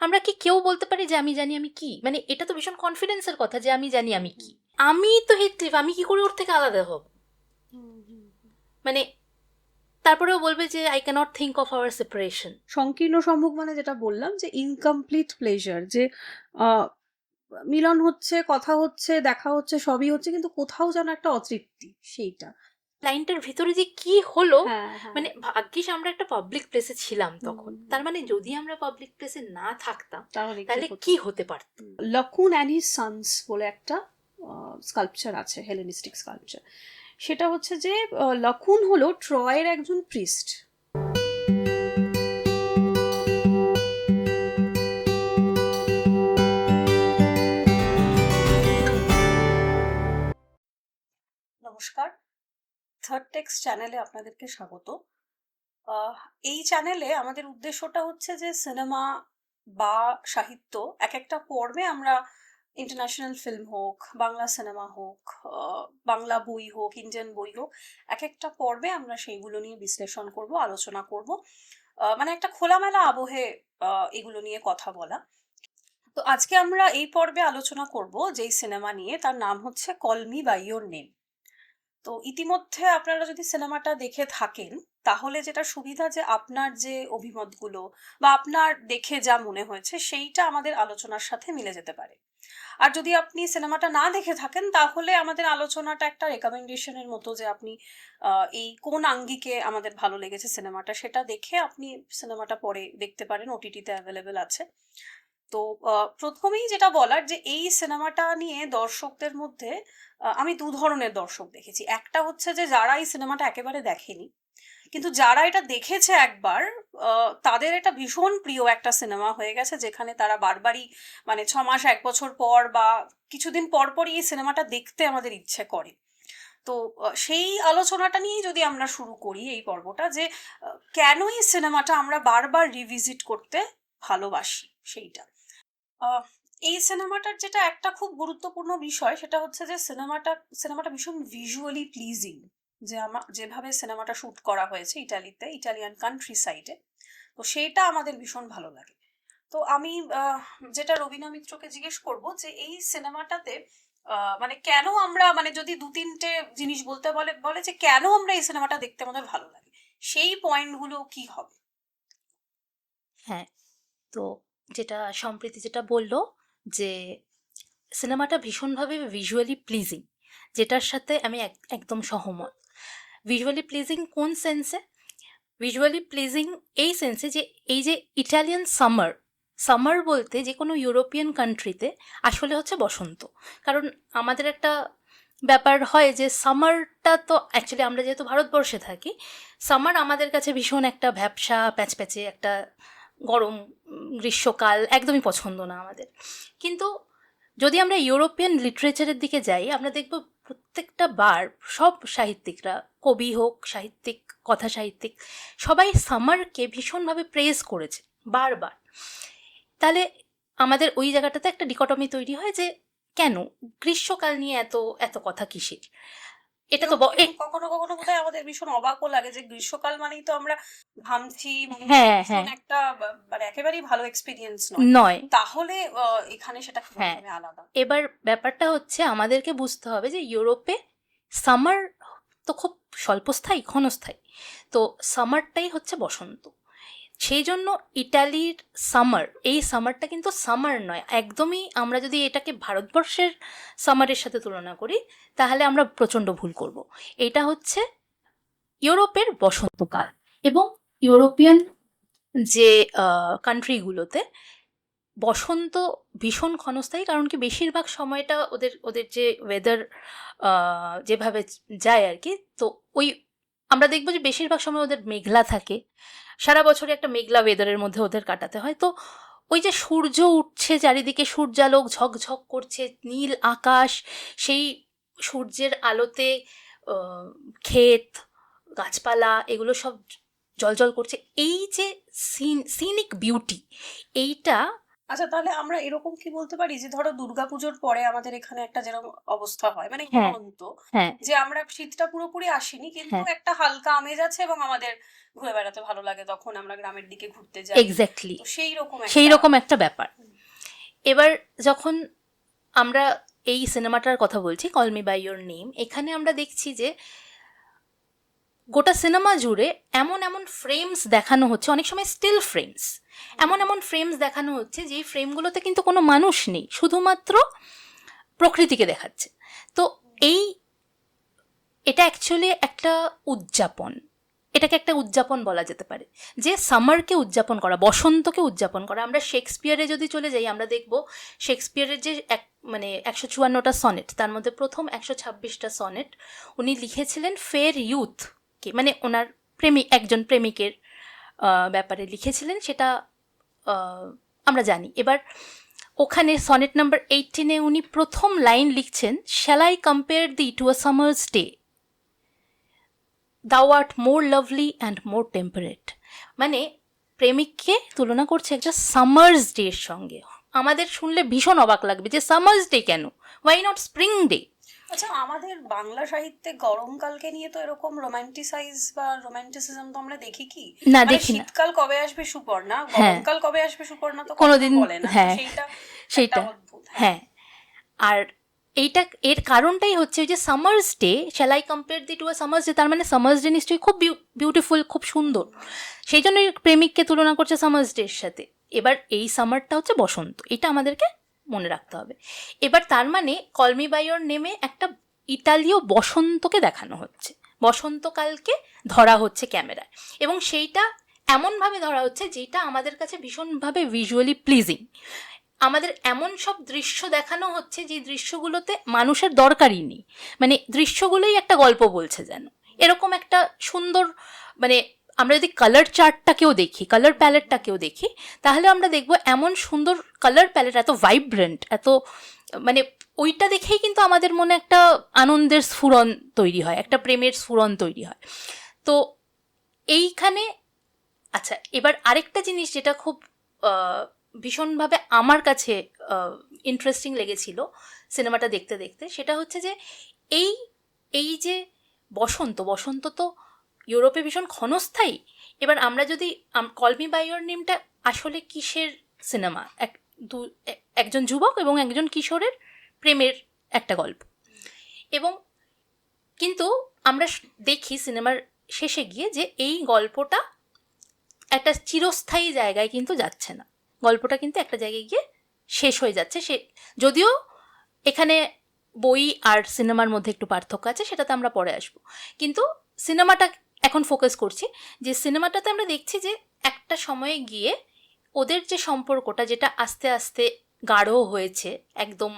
আমরা কি কেউ বলতে পারি যে আমি জানি আমি কি? মানে এটা তো ভীষণ কনফিডেন্সের কথা যে আমি জানি আমি কি। আমি তো হেথক্লিফ, আমি কি করে ওর থেকে আলাদা হব? মানে তারপরেও বলবে যে I can't think of our separation. সংকীর্ণ সম্মুখ মানে যেটা বললাম যে ইনকমপ্লিট প্লেজার, যে আহ, মিলন হচ্ছে, কথা হচ্ছে, দেখা হচ্ছে, সবই হচ্ছে, কিন্তু কোথাও যেন একটা অতৃপ্তি, সেইটা। লাইনটার ভিতরে যে কি হলো, হ্যাঁ, হ্যাঁ। মানে ভাগ্যিস আমরা একটা পাবলিক প্লেসে ছিলাম তখন। তার মানে যদি আমরা পাবলিক প্লেসে না থাকতাম তাহলে কি হতে পারত? লকুন অ্যান্ড হিজ সানস বলে একটা স্কাল্পচার আছে, হেলেনিস্টিক স্কাল্পচার। সেটা হচ্ছে যে লকুন হলো ট্রয়ের একজন প্রিস্ট। নমস্কার, থার্ড টেক্সট চ্যানেলে আপনাদেরকে স্বাগত। এই চ্যানেলে আমাদের উদ্দেশ্যটা হচ্ছে যে সিনেমা বা সাহিত্য এক একটা পর্বে আমরা ইন্টারন্যাশনাল ফিল্ম হোক, বাংলা সিনেমা হোক, বাংলা বই হোক, ইন্ডিয়ান বই হোক, এক একটা পর্বে আমরা সেইগুলো নিয়ে বিশ্লেষণ করব, আলোচনা করব। মানে একটা খোলামেলা আবহে এগুলো নিয়ে কথা বলা। তো আজকে আমরা এই পর্বে আলোচনা করব যেই সিনেমা নিয়ে, তার নাম হচ্ছে call me by your name. তো ইতিমধ্যে আপনারা যদি সিনেমাটা দেখে থাকেন, তাহলে যেটা সুবিধা যে আপনার যে অভিমতগুলো বা আপনার দেখে যা মনে হয়েছে সেইটা আমাদের আলোচনার সাথে মিলে যেতে পারে। আর যদি আপনি সিনেমাটা না দেখে থাকেন, তাহলে আমাদের আলোচনাটা একটা রেকমেন্ডেশনের মতো, যে আপনি এই কোন আঙ্গিকে আমাদের ভালো লেগেছে সিনেমাটা, সেটা দেখে আপনি সিনেমাটা পরে দেখতে পারেন, ওটিটিতে অ্যাভেলেবেল আছে। তো প্রথমেই যেটা বলার, যে এই সিনেমাটা নিয়ে দর্শকদের মধ্যে আমি দু ধরনের দর্শক দেখেছি। একটা হচ্ছে যে যারা এই সিনেমাটা একেবারে দেখেনি, কিন্তু যারা এটা দেখেছে একবার, তাদের এটা ভীষণ প্রিয় একটা সিনেমা হয়ে গেছে, যেখানে তারা বারবারই, মানে 6 মাস 1 বছর পর বা কিছুদিন পর পরই এই সিনেমাটা দেখতে আমাদের ইচ্ছে করে। তো সেই আলোচনাটা নিয়েই যদি আমরা শুরু করি এই পর্বটা, যে কেন এই সিনেমাটা আমরা বারবার রিভিজিট করতে ভালোবাসি, সেইটা। আহ, এই সিনেমাটার যেটা একটা খুব গুরুত্বপূর্ণ বিষয়, সেটা হচ্ছে যে সিনেমাটা ভীষণ ভিজুয়ালি প্লিজিং। যে যেভাবে সিনেমাটা শুট করা হয়েছে ইটালিতে, ইটালিয়ান কান্ট্রি সাইডে, তো সেইটা আমাদের ভীষণ ভালো লাগে। তো আমি যেটা রবিনা মিত্রকে জিজ্ঞেস করব, যে এই সিনেমাটাতে মানে কেন আমরা, মানে যদি 2-3টে জিনিস বলতে বলে বলে যে কেন আমরা এই সিনেমাটা দেখতে আমাদের ভালো লাগে, সেই পয়েন্টগুলো কি হবে? হ্যাঁ, তো যেটা সম্প্রীতি যেটা বললো, যে সিনেমাটা ভীষণভাবে ভিজুয়ালি প্লিজিং, যেটার সাথে আমি একদম সহমত। ভিজুয়ালি প্লিজিং কোন সেন্সে? ভিজুয়ালি প্লিজিং এই সেন্সে যে এই যে ইটালিয়ান সামার, সামার বলতে যে কোনো ইউরোপিয়ান কান্ট্রিতে আসলে হচ্ছে বসন্ত। কারণ আমাদের একটা ব্যাপার হয় যে সামারটা তো অ্যাকচুয়ালি, আমরা যেহেতু ভারতবর্ষে থাকি, সামার আমাদের কাছে ভীষণ একটা ভ্যাপসা প্যাচপ্যাচে একটা গরম গ্রীষ্মকাল একদমই পছন্দ না আমাদের। কিন্তু যদি আমরা ইউরোপিয়ান লিটারেচারের দিকে যাই, আমরা দেখব প্রত্যেকটা বার সব সাহিত্যিকরা, কবি হোক, সাহিত্যিক, কথা সাহিত্যিক, সবাই সামারকে ভীষণভাবে প্রেজ করেছে বারবার। তাহলে আমাদের ওই জায়গাটাতে একটা ডিকটমি তৈরি হয় যে কেন গ্রীষ্মকাল নিয়ে এত এত কথা কিসের? এটা তো কখনো কখনো বোধহয় আমাদের ভীষণ অবাকও লাগে, যে গ্রীষ্মকাল মানেই তো আমরা ঘামছি, মানে হ্যাঁ, ভীষণ হ্যাঁ, একটা মানে একেবারেই ভালো এক্সপিরিয়েন্স নয়। নয়। তাহলে এখানে সেটা হ্যাঁ, কিভাবে আলাদা? এবার ব্যাপারটা হচ্ছে আমাদেরকে বুঝতে হবে যে ইউরোপে সামার তো খুব স্বল্পস্থায়ী, ক্ষণস্থায়ী। তো সামারটাই হচ্ছে বসন্ত। সেই জন্য ইটালির সামার, এই সামারটা কিন্তু সামার নয় একদমই। আমরা যদি এটাকে ভারতবর্ষের সামারের সাথে তুলনা করি, তাহলে আমরা প্রচণ্ড ভুল করব। এটা হচ্ছে ইউরোপের বসন্তকাল। এবং ইউরোপিয়ান যে কান্ট্রিগুলোতে বসন্ত ভীষণ ক্ষণস্থায়ী, কারণ কি বেশিরভাগ সময়টা ওদের ওদের যে ওয়েদার যেভাবে যায় আর কি, তো ওই আমরা দেখবো যে বেশিরভাগ সময় ওদের মেঘলা থাকে। সারা বছরে একটা মেঘলা ওয়েদারের মধ্যে ওদের কাটাতে হয়। তো ওই যে সূর্য উঠছে চারিদিকে, সূর্যালোক ঝকঝক করছে, নীল আকাশ, সেই সূর্যের আলোতে ক্ষেত, গাছপালা এগুলো সব জলজল করছে, এই যে সিনিক বিউটি, এইটা আচ্ছা, তাহলে আমরা এরকম কি বলতে পারি যে ধরো দুর্গাপুজোর পরে আমাদের এখানে একটা যেরকম অবস্থা হয় মানে হ্যাঁ, ঘুমন্ত, হ্যাঁ, যে আমরা শীতটা পুরোপুরি আসেনি কিন্তু হ্যাঁ, একটা হালকা আমেজ আছে এবং আমাদের ঘুরে বেড়াতে ভালো লাগে, তখন আমরা গ্রামের দিকে ঘুরতে যাই। এক্স্যাক্টলি তো সেই রকম সেই একটা রকম একটা ব্যাপার। হুম, এবার যখন আমরা এই সিনেমাটার কথা বলছি, call me by your name, এখানে আমরা দেখছি যে গোটা সিনেমা জুড়ে এমন এমন ফ্রেমস দেখানো হচ্ছে, অনেক সময় স্টিল ফ্রেমস, এমন এমন ফ্রেমস দেখানো হচ্ছে যেই ফ্রেমগুলোতে কিন্তু কোনো মানুষ নেই, শুধুমাত্র প্রকৃতিকে দেখাচ্ছে। তো এই এটা অ্যাকচুয়ালি একটা উদযাপন, এটাকে একটা উদযাপন বলা যেতে পারে, যে সামারকে উদযাপন করা, বসন্তকে উদযাপন করা। আমরা শেক্সপিয়ারে যদি চলে যাই, আমরা দেখব শেক্সপিয়ারের যে মানে 154টা সনেট, তার মধ্যে প্রথম 126টা সনেট উনি লিখেছিলেন ফেয়ার ইউথকে, মানে ওনার একজন প্রেমিকের ব্যাপারে লিখেছিলেন, সেটা আমরা জানি। এবার ওখানে সনেট নাম্বার 18-এ উনি প্রথম লাইন লিখছেন, shall I compare thee to a summer's day, thou art more lovely and more temperate. মানে প্রেমিককে তুলনা করছে একটা সামার্স ডের সঙ্গে। আমাদের শুনলে ভীষণ অবাক লাগবে যে সামার্স ডে কেন, ওয়াই নট স্প্রিং ডে। আচ্ছা, আমাদের বাংলা সাহিত্যে গরমকালকে নিয়ে তো এরকম রোমান্টিসাইজ বা রোমান্টিসিজম তো আমরা দেখি কি? না, মানে দেখি না। শীতকাল কবে আসবে সুপর্ণা, হ্যাঁ, গরমকাল কবে আসবে সুপর্ণা তো কখনো কোনোদিন, বলে না, তো হ্যাঁ, সেইটা একটা সেইটা, অদ্ভুত। হ্যাঁ, হ্যাঁ। আর এইটা এর কারণটাই হচ্ছে ওই যে summer's day, shall I compare thee to a summer's day, তার মানে সামার্স ডে নিশ্চয়ই খুব বিউটিফুল, খুব সুন্দর, সেই জন্যই প্রেমিককে তুলনা করছে সামার্স ডের সাথে। এবার এই সামারটা হচ্ছে বসন্ত, এটা আমাদেরকে মনে রাখতে হবে। এবার তার মানে কল মি বাই ইয়োর নেমে একটা ইতালীয় বসন্তকে দেখানো হচ্ছে, বসন্তকালকে ধরা হচ্ছে ক্যামেরায়, এবং সেইটা এমনভাবে ধরা হচ্ছে যেটা আমাদের কাছে ভীষণভাবে ভিজুয়ালি প্লিজিং। আমাদের এমন সব দৃশ্য দেখানো হচ্ছে যে দৃশ্যগুলোতে মানুষের দরকারই নেই, মানে দৃশ্যগুলোই একটা গল্প বলছে যেন, এরকম একটা সুন্দর, মানে আমরা যদি কালার চার্টটাকেও দেখি, কালার প্যালেটটাকেও দেখি, তাহলে আমরা দেখব এমন সুন্দর কালার প্যালেট, এত ভাইব্রেন্ট, এত মানে ওইটা দেখেই কিন্তু আমাদের মনে একটা আনন্দের স্ফুরণ তৈরি হয়, একটা প্রেমের স্ফুরণ তৈরি হয়। তো এইখানে, আচ্ছা, এবার আরেকটা জিনিস যেটা খুব ভীষণভাবে আমার কাছে ইন্টারেস্টিং লেগেছিল সিনেমাটা দেখতে দেখতে, সেটা হচ্ছে যে এই এই যে বসন্ত, বসন্ত তো ইউরোপে ভীষণ ক্ষণস্থায়ী। এবার আমরা যদি কল মি বাই ইয়োর নেমটা আসলে কিসের সিনেমা, একজন যুবক এবং একজন কিশোরের প্রেমের একটা গল্প, এবং কিন্তু আমরা দেখি সিনেমার শেষে গিয়ে যে এই গল্পটা একটা চিরস্থায়ী জায়গায় কিন্তু যাচ্ছে না, গল্পটা কিন্তু একটা জায়গায় গিয়ে শেষ হয়ে যাচ্ছে। সে যদিও এখানে বই আর সিনেমার মধ্যে একটু পার্থক্য আছে, সেটাতে আমরা পরে আসবো, কিন্তু সিনেমাটা এখন ফোকাস করছি, যে সিনেমাটাতে আমরা দেখছি যে একটা সময়ে গিয়ে ওদের যে সম্পর্কটা, যেটা আস্তে আস্তে গাঢ় হয়েছে একদম,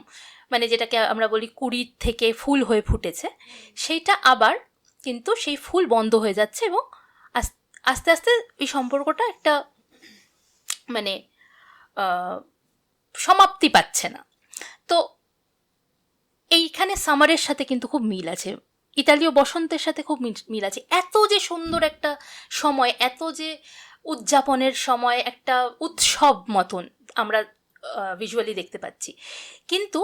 মানে যেটাকে আমরা বলি কুড়ির থেকে ফুল হয়ে ফুটেছে, সেইটা আবার কিন্তু সেই ফুল বন্ধ হয়ে যাচ্ছে, এবং আস্তে আস্তে এই সম্পর্কটা একটা মানে সমাপ্তি পাচ্ছে না। তো এইখানে সামারের সাথে কিন্তু খুব মিল আছে, ইতালীয় বসন্তের সাথে খুব মিল আছে। এত যে সুন্দর একটা সময়, এত যে উদযাপনের সময়, একটা উৎসব মতন আমরা ভিজুয়ালি দেখতে পাচ্ছি, কিন্তু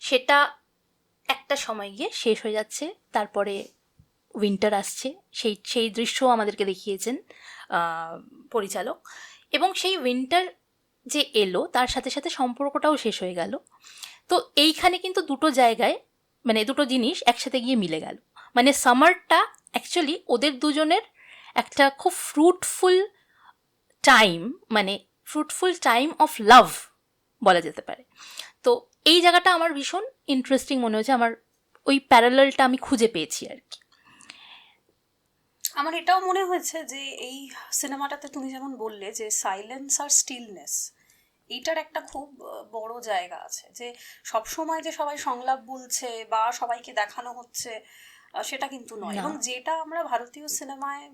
সেটা একটা সময় গিয়ে শেষ হয়ে যাচ্ছে। তারপরে উইন্টার আসছে, সেই সেই দৃশ্য আমাদেরকে দেখিয়েছেন পরিচালক, এবং সেই উইন্টার যে এলো তার সাথে সাথে সম্পর্কটাও শেষ হয়ে গেল। তো এইখানে কিন্তু দুটো জায়গায়, মানে দুটো জিনিস একসাথে গিয়ে মিলে গেল, মানে সামারটা অ্যাকচুয়ালি ওদের দুজনের একটা খুব ফ্রুটফুল টাইম, মানে ফ্রুটফুল টাইম অফ লাভ বলা যেতে পারে। তো এই জায়গাটা আমার ভীষণ ইন্টারেস্টিং মনে হয়েছে, আমার ওই প্যারালালটা আমি খুঁজে পেয়েছি আর কি। আমার এটাও মনে হয়েছে যে এই সিনেমাটাতে তুমি যেমন বললে যে সাইলেন্স আর স্টিলনেস, এইটার একটা খুব বড় জায়গা আছে, যে সব সময় যে সবাই সংলাপ বলছে বা সবাইকে দেখানো হচ্ছে সেটা কিন্তু নয়। না, এবং যেটা আমরা ভারতীয় সিনেমায়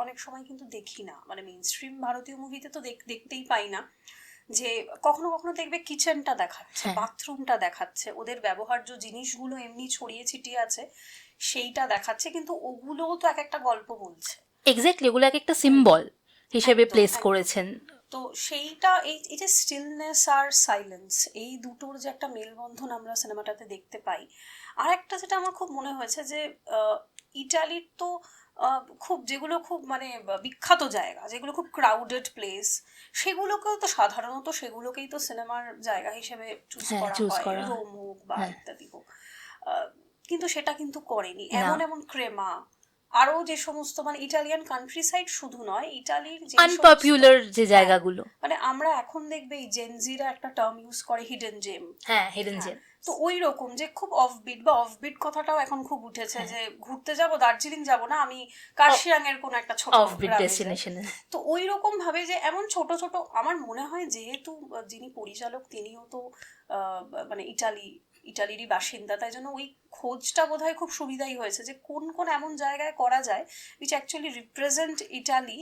অনেক সময় কিন্তু দেখি না, মানে মেইন স্ট্রিম ভারতীয় মুভিতে তো দেখতেই পাই না, যে কখনো কখনো দেখবে কিচেনটা দেখাচ্ছে, হ্যাঁ, বাথরুমটা দেখাচ্ছে, ওদের ব্যবহার্য জিনিসগুলো এমনি ছড়িয়ে ছিটিয়ে আছে সেইটা দেখাচ্ছে, কিন্তু ওগুলোও তো এক একটা গল্প বলছে। এক্স্যাক্টলি, ওগুলো এক একটা সিম্বল হিসেবে একদম প্লেস একদম। করেছেন তো সেইটা এই যে স্টিলনেস আর সাইলেন্স, এই দুটোর যে একটা মেলবন্ধন আমরা সিনেমাটাতে দেখতে পাই। আর একটা যেটা আমার খুব মনে হয়েছে যে ইটালির তো খুব যেগুলো খুব মানে বিখ্যাত জায়গা, যেগুলো খুব ক্রাউডেড প্লেস, সেগুলোকেও তো সাধারণত সেগুলোকেই তো সিনেমার জায়গা হিসেবে চুজ হ্যাঁ, করা চুজ হয়, করা হয়। রোম হোক বা হ্যাঁ, ইত্যাদি হোক। কিন্তু সেটা কিন্তু করেনি। না, এমন এমন ক্রেমা, আরো যে সমস্ত মানে ইটালিয়ান কান্ট্রি সাইড শুধু নয়, ইটালির যেই সমস্ত, আনপপুলার যে হ্যাঁ, জায়গাগুলো। মানে আমরা এখন দেখবে এই জেনজিরা একটা টার্ম ইউজ করে হিডেন জেম। হ্যাঁ, হিডেন হ্যাঁ, জেম। তো ওই রকম যে খুব অফবিট বা অফবিট কথাটাও এখন খুব উঠেছে, হ্যাঁ, যে ঘুরতে যাব দার্জিলিং যাব না, আমি কার্শিয়াং এর কোনো একটা ছোট অফবিট গ্রামে যাই। ডেস্টিনেশনে। তো ওই রকম ভাবে যে এমন ছোট ছোট, আমার মনে হয় যেহেতু যিনি পরিচালক তিনিও তো মানে ইটালিরই বাসিন্দা, তাই জন্য ওই খোঁজটা বোধহয় খুব সুবিধাই হয়েছে যে কোন কোন এমন জায়গায় করা যায় which actually represent Italy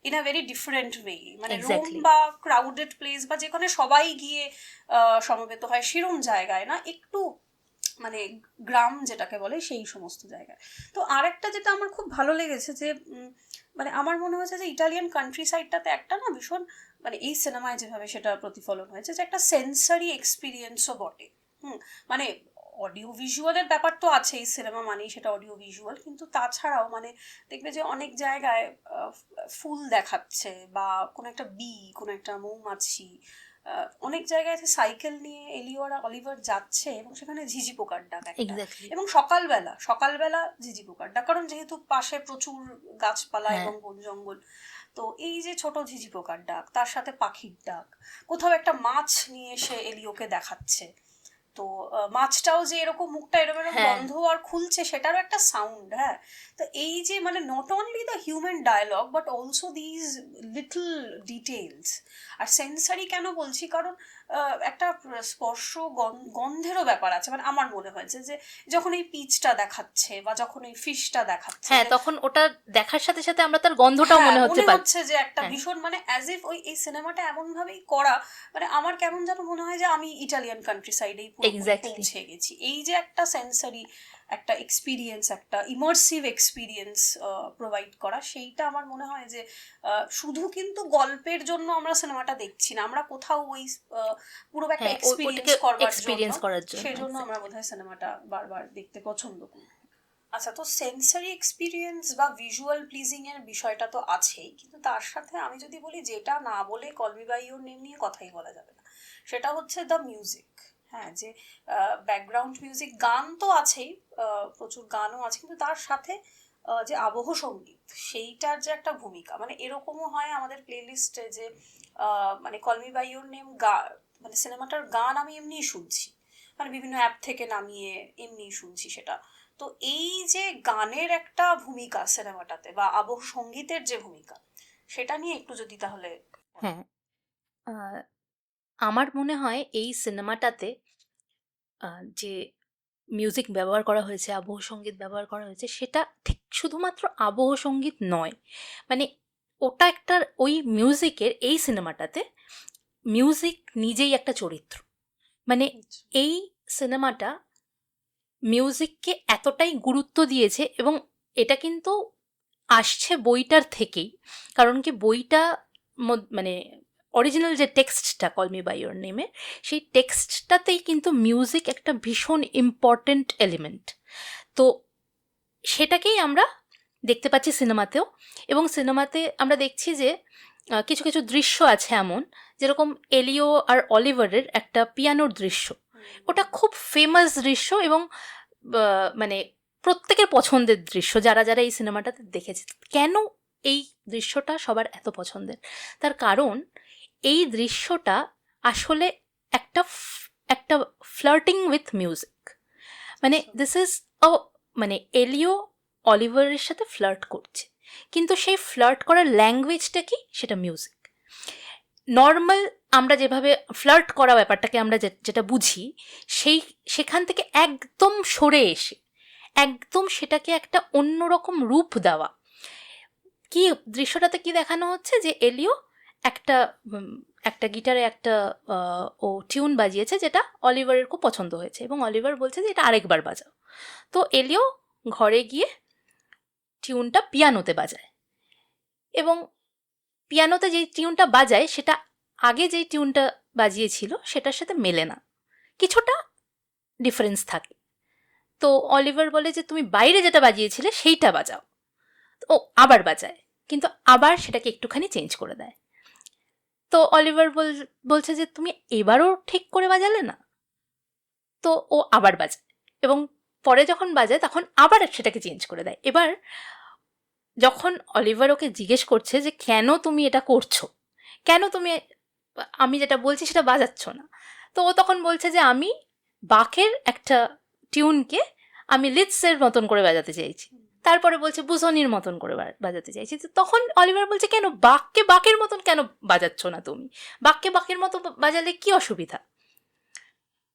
in a very different way. মানে রোম এক্স্যাক্টলি। বা ক্রাউডেড প্লেস বা যেখানে সবাই গিয়ে সমবেত হয় সেরম জায়গায় না, একটু মানে গ্রাম যেটাকে বলে সেই সমস্ত জায়গায়। তো আরেকটা যেটা আমার খুব ভালো লেগেছে যে মানে আমার মনে হয়েছে যে ইটালিয়ান কান্ট্রি সাইডটাতে একটা না ভীষণ, মানে এই সিনেমায় যেভাবে সেটা প্রতিফলন হয়েছে, যে একটা সেন্সারি এক্সপিরিয়েন্সও বটে। মানে অডিও ভিজুয়ালের ব্যাপার তো আছেই, সিনেমা মানেই সেটা অডিও ভিজুয়াল, কিন্তু তাছাড়াও মানে দেখবে যে অনেক জায়গায় ফুল দেখাচ্ছে বা কোনো একটা কোনো একটা মৌমাছি, অনেক জায়গায় আছে সাইকেল নিয়ে এলিও আর অলিভার যাচ্ছে এবং সেখানে ঝিঝি পোকার ডাক একটা, এক্স্যাক্টলি। এবং সকালবেলা সকালবেলা ঝিঝি পোকার ডাক, কারণ যেহেতু পাশে প্রচুর গাছপালা হ্যাঁ, এবং বন জঙ্গল। তো এই যে ছোট ঝিঝি পোকার ডাক, তার সাথে পাখির ডাক, কোথাও একটা মাছ নিয়ে এসে এলিওকে দেখাচ্ছে, তো মাছটাও যে এরকম মুখটা এরকম এরকম হ্যাঁ, বন্ধ আর খুলছে সেটারও একটা সাউন্ড। হ্যাঁ, তো এই যে মানে not only the human dialogue but also these little details. আর সেন্সারি কেন বলছি, কারণ একটা স্পর্শ গন্ধেরও ব্যাপার আছে। মানে আমার মনে হয়েছে যে যখন এই পিচটা দেখাচ্ছে বা যখন এই ফিশটা দেখাচ্ছে, হ্যাঁ, যে তখন ওটা দেখার সাথে সাথে আমরা তার গন্ধটাও হ্যাঁ মনে হতে মনে পারি। হচ্ছে যে একটা হ্যাঁ, ভীষণ মানে অ্যাজ ইফ ওই এই সিনেমাটা এমন ভাবেই করা, মানে আমার কেমন যেন মনে হয় যে আমি ইটালিয়ান কান্ট্রি সাইডেই পুরোপুরি এক্স্যাক্টলি। পৌঁছে গেছি। এই যে একটা সেন্সারি একটা এক্সপিরিয়েন্স, একটা ইমার্সিভ এক্সপিরিয়েন্স প্রোভাইড করা, সেইটা আমার মনে হয় যে শুধু কিন্তু গল্পের জন্য আমরা সিনেমাটা দেখছি না, আমরা কোথাও ওই পুরো একটা হ্যাঁ, এক্সপিরিয়েন্স ওটাকে করবার জন্য, এক্সপিরিয়েন্স করার জন্য। সেজন্য আমরা এক্স্যাক্টলি। বোধহয় সিনেমাটা বারবার দেখতে পছন্দ করি। আচ্ছা, তো সেন্সারি এক্সপিরিয়েন্স বা ভিজুয়াল প্লিজিং এর বিষয়টা তো আছেই, কিন্তু তার সাথে আমি যদি বলি যেটা না বলে call me by your name নিয়ে কথাই বলা যাবে না, সেটা হচ্ছে দ্য মিউজিক। হ্যাঁ, যে ব্যাকগ্রাউন্ড মিউজিক, গান তো আছেই, প্রচুর গানও আছে, কিন্তু তার সাথে যে আবহ সঙ্গীত, সেইটার যে একটা ভূমিকা, মানে এরকমও হয় আমাদের প্লেলিস্টে যে মানে call me by your name মানে সিনেমাটার গান আমি এমনিই শুনছি, মানে বিভিন্ন অ্যাপ থেকে নামিয়ে এমনিই শুনছি সেটা। তো এই যে গানের একটা ভূমিকা সিনেমাটাতে বা আবহ সঙ্গীতের যে ভূমিকা, সেটা নিয়ে একটু যদি তাহলে বলেন। হ্যাঁ, আহ, আমার মনে হয় এই সিনেমাটাতে যে মিউজিক ব্যবহার করা হয়েছে, আবহ সঙ্গীত ব্যবহার করা হয়েছে, সেটা ঠিক শুধুমাত্র আবহ সঙ্গীত নয়। মানে ওটা একটা, ওই মিউজিকের, এই সিনেমাটাতে মিউজিক নিজেই একটা চরিত্র। মানে আচ্ছা। এই সিনেমাটা মিউজিককে এতটাই গুরুত্ব দিয়েছে, এবং এটা কিন্তু আসছে বইটার থেকেই। কারণ কি বইটা মানে অরিজিনাল যে টেক্সটটা কল মি বাই ইওর নেমে, সেই টেক্সটটাতেই কিন্তু মিউজিক একটা ভীষণ ইম্পর্ট্যান্ট এলিমেন্ট। তো সেটাকেই আমরা দেখতে পাচ্ছি সিনেমাতেও। এবং সিনেমাতে আমরা দেখছি যে কিছু কিছু দৃশ্য আছে এমন, যেরকম এলিও আর অলিভারের একটা পিয়ানোর দৃশ্য। ওটা খুব ফেমাস দৃশ্য এবং মানে প্রত্যেকের পছন্দের দৃশ্য, যারা যারা এই সিনেমাটাতে দেখেছে। কেন এই দৃশ্যটা সবার এত পছন্দের? তার কারণ এই দৃশ্যটা আসলে একটা একটা ফ্লার্টিং উইথ মিউজিক। মানে আচ্ছা। দিস ইজ ও, মানে এলিও অলিভারের সাথে ফ্লার্ট করছে, কিন্তু সেই ফ্লার্ট করার ল্যাঙ্গুয়েজটা কি, সেটা মিউজিক। নর্মাল আমরা যেভাবে ফ্লার্ট করা ব্যাপারটাকে আমরা যেটা বুঝি, সেই সেখান থেকে একদম সরে এসে একদম সেটাকে একটা অন্যরকম রূপ দেওয়া। কি দৃশ্যটাতে কি দেখানো হচ্ছে, যে এলিও একটা একটা গিটারে একটা ও টিউন বাজিয়েছে, যেটা অলিভারের খুব পছন্দ হয়েছে, এবং অলিভার বলছে যে এটা আরেকবার বাজাও। তো এলিও ঘরে গিয়ে টিউনটা পিয়ানোতে বাজায়, এবং পিয়ানোতে যেই টিউনটা বাজায় সেটা আগে যেই টিউনটা বাজিয়েছিল সেটার সাথে মেলে না, কিছুটা ডিফারেন্স থাকে। তো অলিভার বলে যে তুমি বাইরে যেটা বাজিয়েছিলে সেইটা বাজাও। ও আবার বাজায়, কিন্তু আবার সেটাকে একটুখানি চেঞ্জ করে দেয়। তো অলিভার বলছে যে তুমি এবারও ঠিক করে বাজালে না। তো ও আবার বাজায়, এবং পরে যখন বাজায় তখন আবার সেটাকে চেঞ্জ করে দেয়। এবার যখন অলিভার ওকে জিজ্ঞেস করছে যে কেন তুমি এটা করছো, কেন তুমি আমি যেটা বলছি সেটা বাজাচ্ছ না, তো ও তখন বলছে যে আমি বাকের একটা টিউনকে আমি লিডসের মতন করে বাজাতে চাইছি। তারপরে বলছে বুসনির মতন করে বাজাতে চাইছি। তো তখন অলিভার বলছে কেন বাককে বাকের মতন কেন বাজাচ্ছ না তুমি, বাককে বাকের মতো বাজালে কি অসুবিধা?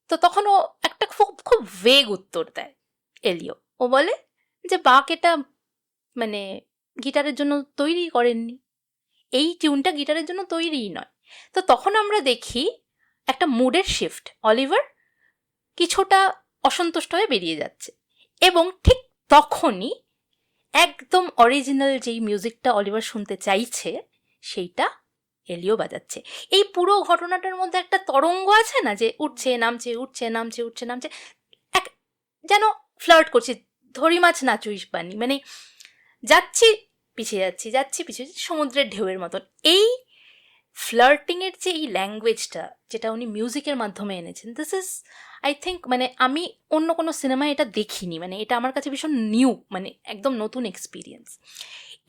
তো তখন ও একটা খুব খুব ভেগ উত্তর দেয় এলিও। ও বলে যে বাক এটা মানে গিটারের জন্য তৈরি করেননি, এই টিউনটা গিটারের জন্য তৈরিই নয়। তো তখন আমরা দেখি একটা মুডের শিফট, অলিভার কিছুটা অসন্তুষ্ট হয়ে বেরিয়ে যাচ্ছে, এবং ঠিক তখনই একদম অরিজিনাল যেই মিউজিকটা অলিভার শুনতে চাইছে সেইটা এলিও বাজাচ্ছে। এই পুরো ঘটনাটার মধ্যে একটা তরঙ্গ আছে না, যে উঠছে নামছে উঠছে নামছে উঠছে নামছে, এক যেন ফ্লার্ট করছে, ধরি মাছ নাচুইস পানি, মানে যাচ্ছি পিছিয়ে যাচ্ছি যাচ্ছি পিছিয়ে যাচ্ছি সমুদ্রের ঢেউয়ের মতন। এই ফ্লার্টিংয়ের যে এই ল্যাঙ্গুয়েজটা যেটা উনি মিউজিকের মাধ্যমে এনেছেন, দিস ইজ আই থিঙ্ক মানে আমি অন্য কোনো সিনেমায় এটা দেখিনি, মানে এটা আমার কাছে ভীষণ নিউ, মানে একদম নতুন এক্সপিরিয়েন্স।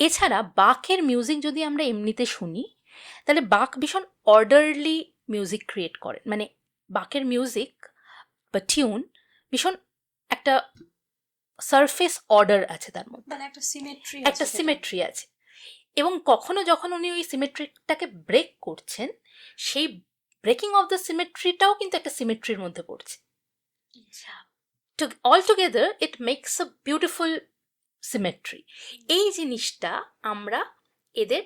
এছাড়া বাকের মিউজিক যদি আমরা এমনিতে শুনি তাহলে বাক ভীষণ অর্ডারলি মিউজিক ক্রিয়েট করেন, মানে বাকের মিউজিক বা টিউন ভীষণ একটা সারফেস অর্ডার আছে তার মধ্যে, মানে একটা সিমেট্রি একটা সিমেট্রি আছে। এবং কখনো যখন উনি ওই সিমেট্রিটাকে ব্রেক করছেন, সেই ব্রেকিং অফ দ্য সিমেট্রিটাও কিন্তু একটা সিমেট্রির মধ্যে পড়ছে। তো all together it makes a beautiful symmetry. এই জিনিসটা আমরা এদের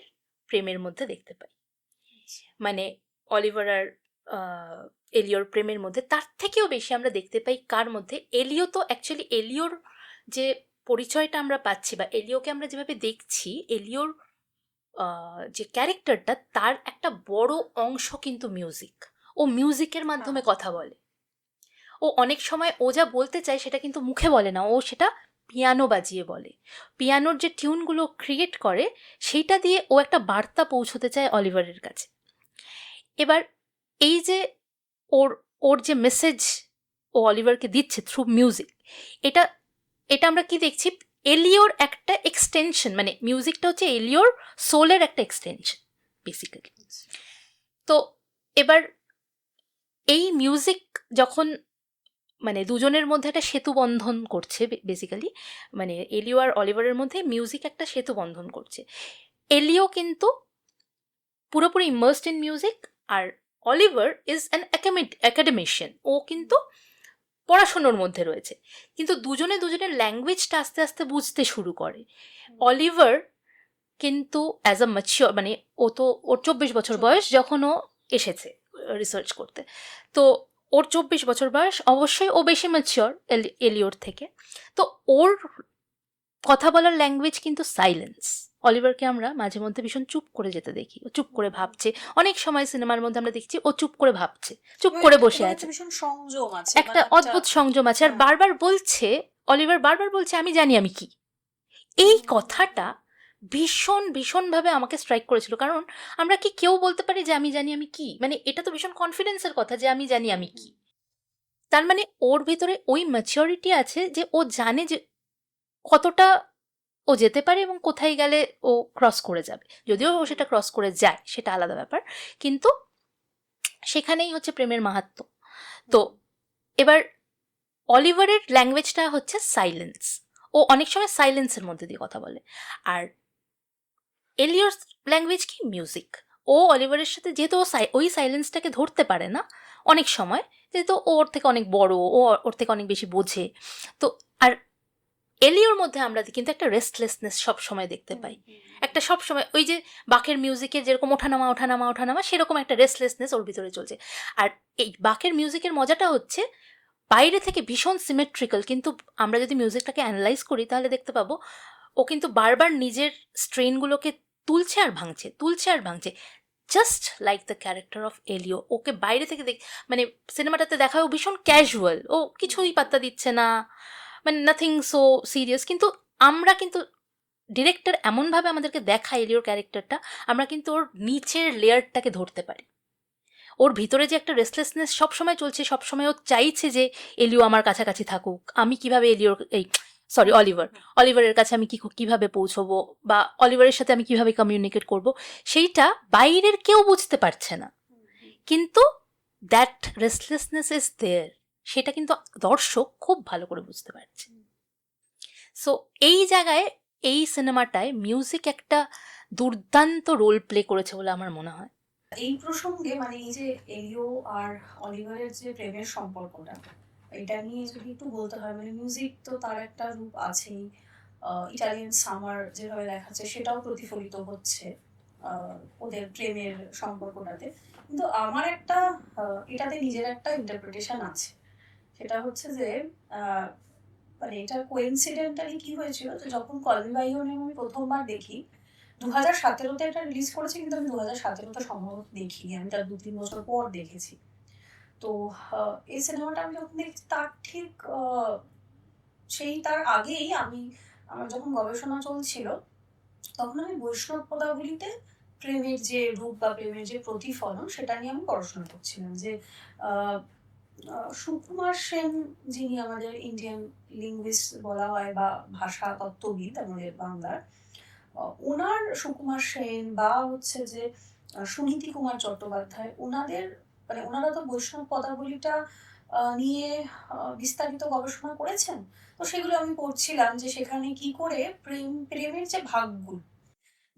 প্রেমের মধ্যে দেখতে পাই, মানে অলিভার আর এলিওর প্রেমের মধ্যে। তার থেকেও বেশি আমরা দেখতে পাই কার মধ্যে, এলিও তো অ্যাকচুয়ালি এলিওর যে পরিচয়টা আমরা পাচ্ছি বা এলিওকে আমরা যেভাবে দেখছি, এলিওর যে ক্যারেক্টারটা তার একটা বড় অংশ কিন্তু মিউজিক। ও মিউজিকের মাধ্যমে কথা বলে। ও অনেক সময় ও যা বলতে চায় সেটা কিন্তু মুখে বলে না, ও সেটা পিয়ানো বাজিয়ে বলে। পিয়ানোর যে টিউনগুলো ক্রিয়েট করে সেইটা দিয়ে ও একটা বার্তা পৌঁছতে চায় অলিভারের কাছে। এবার এই যে ওর ওর যে মেসেজ ও অলিভারকে দিচ্ছে থ্রু মিউজিক, এটা এটা আমরা কি দেখছি, এলিওর একটা এক্সটেনশন, মানে মিউজিকটা হচ্ছে এলিওর সোলের একটা এক্সটেনশন বেসিক্যালি। তো এবার এই মিউজিক যখন মানে দুজনের মধ্যে একটা সেতু বন্ধন করছে, বেসিক্যালি মানে এলিও আর অলিভারের মধ্যে মিউজিক একটা সেতু বন্ধন করছে। এলিও কিন্তু পুরোপুরি ইমার্সড ইন মিউজিক, আর অলিভার ইজ অ্যান অ্যাকাডেমিশিয়ান, ও কিন্তু পড়াশোনার মধ্যে রয়েছে। কিন্তু দুজনের ল্যাঙ্গুয়েজটা আস্তে আস্তে বুঝতে শুরু করে। অলিভার কিন্তু অ্যাজ আ ম্যাচিওর, মানে ও তো ওর 24 বছর বয়স যখন ও এসেছে রিসার্চ করতে, তো ওর 24 বছর বয়স, অবশ্যই ও বেশি ম্যাচিওর এলিওর থেকে। তো ওর কথা বলার ল্যাঙ্গুয়েজ কিন্তু সাইলেন্স। অলিভারকে আমরা মাঝে মধ্যে ভীষণ চুপ করে যেতে দেখি, ও চুপ করে ভাবছে। অনেক সময় সিনেমার মধ্যে আমরা দেখছি ও চুপ করে ভাবছে, চুপ করে বসে আছে, ভীষণ সংযম আছে, একটা অদ্ভুত সংযম আছে। আর বারবার বলছে, অলিভার বারবার বলছে আমি জানি আমি কি। এই কথাটা ভীষণভাবে আমাকে স্ট্রাইক করেছিল, কারণ আমরা কি কেউ বলতে পারি যে আমি জানি আমি কি? মানে এটা তো ভীষণ কনফিডেন্সের কথা যে আমি জানি আমি কি। তার মানে ওর ভিতরে ওই ম্যাচিওরিটি আছে যে ও জানে যে কতটা ও যেতে পারে এবং কোথায় গেলে ও ক্রস করে যাবে। যদিও ও সেটা ক্রস করে যায় সেটা আলাদা ব্যাপার, কিন্তু সেখানেই হচ্ছে প্রেমের মাহাত্ম্য। তো এবার অলিভারের ল্যাঙ্গুয়েজটা হচ্ছে সাইলেন্স, ও অনেক সময় সাইলেন্সের মধ্যে দিয়ে কথা বলে। আর এলিওর ল্যাঙ্গুয়েজ কি মিউজিক। ও অলিভারের সাথে যেহেতু ও ওই সাইলেন্সটাকে ধরতে পারে না অনেক সময়, যেহেতু ও ওর থেকে অনেক বড়, ও ওর থেকে অনেক বেশি বোঝে। তো আর এলিওর মধ্যে আমরা কিন্তু একটা রেস্টলেসনেস সবসময় দেখতে পাই, একটা সবসময় ওই যে বাকের মিউজিকের যেরকম ওঠানামা ওঠানামা ওঠানামা, সেরকম একটা রেস্টলেসনেস ওর ভিতরে চলছে। আর এই বাকের মিউজিকের মজাটা হচ্ছে বাইরে থেকে ভীষণ সিমেট্রিক্যাল, কিন্তু আমরা যদি মিউজিকটাকে অ্যানালাইজ করি তাহলে দেখতে পাবো ও কিন্তু বারবার নিজের স্ট্রেনগুলোকে তুলছে আর ভাঙছে, তুলছে আর ভাঙছে, just like the character of Elio. ওকে বাইরে থেকে মানে সিনেমাটাতে দেখাও ভীষণ ক্যাজুয়াল, ও কিছুই পাত্তা দিচ্ছে না, মানে নাথিং সো সিরিয়াস, কিন্তু আমরা কিন্তু ডিরেক্টর এমনভাবে আমাদেরকে দেখায় এলিওর ক্যারেক্টারটা, আমরা কিন্তু ওর নিচের লেয়ারটাকে ধরতে পারি। ওর ভিতরে যে একটা রেস্টলেসনেস সবসময় চলছে, সবসময় ও চাইছে যে এলিও আমার কাছাকাছি থাকুক, আমি কিভাবে এলিওর এই সরি অলিভারের কাছে আমি কিভাবে পৌঁছবো, বা অলিভারের সাথে আমি কিভাবে কমিউনিকেট করব, সেইটা বাইরের কেউ বুঝতে পারছে না, কিন্তু দ্যাট রেস্টলেসনেস ইজ দেয়ার, সেটা কিন্তু দর্শক খুব ভালো করে বুঝতে পারছে। সো এই জায়গায় এই সিনেমাটায় মিউজিক একটা দুর্দান্ত রোল প্লে করেছে বলে আমার মনে হয়। এই প্রসঙ্গে মানে এই যে এলিও আর অলিভারের যে প্রেমের সম্পর্কটা, এটা নিয়ে যদি একটু বলতে হয়, মানে মিউজিক তো তার একটা রূপ আছেই। ইটালিয়ান সামার যেভাবে দেখাচ্ছে সেটাও প্রতিফলিত হচ্ছে ওদের প্রেমের সম্পর্কটাতে। কিন্তু আমার একটা এটাতে নিজের একটা ইন্টারপ্রিটেশন আছে। সেটা হচ্ছে যে আহ, মানে এটা কোইন্সিডেন্টালি কি হয়েছিল, যে যখন call me by your name আমি প্রথমবার দেখি, 2017-তে এটা রিলিজ করেছে, কিন্তু আমি 2017-তে সম্ভবত দেখিনি, আমি তার 2-3 বছর পর দেখেছি। তো এই সিনেমাটা আমি যখন দেখছি তার ঠিক সেই তার আগেই আমার যখন গবেষণা চলছিল, তখন আমি বৈষ্ণব পদাবলিতে প্রেমের যে রূপ বা প্রেমের যে প্রতিফলন সেটা নিয়ে আমি পড়াশোনা করছিলাম। যে আহ, সুকুমার সেন, যিনি আমাদের ইন্ডিয়ান লিঙ্গুইস্ট বলা হয় বা ভাষা তত্ত্ববিদ আমাদের বাংলার, ওনার সুকুমার সেন বা হচ্ছে যে সুনীতি কুমার চট্টোপাধ্যায়, ওনাদের মানে ওনারা তো বৈষ্ণব পদাবলীটা নিয়ে বিস্তারিত গবেষণা করেছেন। তো সেগুলো আমি পড়ছিলাম যে সেখানে কি করে প্রেমের যে ভাগগুলো,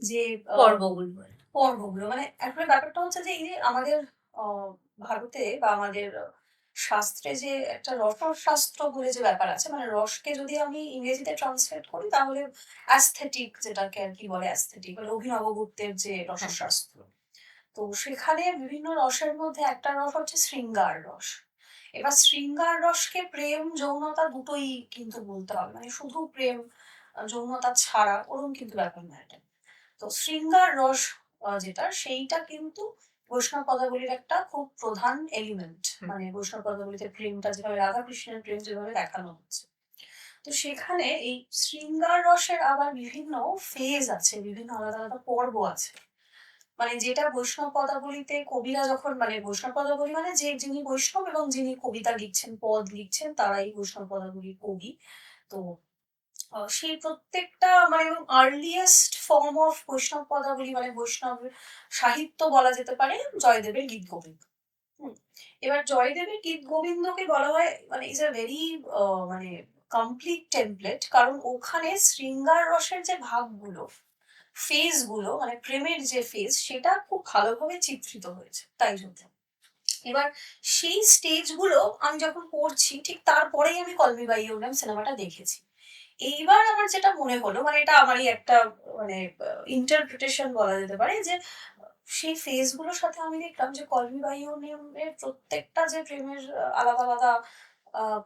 যে পর্বগুলো পর্বগুলো, মানে আসলে ব্যাপারটা হচ্ছে যে এই যে আমাদের ভারতে বা আমাদের শাস্ত্রে যে একটা রসশাস্ত্র বলে যে ব্যাপার আছে, মানে রসকে যদি আমি ইংরেজিতে ট্রান্সলেট করি তাহলে অ্যাস্থেটিক, যেটাকে আর কি বলে অ্যাস্থেটিক, মানে অভিনব গুপ্তের যে রসশাস্ত্র। তো সেখানে বিভিন্ন রসের মধ্যে একটা রস হচ্ছে শৃঙ্গার রস। এবার শৃঙ্গার রসকে প্রেম যৌনতা দুটোই কিন্তু বলতে হবে, মানে শুধু প্রেম যৌনতা ছাড়া ওরকম কিন্তু ব্যাপার না এটা। তো শৃঙ্গার রস যেটা, সেইটা কিন্তু বৈষ্ণব পদাবলীর একটা খুব প্রধান এলিমেন্ট। মানে বৈষ্ণব পদাবলীতে প্রেমটা যেভাবে রাধা কৃষ্ণের প্রেম যেভাবে দেখানো হচ্ছে, তো সেখানে এই শৃঙ্গার রসের আবার বিভিন্ন ফেজ আছে, বিভিন্ন আলাদা আলাদা পর্ব আছে। মানে যেটা বৈষ্ণব পদাবলীতে কবিরা যখন, মানে বৈষ্ণব পদাবলী মানে যে যিনি বৈষ্ণব এবং যিনি কবিতা লিখছেন, পদ লিখছেন, তারাই বৈষ্ণব পদাবলীর কবি। তো সেই প্রত্যেকটা মানে এবং আর্লিয়েস্ট ফর্ম অফ বৈষ্ণব পদাবলী মানে বৈষ্ণব সাহিত্য বলা যেতে পারে জয়দেবের গীত গোবিন্দ। হুম। এবার জয়দেবের গীত গোবিন্দকে বলা হয় মানে ইজ আ ভেরি মানে কমপ্লিট টেমপ্লেট, কারণ ওখানে শৃঙ্গার রসের যে ভাগগুলো, ফেজ গুলো, মানে প্রেমের যে ফেজ, সেটা খুব ভালোভাবে চিত্রিত হয়েছে তাই জন্য। এবার সেই স্টেজ গুলো আমি যখন পড়ছি, ঠিক তারপরেই আমি call me by your name সিনেমাটা দেখেছি। এইবার আমার যেটা মনে হলো, মানে এটা আমারই একটা মানে ইন্টারপ্রিটেশন বলা যেতে পারে, যে সেই ফেজ গুলোর সাথে আমি দেখলাম যে call me by your name এর প্রত্যেকটা যে প্রেমের আলাদা আলাদা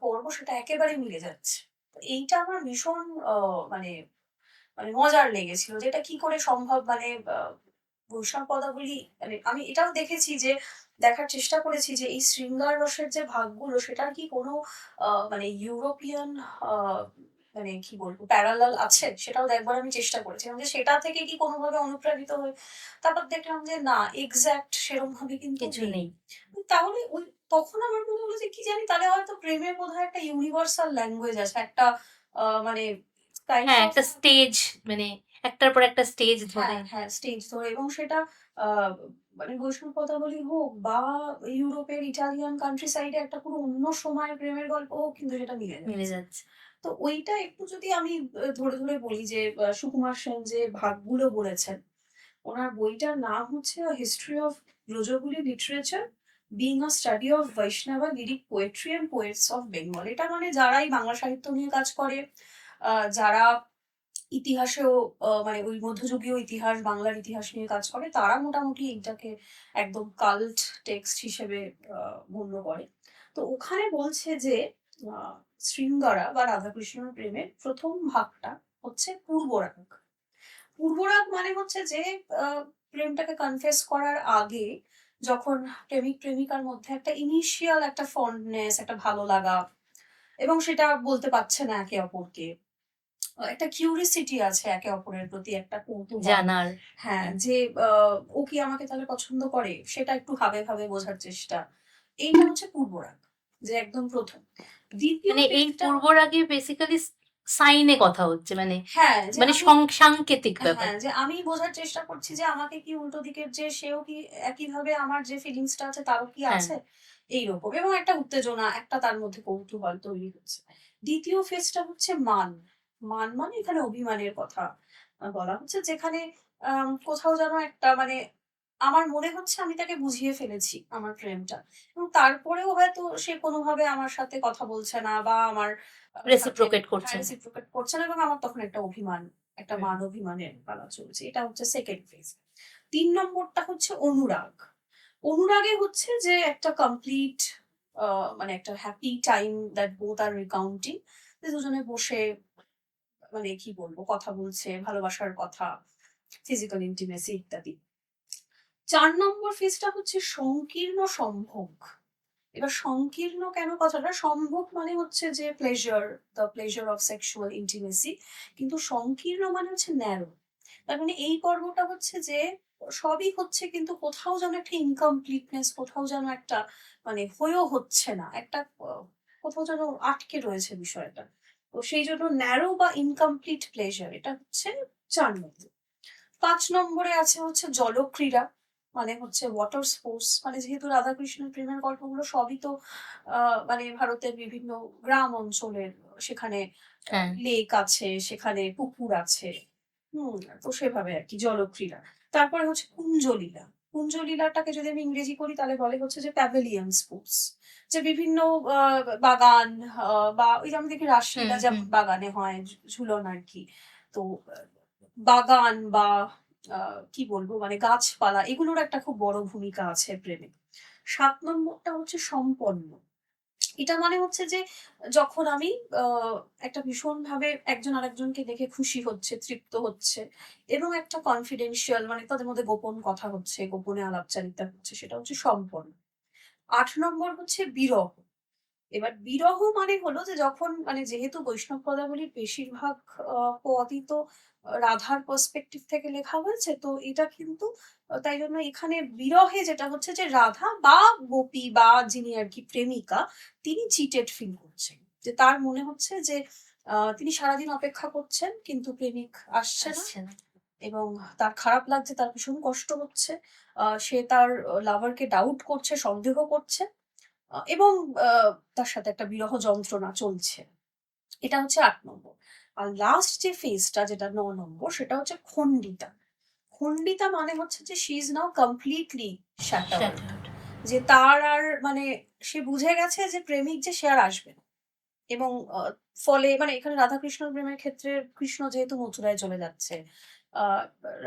পর্ব, সেটা একেবারে মিলে যাচ্ছে। তো এইটা আমার ভীষণ মানে মানে মজার লেগেছিল, যে এটা কি করে সম্ভব। মানে বৈষ্ণব পদাবলী, মানে আমি এটাও দেখেছি যে দেখার চেষ্টা করেছি যে এই শৃঙ্গার রসের যে ভাগগুলো, সেটার কি কোনো মানে ইউরোপিয়ান আহ, মানে কি বলবো প্যারালাল আছে, সেটাও দেখবার আমি চেষ্টা করেছিলাম যে সেটা থেকে কি কোনোভাবে অনুপ্রাণিত হয়ে। তারপর দেখলাম যে না, এক্স্যাক্ট সেরকম ভাবে কিন্তু কিছু নেই। নেই। তাহলে ওই তখন আমার মনে হলো যে কি জানি, তাহলে হয়তো প্রেমের বোধহয় একটা ইউনিভার্সাল ল্যাঙ্গুয়েজ আছে, একটা মানে কাইন্ড হ্যাঁ, অফ, একটা স্টেজ, মানে একটার পর একটা স্টেজ ধরে। হ্যাঁ হ্যাঁ স্টেজ ধরে, এবং সেটা আহ, মানে বৈষ্ণব পদাবলী হোক বা ইউরোপের ইটালিয়ান কান্ট্রি সাইডে একটা পুরো অন্য সময়ের প্রেমের গল্প হোক, কিন্তু সেটা মিলে মিলে যাচ্ছে। যাচ্ছে। তো ওইটা একটু যদি আমি ধরে ধরে বলি, যে সুকুমার সেন যে ভাগগুলো বলেছেন, ওনার বইটার নাম হচ্ছে history of Brajabuli literature, being a study of Vaishnava lyric poetry and poets of Bengal. এটা মানে যারাই বাংলা সাহিত্য নিয়ে কাজ করে, যারা ইতিহাসেও মানে ওই মধ্যযুগীয় ইতিহাস, বাংলার ইতিহাস নিয়ে কাজ করে, তারা মোটামুটি এইটাকে একদম কাল্ট টেক্সট হিসেবে গণ্য করে। তো ওখানে বলছে যে আহ, শৃঙ্গারা বা রাধাকৃষ্ণের প্রেমের প্রথম ভাগটা হচ্ছে পূর্বরাগ। পূর্বরাগ মানে হচ্ছে যে প্রেমটাকে কনফেস করার আগে যখন প্রেমিক প্রেমিকার মধ্যে একটা ইনিশিয়াল একটা ফন্ডনেস, একটা ভালো লাগা এবং সেটা বলতে পারছে না একে অপরকে। একটা কিউরিসিটি আছে একে অপরের প্রতি, একটা কৌতূহল। জানার। হ্যাঁ, হুম। যে ও কি আমাকে তাহলে পছন্দ করে? সেটা একটু ভাবে, ভাবে বোঝার চেষ্টা। এইটা হচ্ছে পূর্বরাগ, যে একদম ১ম। ২য় মানে এই ফেজটা পূর্বরাগে বেসিক্যালি সাইনে কথা হচ্ছে, মানে হ্যাঁ, যে মানে আমি সাংকেতিক ব্যাপার। হ্যাঁ, যে আমি বোঝার চেষ্টা করছি যে আমাকে কি উল্টো দিকের যে সেও কি একইভাবে আমার যে ফিলিংসটা আছে তারও কি হ্যাঁ। আছে? এইরকম। এবং একটা উত্তেজনা, একটা তার মধ্যে কৌতূহল তৈরি হচ্ছে। ২য় ফেজটা হচ্ছে মান। মান মানে এখানে অভিমানের কথা বলা হচ্ছে, যেখানে কোথাও যেন একটা মানে আমার মনে হচ্ছে আমি তাকে বুঝিয়ে ফেলেছি আমার প্রেমটা। এবং তারপরেও হয়তো সে কোনোভাবে আমার সাথে কথা বলছে না বা আমার সাথে রেসিপ্রোকেট করছে না। রেসিপ্রোকেট করছে না, এবং আমার তখন একটা অভিমান, একটা হুম। মান অভিমানের পালা চলছে। এটা হচ্ছে 2nd ফেজ। ৩ নম্বরটা হচ্ছে অনুরাগ। অনুরাগে হচ্ছে যে একটা কমপ্লিট মানে একটা হ্যাপি টাইম দ্যাট বোথ আর রিকাউন্টিং। যে দুজনে বসে মানে কি বলবো, কথা বলছে, ভালোবাসার কথা, ফিজিক্যাল ইন্টিমেসি ইত্যাদি। ৪ নম্বর ফেজটা হচ্ছে সংকীর্ণ সম্ভোগ। এবার সংকীর্ণ কেন কথাটা? সম্ভোগ মানে হচ্ছে যে pleasure, the pleasure of sexual intimacy. কিন্তু সংকীর্ণ মানে হচ্ছে ন্যারো। তার মানে এই পর্বটা হচ্ছে যে সবই হচ্ছে কিন্তু কোথাও যেন একটা ইনকমপ্লিটনেস, কোথাও যেন একটা মানে হয়েও হচ্ছে না। একটা কোথাও যেন আটকে রয়েছে বিষয়টা। তো সেই জন্য ন্যারো বা ইনকমপ্লিট প্লেজার, এটা হচ্ছে ৪ নম্বর। ৫ নম্বরে আছে হচ্ছে জলক্রীড়া। মানে হচ্ছে ওয়াটার স্পোর্টস। মানে যেহেতু রাধাকৃষ্ণের প্রেমের গল্পগুলো সবই তো মানে ভারতের বিভিন্ন গ্রাম অঞ্চলের, সেখানে হ্যাঁ। লেক আছে, সেখানে পুকুর আছে। হুম? তো সেভাবে আরকি জলক্রীড়া। তারপরে হচ্ছে কুঞ্জলীলা। কুঞ্জলীলাটাকে যদি আমি ইংরেজি করি তাহলে বলে হচ্ছে যে প্যাভিলিয়ন স্পোর্টস। যে বিভিন্ন আ বাগান বা ওই যে আমি দেখি হুম। রাসলীলা যেমন হুম। বাগানে হয়, ঝুলন আরকি। তো বাগান বা কি বলবো মানে গাছপালা, এগুলোর একটা খুব বড় ভূমিকা আছে প্রেমে। ৭ নম্বরটা হচ্ছে সম্পন্ন। এটা মানে হচ্ছে যে যখন আমি আ একটা ভীষণভাবে একজন আরেকজনকে দেখে খুশি হচ্ছে, তৃপ্ত হচ্ছে এবং একটা কনফিডেনশিয়াল মানে তাদের মধ্যে গোপন কথা হচ্ছে, গোপনে আলাপচারিতা হচ্ছে, সেটা হচ্ছে সম্পন্ন। ৮ নম্বর হচ্ছে বিরহ। এবার বিরহ মানে হলো যে যখন মানে যেহেতু বৈষ্ণব পদাবলীর বেশিরভাগ পদই তো রাধার পার্সপেক্টিভ থেকে লেখা হয়েছে। তো এটা কিন্তু তাই জন্য এখানে বিরহে যেটা হচ্ছে যে রাধা বা গোপী বা যিনি আরকি প্রেমিকা, তিনি চিটেড ফিল করছেন। যে তার মনে হচ্ছে যে তিনি সারাদিন অপেক্ষা করছেন কিন্তু প্রেমিক আসছে না, আসছে না। এবং তার খারাপ লাগছে, তার ভীষণ কষ্ট হচ্ছে। সে তার লাভারকে ডাউট করছে, সন্দেহ করছে। এবং আ তার সাথে একটা বিরহ যন্ত্রণা চলছে। এটা হচ্ছে ৮ নম্বর। আর লাস্ট যে ফেজটা যেটা ৯ নম্বর, সেটা হচ্ছে খণ্ডিতা। খণ্ডিতা মানে হচ্ছে যে she is now completely shattered, Shattered. যে তার আর মানে সে বুঝে গেছে যে প্রেমিক যে সে আর আসবে না। এবং ফলে মানে এখানে রাধাকৃষ্ণ প্রেমের ক্ষেত্রে কৃষ্ণ যেহেতু মথুরায় চলে যাচ্ছে আ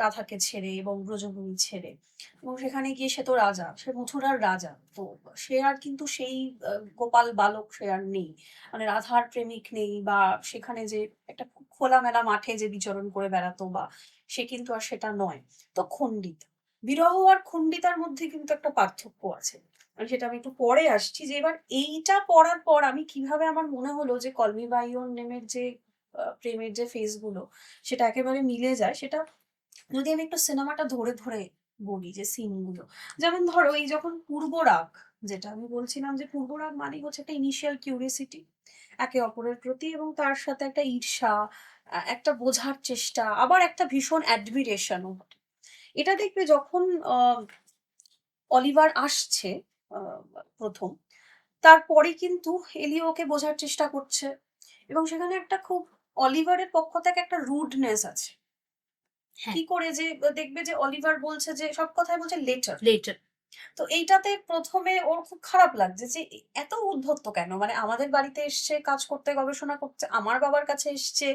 রাধাকে ছেড়ে এবং ব্রজভূমি ছেড়ে, এবং সেখানে গিয়ে সে তো রাজা, সে মথুরার রাজা। তো সে আর কিন্তু সেই গোপাল বালক সে আর নেই। মানে রাধার প্রেমিক নেই, বা সেখানে যে একটা খুব খোলামেলা মাঠে যে বিচরণ করে বেড়াতো, বা সে কিন্তু আর সেটা নয়। তো খণ্ডিতা। বিরহ আর খণ্ডিতার মধ্যে কিন্তু একটা পার্থক্য আছে। সেটা আমি একটু পরে আসছি, যে এবার এইটা পড়ার পর আমি কিভাবে আমার মনে হলো যে 'call me by your name' এর যে প্রেমের যে ফেজ গুলো সেটা একেবারে মিলে যায়। সেটা যদি আমি একটু সিনেমাটা ধরে, ধরে বলি যে সিন গুলো। যেমন ধরো এই যখন পূর্বরাগ, যেটা আমি বলছিলাম যে পূর্বরাগ মানেই হচ্ছে একটা ইনিশিয়াল কিউরিওসিটি একে অপরের প্রতি, এবং তার সাথে একটা ঈর্ষা, একটা বোঝার চেষ্টা, আবার একটা ভীষণ অ্যাডমিরেশন ও বটে। এটা দেখবে যখন আ অলিভার আসছে আ ১ম, তারপরে কিন্তু এলিও ওকে বোঝার চেষ্টা করছে, এবং সেখানে একটা খুব অলিভারের পক্ষ থেকে একটা রুডনেস আছে। হ্যাঁ। কি করে যে দেখবে যে অলিভার বলছে যে সব কথায় বলছে লেটার। লেটার। তো এইটাতে ১ম এ ওর খুব খারাপ লাগছে যে এত উদ্ধত্ত কেন? মানে আমাদের বাড়িতে এসছে কাজ করতে, গবেষণা করছে। আমার বাবার কাছে এসছে,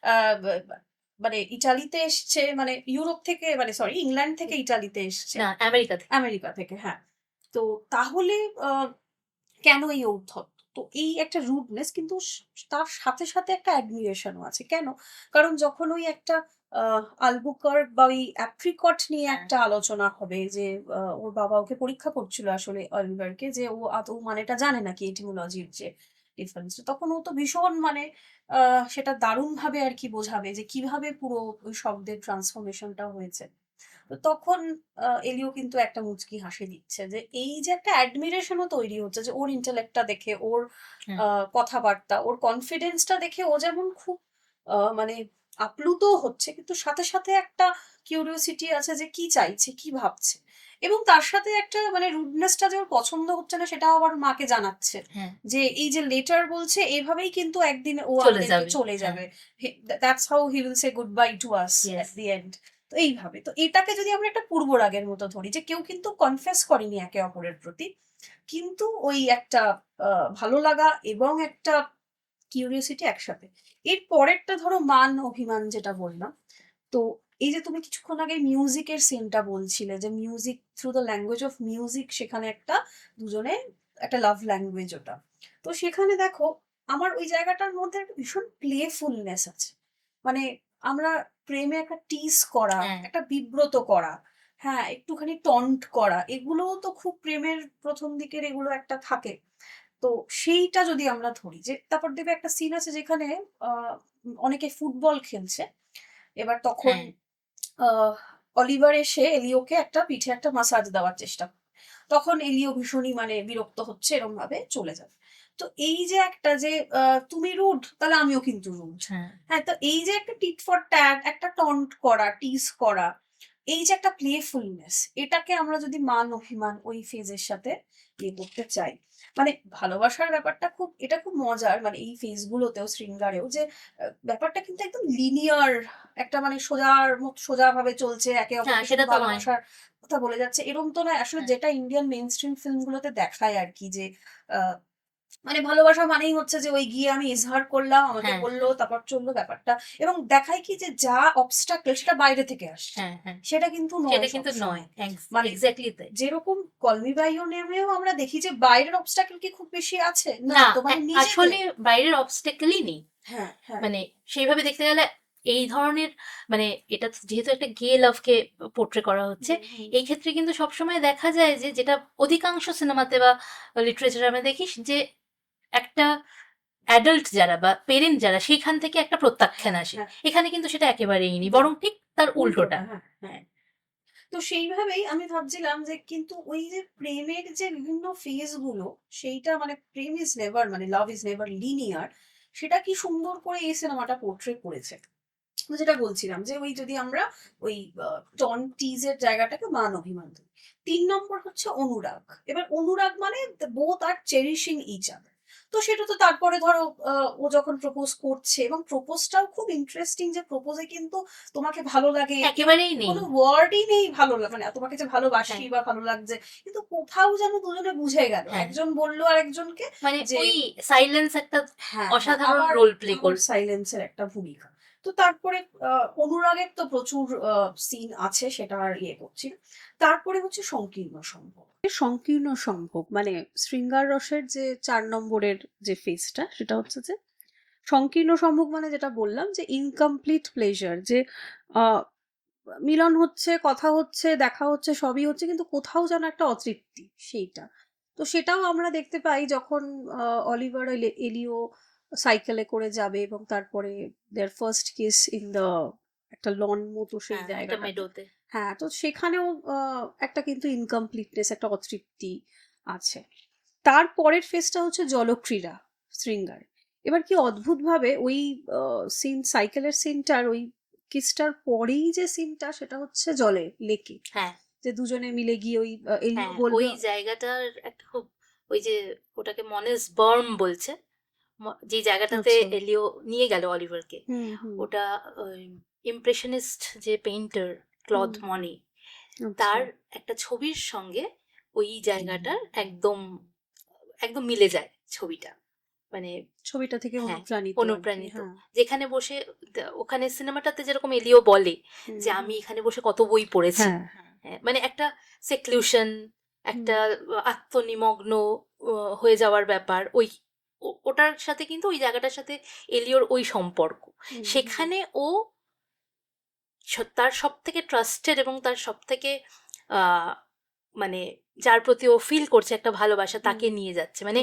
আ বা বা মানে ইটালিতে এসছে, মানে ইউরোপ থেকে মানে সরি ইংল্যান্ড থেকে ইটালিতে এসছে। না, আমেরিকা থেকে। আমেরিকা থেকে, হ্যাঁ। তো তাহলে আ কেন এই ঔদ্ধত্য? তো এই একটা রুডনেস, কিন্তু তার সাথে সাথে একটা অ্যাডমিরেশনও আছে। কেন? কারণ যখন ওই একটা আলবুকার্ক বা ওই অ্যাপ্রিকট নিয়ে হ্যাঁ একটা আলোচনা হবে যে ওর বাবা ওকে পরীক্ষা করছিল আসলে অলিভারকে, যে ও আদৌ মানেটা জানে নাকি এটিমোলজির যে ডিফারেন্সটা। তখন ও তো ভীষণ মানে সেটা দারুণভাবে আরকি বোঝাবে যে কিভাবে পুরো ওই শব্দের ট্রান্সফরমেশনটা হয়েছে। তো তখন এলিও কিন্তু একটা মুচকি হাসি দিচ্ছে যে এই যে একটা অ্যাডমিরেশনও তৈরি হচ্ছে, যে ওর ইন্টেলেক্টটা দেখে, ওর হ্যাঁ কথাবার্তা, ওর কনফিডেন্সটা দেখে ও যেমন খুব মানে আপ্লুত হচ্ছে, কিন্তু সাথে সাথে একটা কিউরিওসিটি আছে যে কি চাইছে, কি ভাবছে। এবং তার সাথে একটা মানে রুডনেসটা যে ওর পছন্দ হচ্ছে না সেটাও আবার মাকে জানাচ্ছে। হ্যাঁ যে এই যে লেটার বলছে, এভাবেই কিন্তু একদিন ও চলে আমাদেরকে যাবে চলে হ্যাঁ যাবে। That's how he will say good bye to us yes at the end. তো এইভাবে। তো এটাকে যদি আমরা একটা পূর্বরাগের মতো ধরি, যে কেউ কিন্তু কনফেস করেনি একে অপরের প্রতি। কিন্তু ওই একটা ভালো লাগা এবং একটা কিউরিওসিটি একসাথে। এর পরেরটা ধরো মান অভিমান যেটা বললাম। তো এই যে তুমি কিছুক্ষণ আগে মিউজিকের সিনটা বলছিলে, যে music through the language of music, সেখানে একটা দুজনে একটা লাভ ল্যাঙ্গুয়েজ ওটা। তো সেখানে দেখো আমার ওই জায়গাটার মধ্যে একটা ভীষণ প্লেফুলনেস আছে। মানে আমরা প্রেমে একটা টিজ করা, হ্যাঁ একটা বিব্রত করা, হ্যাঁ, একটুখানি টন্ট করা, এগুলোও তো খুব প্রেমের প্রথম দিকের এগুলো একটা থাকে। তো সেইটা যদি আমরা ধরি, যে তারপর দেখবে একটা সিন আছে যেখানে অনেকে ফুটবল খেলছে। এবার তখন হ্যাঁ আহ অলিভার এসে এলিওকে একটা পিঠে একটা মাসাজ দেওয়ার চেষ্টা করে। তখন এলিও ভীষণই মানে বিরক্ত হচ্ছে, এরম ভাবে চলে যাবে। তো এই যে একটা যে তুমি রুড, তাহলে আমিও কিন্তু রুড। হ্যাঁ হ্যাঁ, তো এই যে একটা টিট ফর ট্যাট, একটা টন্ট করা, টিজ করা, এই যে একটা প্লেফুলনেস, এটাকে আমরা যদি মান অভিমান ওই ফেজের সাথে ইয়ে করতে চাই, মানে ভালোবাসার ব্যাপারটা খুব, এটা খুব মজার, মানে এই ফেজ গুলোতেও শৃঙ্গারেও, যে ব্যাপারটা কিন্তু একদম লিনিয়ার, একটা মানে সোজা ভাবে চলছে, একে হ্যাঁ অপরকে শুধু সেটা তো নয় ভালোবাসার কথা বলে যাচ্ছে, এরম তো নয় আসলে। হ্যাঁ যেটা ইন্ডিয়ান মেইন স্ট্রিম ফিল্ম গুলোতে দেখায় আর কি, যে আহ, মানে ভালোবাসা মানেই হচ্ছে যে ওই গিয়ে আমি ইজহার করলাম, আমাকে হ্যাঁ বললো, তারপর চললো ব্যাপারটা। এবং দেখায় কি যে যা অবস্টাকেল সেটা বাইরে থেকে আসছে, হ্যাঁ হ্যাঁ সেটা কিন্তু নয় সেটা কিন্তু নয় সবসময়। মানে এক্স্যাক্টলি তাই যেরকম কল মি বাই ইওর নেমেও আমরা দেখি যে বাইরের অবস্টাকেল কি খুব বেশি আছে, না, না তোমাদের নিজেদের। আসলে বাইরের অবস্টেকেলই নেই হ্যাঁ, হ্যাঁ। মানে সেইভাবে দেখতে গেলে এই ধরনের মানে এটা যেহেতু একটা গে লাভকে পোট্রে করা হচ্ছে হুম, হুম। এই ক্ষেত্রে কিন্তু সবসময় দেখা যায় যে যেটা অধিকাংশ সিনেমাতে বা লিটারেচারে আমরা দেখি যে একটা অ্যাডাল্ট যারা বা পেরেন্ট যারা সেখান থেকে একটা প্রত্যাখ্যান হ্যাঁ, আসে হ্যাঁ। এখানে কিন্তু সেটা একেবারেই নেই না, বরং ঠিক তার উল্টোটা উল্টোটা। হ্যাঁ, হ্যাঁ। তো সেইভাবেই আমি ভাবছিলাম যে কিন্তু ওই যে প্রেমের যে বিভিন্ন ফেজ গুলো, সেইটা মানে প্রেম ইজ নেভার, মানে লাভ ইজ নেভার লিনিয়ার, সেটা কি সুন্দর করে এই সিনেমাটা পোর্ট্রে করেছে। তো যেটা বলছিলাম যে ওই যদি আমরা ওই টন টিজের জায়গাটাকে মান অভিমান দিই। ৩ নম্বর হচ্ছে অনুরাগ। এবার অনুরাগ মানে বোথ আর চেরিশিং ইচ আদার। তো সেটা তো তারপরে ধরো ও যখন প্রপোজ করছে, এবং প্রপোজটাও খুব ইন্টারেস্টিং, যে প্রপোজে কিন্তু তোমাকে ভালো লাগে এরকম একেবারেই নেই কোনো ওয়ার্ডই নেই, ভালো মানে তোমাকে যে ভালোবাসি হ্যাঁ বা ভালো লাগছে, কিন্তু কোথাও যেন দুজনে বুঝে গেল, হ্যাঁ একজন বললো আরেকজনকে মানে যে ওই সাইলেন্স একটা হ্যাঁ, হ্যাঁ, অসাধারণ আবার রোল প্লে আবার করল সাইলেন্সের একটা ভূমিকা। তো তারপরে অনুরাগের তো প্রচুর সিন আছে, সেটা আর ইয়ে করছি না। তারপরে হচ্ছে সংকীর্ণ সম্ভোগ। সংকীর্ণ সম্ভোগ মানে শৃঙ্গার রসের যে ৪ নম্বরের যে ফেজটা, সেটা হচ্ছে যে সংকীর্ণ সম্ভোগ, মানে যেটা বললাম যে ইনকমপ্লিট প্লেজার, যে আ মিলন হচ্ছে, কথা হচ্ছে, দেখা হচ্ছে, সবই হচ্ছে, কিন্তু কোথাও যেন একটা অতৃপ্তি, সেইটা। তো সেটাও আমরা দেখতে পাই যখন অলিভার আর এলিও সাইকেলে করে যাবে, এবং তারপরে their first kiss in the একটা লন মতো সেই হ্যাঁ একটা জায়গাটাতে। মেডোতে হ্যাঁ, তো সেখানেও একটা কিন্তু ইনকমপ্লিটনেস, একটা অতৃপ্তি আছে। তারপরের ফেজটা হচ্ছে জলক্রীড়া, শৃঙ্গার। এবার কি অদ্ভুতভাবে ওই সিন, সাইকেলের সিনটার ওই কিসটার পরেই যে সিনটা, সেটা হচ্ছে জলে, লেকে, হ্যাঁ যে দুজনে মিলে গিয়ে ওই এলিও হ্যাঁ বলবে। ওই জায়গাটার একটা খুব ওই যে ওটাকে মনেস বার্ম বলছে যে জায়গাটাতে আচ্ছা। এলিও নিয়ে গেল অলিভারকে হুম, হুম। ওটা ইমপ্রেশনিস্ট যে পেইন্টার ক্লদ হুম। মনি আচ্ছা। তার একটা ছবির সঙ্গে ওই জায়গাটার একদম একদম মিলে যায় ছবিটা মানে ছবিটা থেকে হ্যাঁ অনুপ্রাণিত আর কি। অনুপ্রাণিত হ্যাঁ। যেখানে বসে ওখানে সিনেমাটাতে যেরকম এলিও বলে হুম, যে আমি হুম। এখানে বসে কত বই পড়েছি হ্যাঁ। হ্যাঁ, মানে একটা সেক্লুশন হুম। একটা আত্মনিমগ্ন হয়ে যাওয়ার ব্যাপার ওই ওটার সাথে কিন্তু ওই জায়গাটার সাথে এলিওর ওই সম্পর্ক, সেখানে ও তার সব থেকে ট্রাস্টেড এবং তার সব থেকে মানে যার প্রতি ও ফিল করছে একটা ভালোবাসা, তাকে নিয়ে যাচ্ছে। মানে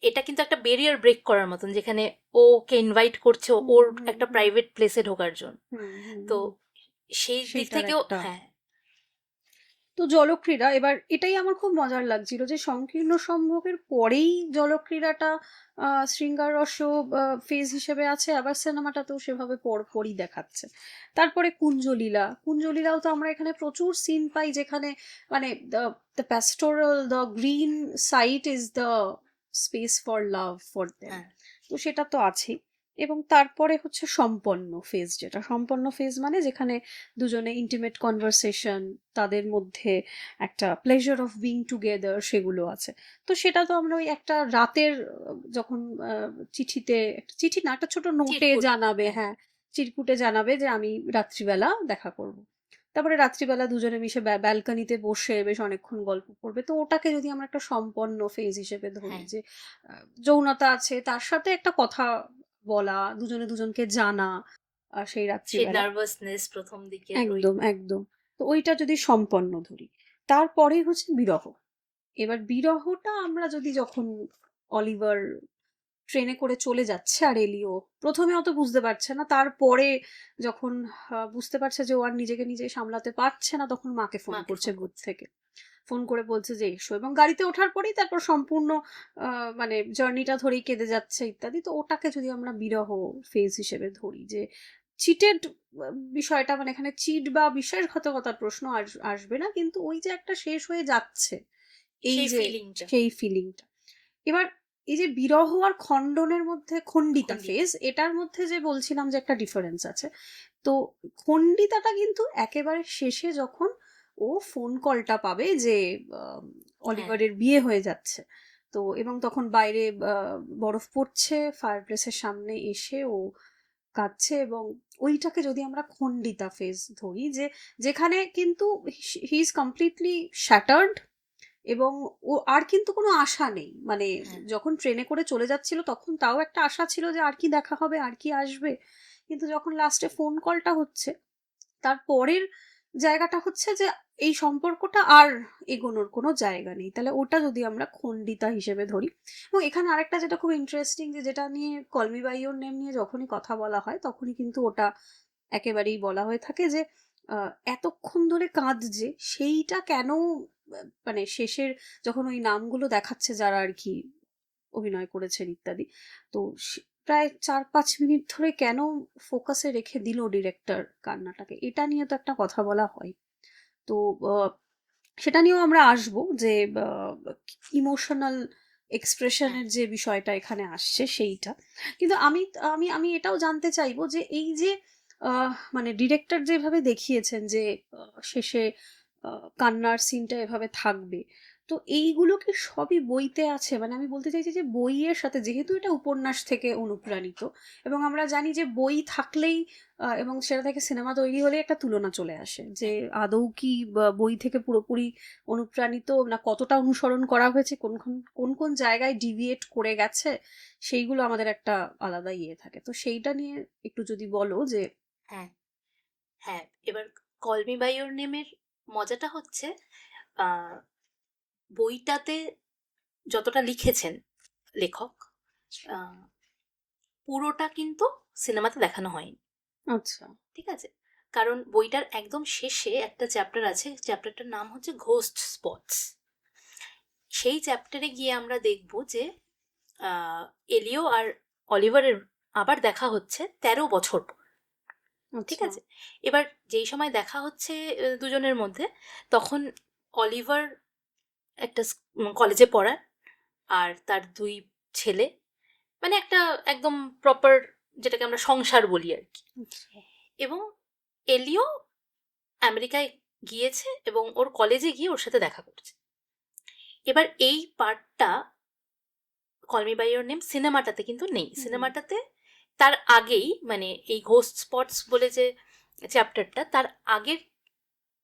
এটা কিন্তু একটা ব্যারিয়ার ব্রেক করার মতন, যেখানে ওকে ইনভাইট করছে ওর একটা প্রাইভেট প্লেসে ঢোকার জন্য। তো সেই দিক সেটার থেকেও একটা হ্যাঁ, তো জলক্রীড়া, এবার এটাই আমার খুব মজার লাগছিল যে সংকীর্ণ সম্ভোগের পরেই জলক্রীড়াটা শৃঙ্গার রস ফেজ হিসেবে আছে, আবার সিনেমাটাতেও সেভাবে পরপরই দেখাচ্ছে। তারপরে কুঞ্জলীলা, কুঞ্জলীলাও তো আমরা এখানে প্রচুর সিন পাই যেখানে মানে the pastoral, the green site is the space for love for them, হ্যাঁ তো সেটা তো আছেই। এবং তারপরে হচ্ছে সম্পন্ন ফেজ, যেটা সম্পন্ন ফেজ মানে যেখানে দুজনে ইন্টিমেট কনভারসেশন, তাদের মধ্যে একটা প্লেজার অফ বিং টুগেদার, সেগুলো আছে। তো সেটা তো আমরা ওই একটা রাতের যখন চিঠিতে, একটা চিঠি না, একটা ছোট নোটে চিরকুট, জানাবে, হ্যাঁ হ্যাঁ চিরকুটে জানাবে যে আমি রাত্রিবেলা দেখা করব। তারপরে রাত্রিবেলা দুজনে মিশে ব্যালকনিতে বসে বেশ অনেকক্ষণ গল্প করবে। তো ওটাকে যদি আমরা একটা সম্পন্ন ফেজ হিসেবে ধরি, হ্যাঁ, যে যৌনতা আছে, তার সাথে একটা কথা বলা, দুজনে দুজনকে জানা সেই সেই রাত্রিবেলা, নার্ভাসনেস প্রথম দিকের ওই, একদম একদম। তো ওইটা যদি সম্পন্ন ধরি, তারপরে হচ্ছে বিরহ। এবার বিরহটা আমরা যদি, যখন অলিভার ট্রেনে করে চলে যাচ্ছে আর এলিও প্রথমে অত বুঝতে পারছে না, তারপরে যখন বুঝতে পারছে যে ও আর নিজেকে নিজে সামলাতে পারছে না, তখন মাকে ফোন মাকে করছে ফোন বুথ করছে। থেকে, ফোন করে বলছে যে এসো, এবং গাড়িতে ওঠার পরেই তারপর সম্পূর্ণ মানে জার্নিটা ধরেই কেঁদে যাচ্ছে ইত্যাদি। তো ওটাকে যদি আমরা বিরহ ফেজ হিসেবে ধরি, যে চিটেড বিষয়টা, মানে এখানে চিট বা বিশ্বাসঘাতকতার প্রশ্ন আসবে না, কিন্তু ওই যে একটা শেষ হয়ে যাচ্ছে, এই সেই যে ফিলিংটা, সেই ফিলিংটা। এবার এই যে বিরহ আর খণ্ডনের মধ্যে খণ্ডিতা খণ্ডিতা, ফেজ, এটার মধ্যে যে বলছিলাম যে একটা ডিফারেন্স আছে। তো খণ্ডিতাটা কিন্তু একেবারে শেষে, যখন ও ফোন কলটা পাবে যে হ্যাঁ অলিভারের বিয়ে হয়ে যাচ্ছে, তো এবং তখন বাইরে বরফ পড়ছে, ফায়ার প্লেসের সামনে এসে ও কাঁদছে, এবং ওইটাকে যদি আমরা খণ্ডিতা ফেজ ধরি, যে যেখানে কিন্তু হি ইজ কমপ্লিটলি শ্যাটার্ড, এবং ও আর কিন্তু কোনো আশা নেই, মানে হ্যাঁ, যখন ট্রেনে করে চলে যাচ্ছিল তখন তাও একটা আশা ছিল যে আর কি দেখা হবে, আর কি আসবে, কিন্তু যখন লাস্টে ফোন কলটা হচ্ছে, তারপরের জায়গাটা হচ্ছে যে এই সম্পর্কটা আর এগোনোর কোনো জায়গা নেই। তাহলে ওটা যদি আমরা খণ্ডিতা হিসেবে ধরি। এবং এখানে আরেকটা যেটা খুব ইন্টারেস্টিং, যে যেটা নিয়ে call me by your name নিয়ে যখনই কথা বলা হয় তখনই কিন্তু ওটা একেবারেই বলা হয়ে থাকে যে এতক্ষণ ধরে কাঁদছে সেইটা কেন, মানে শেষের যখন ওই নামগুলো দেখাচ্ছে যারা আর কি অভিনয় করেছেন ইত্যাদি, তো প্রায় 4-5 মিনিট ধরে কেন ফোকাসে রেখে দিল ডিরেক্টর কান্নাটাকে, এটা নিয়ে তো একটা কথা বলা হয়। তো সেটা নিয়েও আমরা আসবো, যে ইমোশনাল হ্যাঁ এক্সপ্রেশনের যে বিষয়টা এখানে আসছে সেইটা। কিন্তু আমি আমি আমি এটাও জানতে চাইবো যে এই যে মানে ডিরেক্টর যেভাবে দেখিয়েছেন যে শেষে কান্নার সিনটা এভাবে থাকবে, তো এইগুলো কি সবই বইতে আছে? মানে আমি বলতে চাইছি যে বইয়ের সাথে, যেহেতু এটা উপন্যাস থেকে অনুপ্রাণিত, এবং আমরা জানি যে বই থাকলেই এবং সেটা থেকে সিনেমা তৈরি হলে একটা তুলনা চলে আসে, যে হ্যাঁ, আদৌ কি বই থেকে পুরোপুরি অনুপ্রাণিত না, কতটা অনুসরণ করা হয়েছে, কোন কোন কোন কোন জায়গায় ডিভিয়েট করে গেছে, সেইগুলো আমাদের একটা আলাদা ইয়ে থাকে। তো সেইটা নিয়ে একটু যদি বলো যে হ্যাঁ, হ্যাঁ। এবার কল মি বাই ইওর নেমের মজাটা হচ্ছে, আহ, বইটাতে যতটা লিখেছেন লেখক, আহ, পুরোটা কিন্তু সিনেমাতে দেখানো হয়নি। আচ্ছা, ঠিক আছে, কারণ বইটার একদম শেষে একটা চ্যাপ্টার আছে, চ্যাপ্টারটার নাম হচ্ছে ঘোস্ট স্পটস। সেই চ্যাপ্টারে গিয়ে আমরা দেখব যে এলিও আর অলিভারের আবার দেখা হচ্ছে 13 বছর পর। ঠিক আচ্ছা, আছে, এবার যেই সময় দেখা হচ্ছে দুজনের মধ্যে, তখন অলিভার একটা কলেজে পড়ায়, আর তার 2 ছেলে, মানে একটা একদম প্রপার, যেটাকে আমরা সংসার বলি আর কি। আচ্ছা, এবং এলিও আমেরিকায় গিয়েছে এবং ওর কলেজে গিয়ে ওর সাথে দেখা করছে। এবার এই পার্টটা call me by your name সিনেমাটাতে কিন্তু নেই। সিনেমাটাতে তার আগেই, মানে এই ঘোস্ট স্পটস বলে যে চ্যাপ্টারটা, তার আগের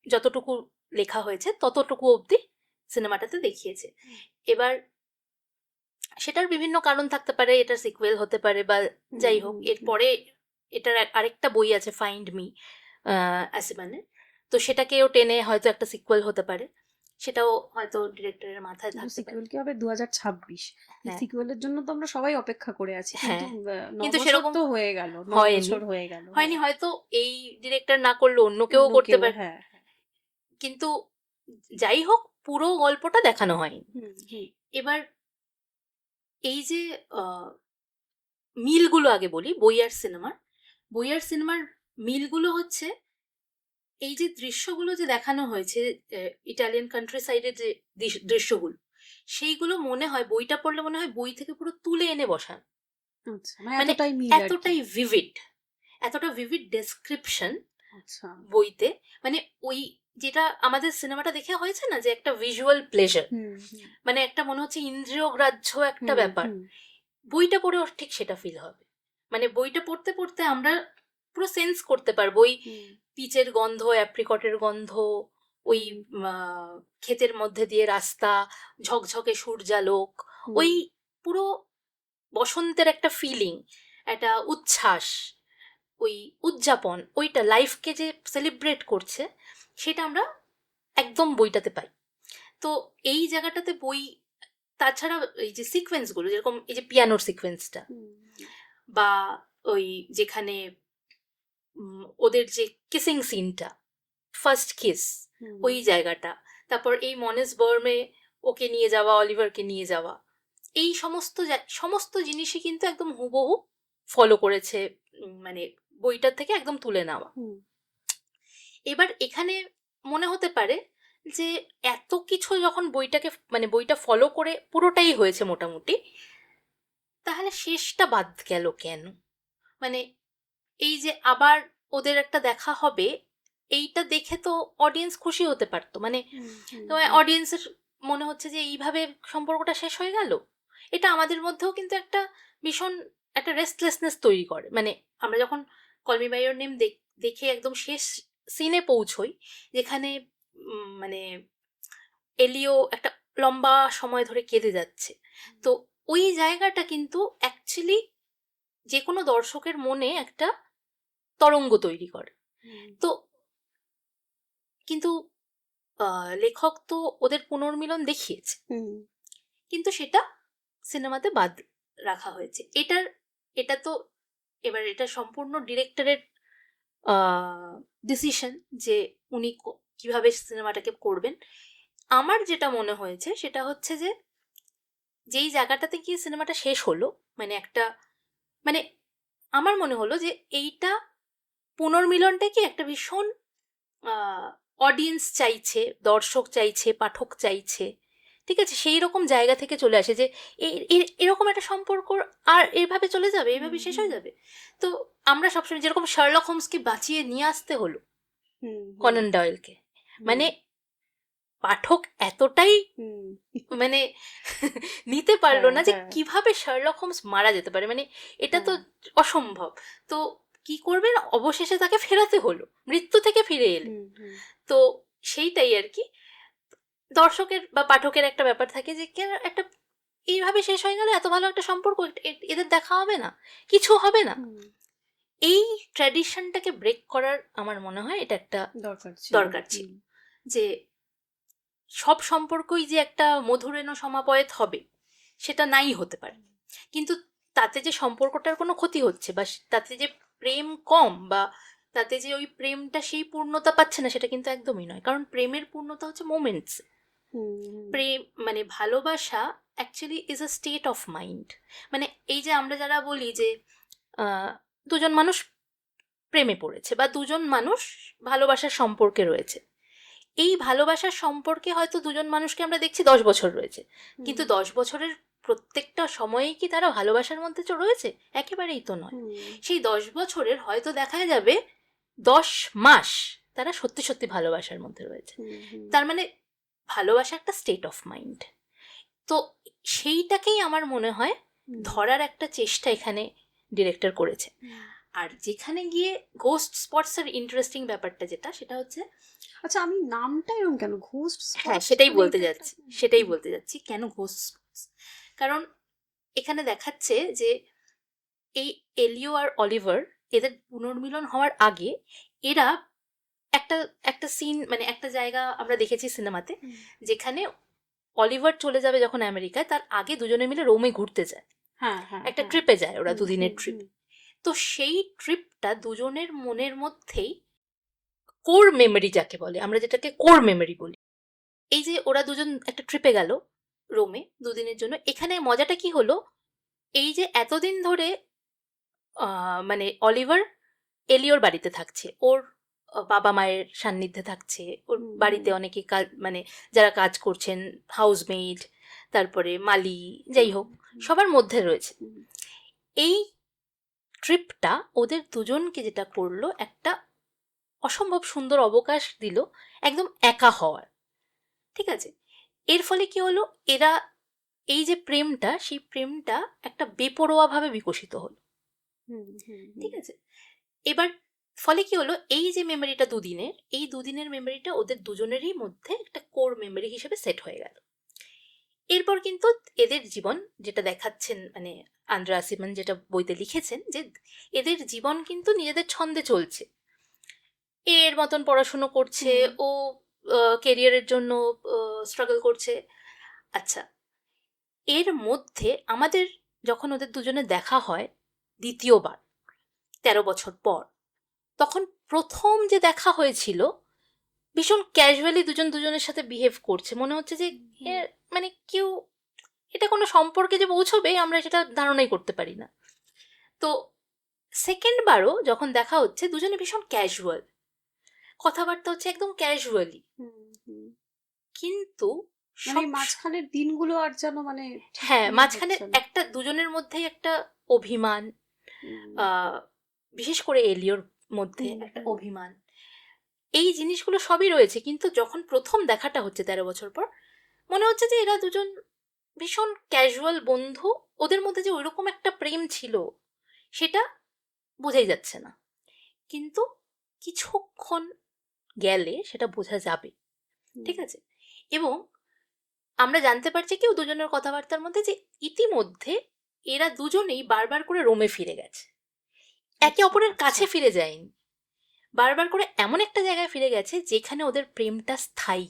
যতটুকু লেখা হয়েছে ততটুকু অবধি সিনেমাটাতে দেখিয়েছে। এবার সেটার বিভিন্ন কারণ থাকতে পারে, এটা সিকুয়েল হতে পারে বা যাই হোক। এরপরে এটার আরেকটা বই আছে ফাইন্ড মি আসিমানের, তো সেটাকেও টেনে হয়তো একটা সিকুয়েল হতে পারে, সেটাও হয়তো ডিরেক্টরের মাথায় কিন্তু থাকতে পারে। সিকুয়েল কি হবে 2026? হ্যাঁ সিকুয়েলের জন্য তো আমরা সবাই অপেক্ষা করে আছি, হ্যাঁ, কিন্তু কিন্তু 9 বছর সেরকম তো হয়ে গেল, 9 হয়নি বছর হয়ে গেল। হয়নি হ্যাঁ, হয়তো এই ডিরেক্টর না করলে অন্য কেউ অন্য করতে কেউ, পারে, হ্যাঁ হ্যাঁ। কিন্তু যাই হোক পুরো গল্পটা দেখানো হয়নি। হুম হুম এবার এই যে আহ, মিলগুলো আগে বলি বই আর সিনেমার মিলগুলো হচ্ছে এই যে দৃশ্যগুলো যে দেখানো হয়েছে, ইটালিয়ান কান্ট্রি সাইডের যে দৃশ্যগুলো, সেইগুলো মনে হয় বইটা পড়লে মনে হয় বই থেকে পুরো তুলে এনে বসান। আচ্ছা, মানে মানে এতটাই মিল আর কি। এতটাই ভিভিড, এতটা ভিভিড ডেসক্রিপশন আচ্ছা, বইতে, মানে ওই যেটা আমাদের সিনেমাটা দেখে হয়েছে না যে একটা ভিজুয়াল প্লেজার, হুম হুম মানে একটা মনে হচ্ছে ইন্দ্রিয়গ্রাহ্য একটা হুম ব্যাপার, হুম বইটা পড়েও ঠিক সেটা ফিল হবে। মানে বইটা পড়তে পড়তে আমরা পুরো সেন্স করতে পারবো ওই হুম পিচের গন্ধ, অ্যাপ্রিকটের গন্ধ, ওই ক্ষেতের মধ্যে দিয়ে রাস্তা, ঝকঝকে সূর্যালোক, ওই পুরো বসন্তের একটা ফিলিং, একটা উচ্ছ্বাস, ওই উদযাপন, ওইটা লাইফকে যে সেলিব্রেট করছে সেটা আমরা একদম বইটাতে পাই। তো এই জায়গাটাতে বই, তাছাড়া এই যে সিকোয়েন্সগুলো যেরকম এই যে পিয়ানোর সিকোয়েন্সটা, হুম বা ওই যেখানে ওদের যে কিসিং সিনটা, ফার্স্ট কিস, হুম ওই জায়গাটা, তারপর এই মনেস বর্মে ওকে নিয়ে যাওয়া, অলিভারকে নিয়ে যাওয়া, এই সমস্ত জিনিসই কিন্তু একদম হুবহু ফলো করেছে, মানে বইটার থেকে একদম তুলে নেওয়া। হুম এবার এখানে মনে হতে পারে যে এত কিছু যখন বইটাকে মানে বইটা ফলো করে পুরোটাই হয়েছে মোটামুটি, তাহলে শেষটা বাদ গেল কেন? মানে এই যে আবার ওদের একটা দেখা হবে, এইটা দেখে তো অডিয়েন্স খুশি হতে পারতো, মানে অডিয়েন্সের মনে হচ্ছে যে এইভাবে সম্পর্কটা শেষ হয়ে গেল, এটা আমাদের মধ্যেও কিন্তু একটা ভীষণ একটা রেস্টলেসনেস তৈরি করে। মানে আমরা যখন call me by your name দেখে একদম শেষ সিনে পৌঁছই, যেখানে মানে এলিও একটা লম্বা সময় ধরে কেঁদে যাচ্ছে, তো ওই জায়গাটা কিন্তু অ্যাকচুয়ালি যে কোনো দর্শকের মনে একটা তরঙ্গ তৈরি করে। তো কিন্তু লেখক তো ওদের পুনর্মিলন দেখিয়েছে, কিন্তু সেটা সিনেমাতে বাদ রাখা হয়েছে। এটা তো এবার এটা সম্পূর্ণ ডিরেক্টরের ডিসিশন যে উনি কিভাবে সিনেমাটাকে করবেন। আমার যেটা মনে হয়েছে সেটা হচ্ছে যে যেই জায়গাটাতে গিয়ে সিনেমাটা শেষ হলো, মানে একটা মানে আমার মনে হলো যে এইটা পুনর্মিলনটা কি একটা ভীষণ অডিয়েন্স চাইছে, দর্শক চাইছে, পাঠক চাইছে, ঠিক আছে, সেই রকম জায়গা থেকে চলে আসে যে এরকম একটা সম্পর্ক আর এভাবে চলে যাবে, এভাবে শেষ হয়ে যাবে। তো আমরা সবসময় যেরকম শার্লক হোমসকে বাঁচিয়ে নিয়ে আসতে হলো কনন ডয়েলকে, মানে পাঠক এতটাই মানে নিতে পারলো না যে কিভাবে শার্লক হোমস মারা যেতে পারে, মানে এটা তো অসম্ভব। তো কি করবেন, অবশেষে তাকে ফেরাতে হলো, মৃত্যু থেকে ফিরে এলে। তো সেইটাই আর কি, দর্শকের বা পাঠকের একটা ব্যাপার থাকে যে একটা এইভাবে শেষ হয়ে গেল, এত ভালো একটা সম্পর্ক, এদের দেখা হবে না, কিছু হবে না। এই ট্র্যাডিশনটাকে ব্রেক করার আমার মনে হয় এটা একটা দরকার ছিল, যে সব সম্পর্কই যে একটা মধুরেণ সমাপয়েত হবে সেটা নাই হতে পারে, কিন্তু তাতে যে সম্পর্কটার কোনো ক্ষতি হচ্ছে বা তাতে যে প্রেম কম বা তাতে যে ওই প্রেমটা সেই পূর্ণতা পাচ্ছে না, সেটা কিন্তু একদমই নয়। কারণ প্রেমের পূর্ণতা হচ্ছে মোমেন্টস। প্রেম মানে ভালোবাসা actually is a state of mind. মানে এই যে আমরা যারা বলি যে দুজন মানুষ প্রেমে পড়েছে বা দুজন মানুষ ভালোবাসার সম্পর্কে রয়েছে, এই ভালোবাসার সম্পর্কে হয়তো দুজন মানুষকে আমরা দেখছি 10 বছর রয়েছে, কিন্তু 10 বছরের প্রত্যেকটা সময়েই কি তারা ভালোবাসার মধ্যে রয়েছে? একেবারেই তো নয়। সেই 10 বছরের হয়তো দেখা যাবে 10 মাস তারা সত্যি সত্যি ভালোবাসার মধ্যে রয়েছে। তার মানে ভালোবাসা একটা স্টেট অফ মাইন্ড। তো সেইটাকেই আমার মনে হয় ধরার একটা চেষ্টা এখানে ডিরেক্টর করেছে। আর যেখানে গিয়ে ঘোস্ট স্পটস এর ইন্টারেস্টিং ব্যাপারটা যেটা, সেটা হচ্ছে, আচ্ছা আমি নামটা এরকম কেন ঘোস্ট? হ্যাঁ সেটাই বলতে যাচ্ছি কেন ঘোস্ট স্পটস। কারণ এখানে দেখাচ্ছে যে এই এলিও আর অলিভার এদের পুনর্মিলন হওয়ার আগে এরা একটা একটা সিন মানে একটা জায়গা আমরা দেখেছি সিনেমাতে, যেখানে অলিভার চলে যাবে যখন আমেরিকায়, তার আগে দুজনে মিলে রোমে ঘুরতে যায়, হ্যাঁ হ্যাঁ একটা হ্যাঁ। ট্রিপে যায় ওরা, হুম, দুদিনের হুম, ট্রিপ। হুম। তো সেই ট্রিপটা দুজনের মনের মধ্যেই কোর মেমোরি যাকে বলে, আমরা যেটাকে কোর মেমোরি বলি, এই যে ওরা দুজন একটা ট্রিপে গেল রোমে দুদিনের জন্য, এখানে মজাটা কি হলো, এই যে এতদিন ধরে মানে অলিভার এলিওর বাড়িতে থাকছে, ওর বাবা মায়ের সান্নিধ্যে থাকছে, ওর হুম, বাড়িতে হুম। অনেকে কাজ মানে যারা কাজ করছেন, হাউসমেইড, তারপরে মালি, যাই হোক সবার মধ্যে রয়েছে। হুম, এই ট্রিপটা ওদের দুজনকে যেটা করলো, একটা অসম্ভব সুন্দর অবকাশ দিল একদম একা হওয়ার। ঠিক আছে, এর ফলে কি হলো, এরা এই যে প্রেমটা, সেই প্রেমটা একটা বেপরোয়াভাবে বিকশিত হলো। হুম, হুম, হুম। ঠিক আছে, এবার ফলে কি হলো, এই যে মেমোরিটা দুদিনের, এই দুদিনের মেমোরিটা ওদের দুজনেরই মধ্যে একটা কোর মেমোরি হিসেবে সেট হয়ে গেল। এরপর কিন্তু এদের জীবন যেটা দেখাচ্ছেন মানে আন্দ্রেয়া সিমন যেটা বইতে লিখেছেন, যে এদের জীবন কিন্তু নিজেদের ছন্দে চলছে, এর মতন পড়াশুনো করছে, হুম। ও কেরিয়ারের জন্য স্ট্রাগল করছে। আচ্ছা, এর মধ্যে আমাদের যখন ওদের দুজনে দেখা হয় দ্বিতীয়বার 13 বছর পর, তখন প্রথম যে দেখা হয়েছিল ভীষণ ক্যাজুয়ালি দুজন দুজনের সাথে বিহেভ করছে, মনে হচ্ছে যে এ মানে কেউ এটা কোনো সম্পর্কে যে পৌঁছবে আমরা সেটা ধারণাই করতে পারি না। তো সেকেন্ড বারও যখন দেখা হচ্ছে দুজনে ভীষণ ক্যাজুয়াল, কথাবার্তা হচ্ছে একদম ক্যাজুয়ালি, হুম, হুম। কিন্তু মানে সব এই মাঝখানের দিনগুলো আর যেন মানে ঠিক হ্যাঁ ইয়ে মাঝখানে হচ্ছে না। একটা দুজনের মধ্যেই একটা অভিমান, হুম, বিশেষ করে এলিওর মধ্যে হুম, একটা হুম। অভিমান, এই জিনিসগুলো সবই রয়েছে। কিন্তু যখন প্রথম দেখাটা হচ্ছে 13 বছর পর, মনে হচ্ছে যে এরা দুজন ভীষণ ক্যাজুয়াল বন্ধু, ওদের মধ্যে যে ওইরকম একটা প্রেম ছিল সেটা বোঝাই যাচ্ছে না, কিন্তু কিছুক্ষণ গেলে সেটা বোঝা যাবে। ঠিক আছে, এবং আমরা জানতে পারছি কেউ দুজনের কথাবার্তার মধ্যে যে ইতিমধ্যে এরা দুজনেই বারবার করে রোমে ফিরে গেছে, একে আচ্ছা, অপরের আচ্ছা। কাছে ফিরে যায়নি, বারবার করে এমন একটা জায়গায় ফিরে গেছে যেখানে ওদের প্রেমটা স্থায়ী,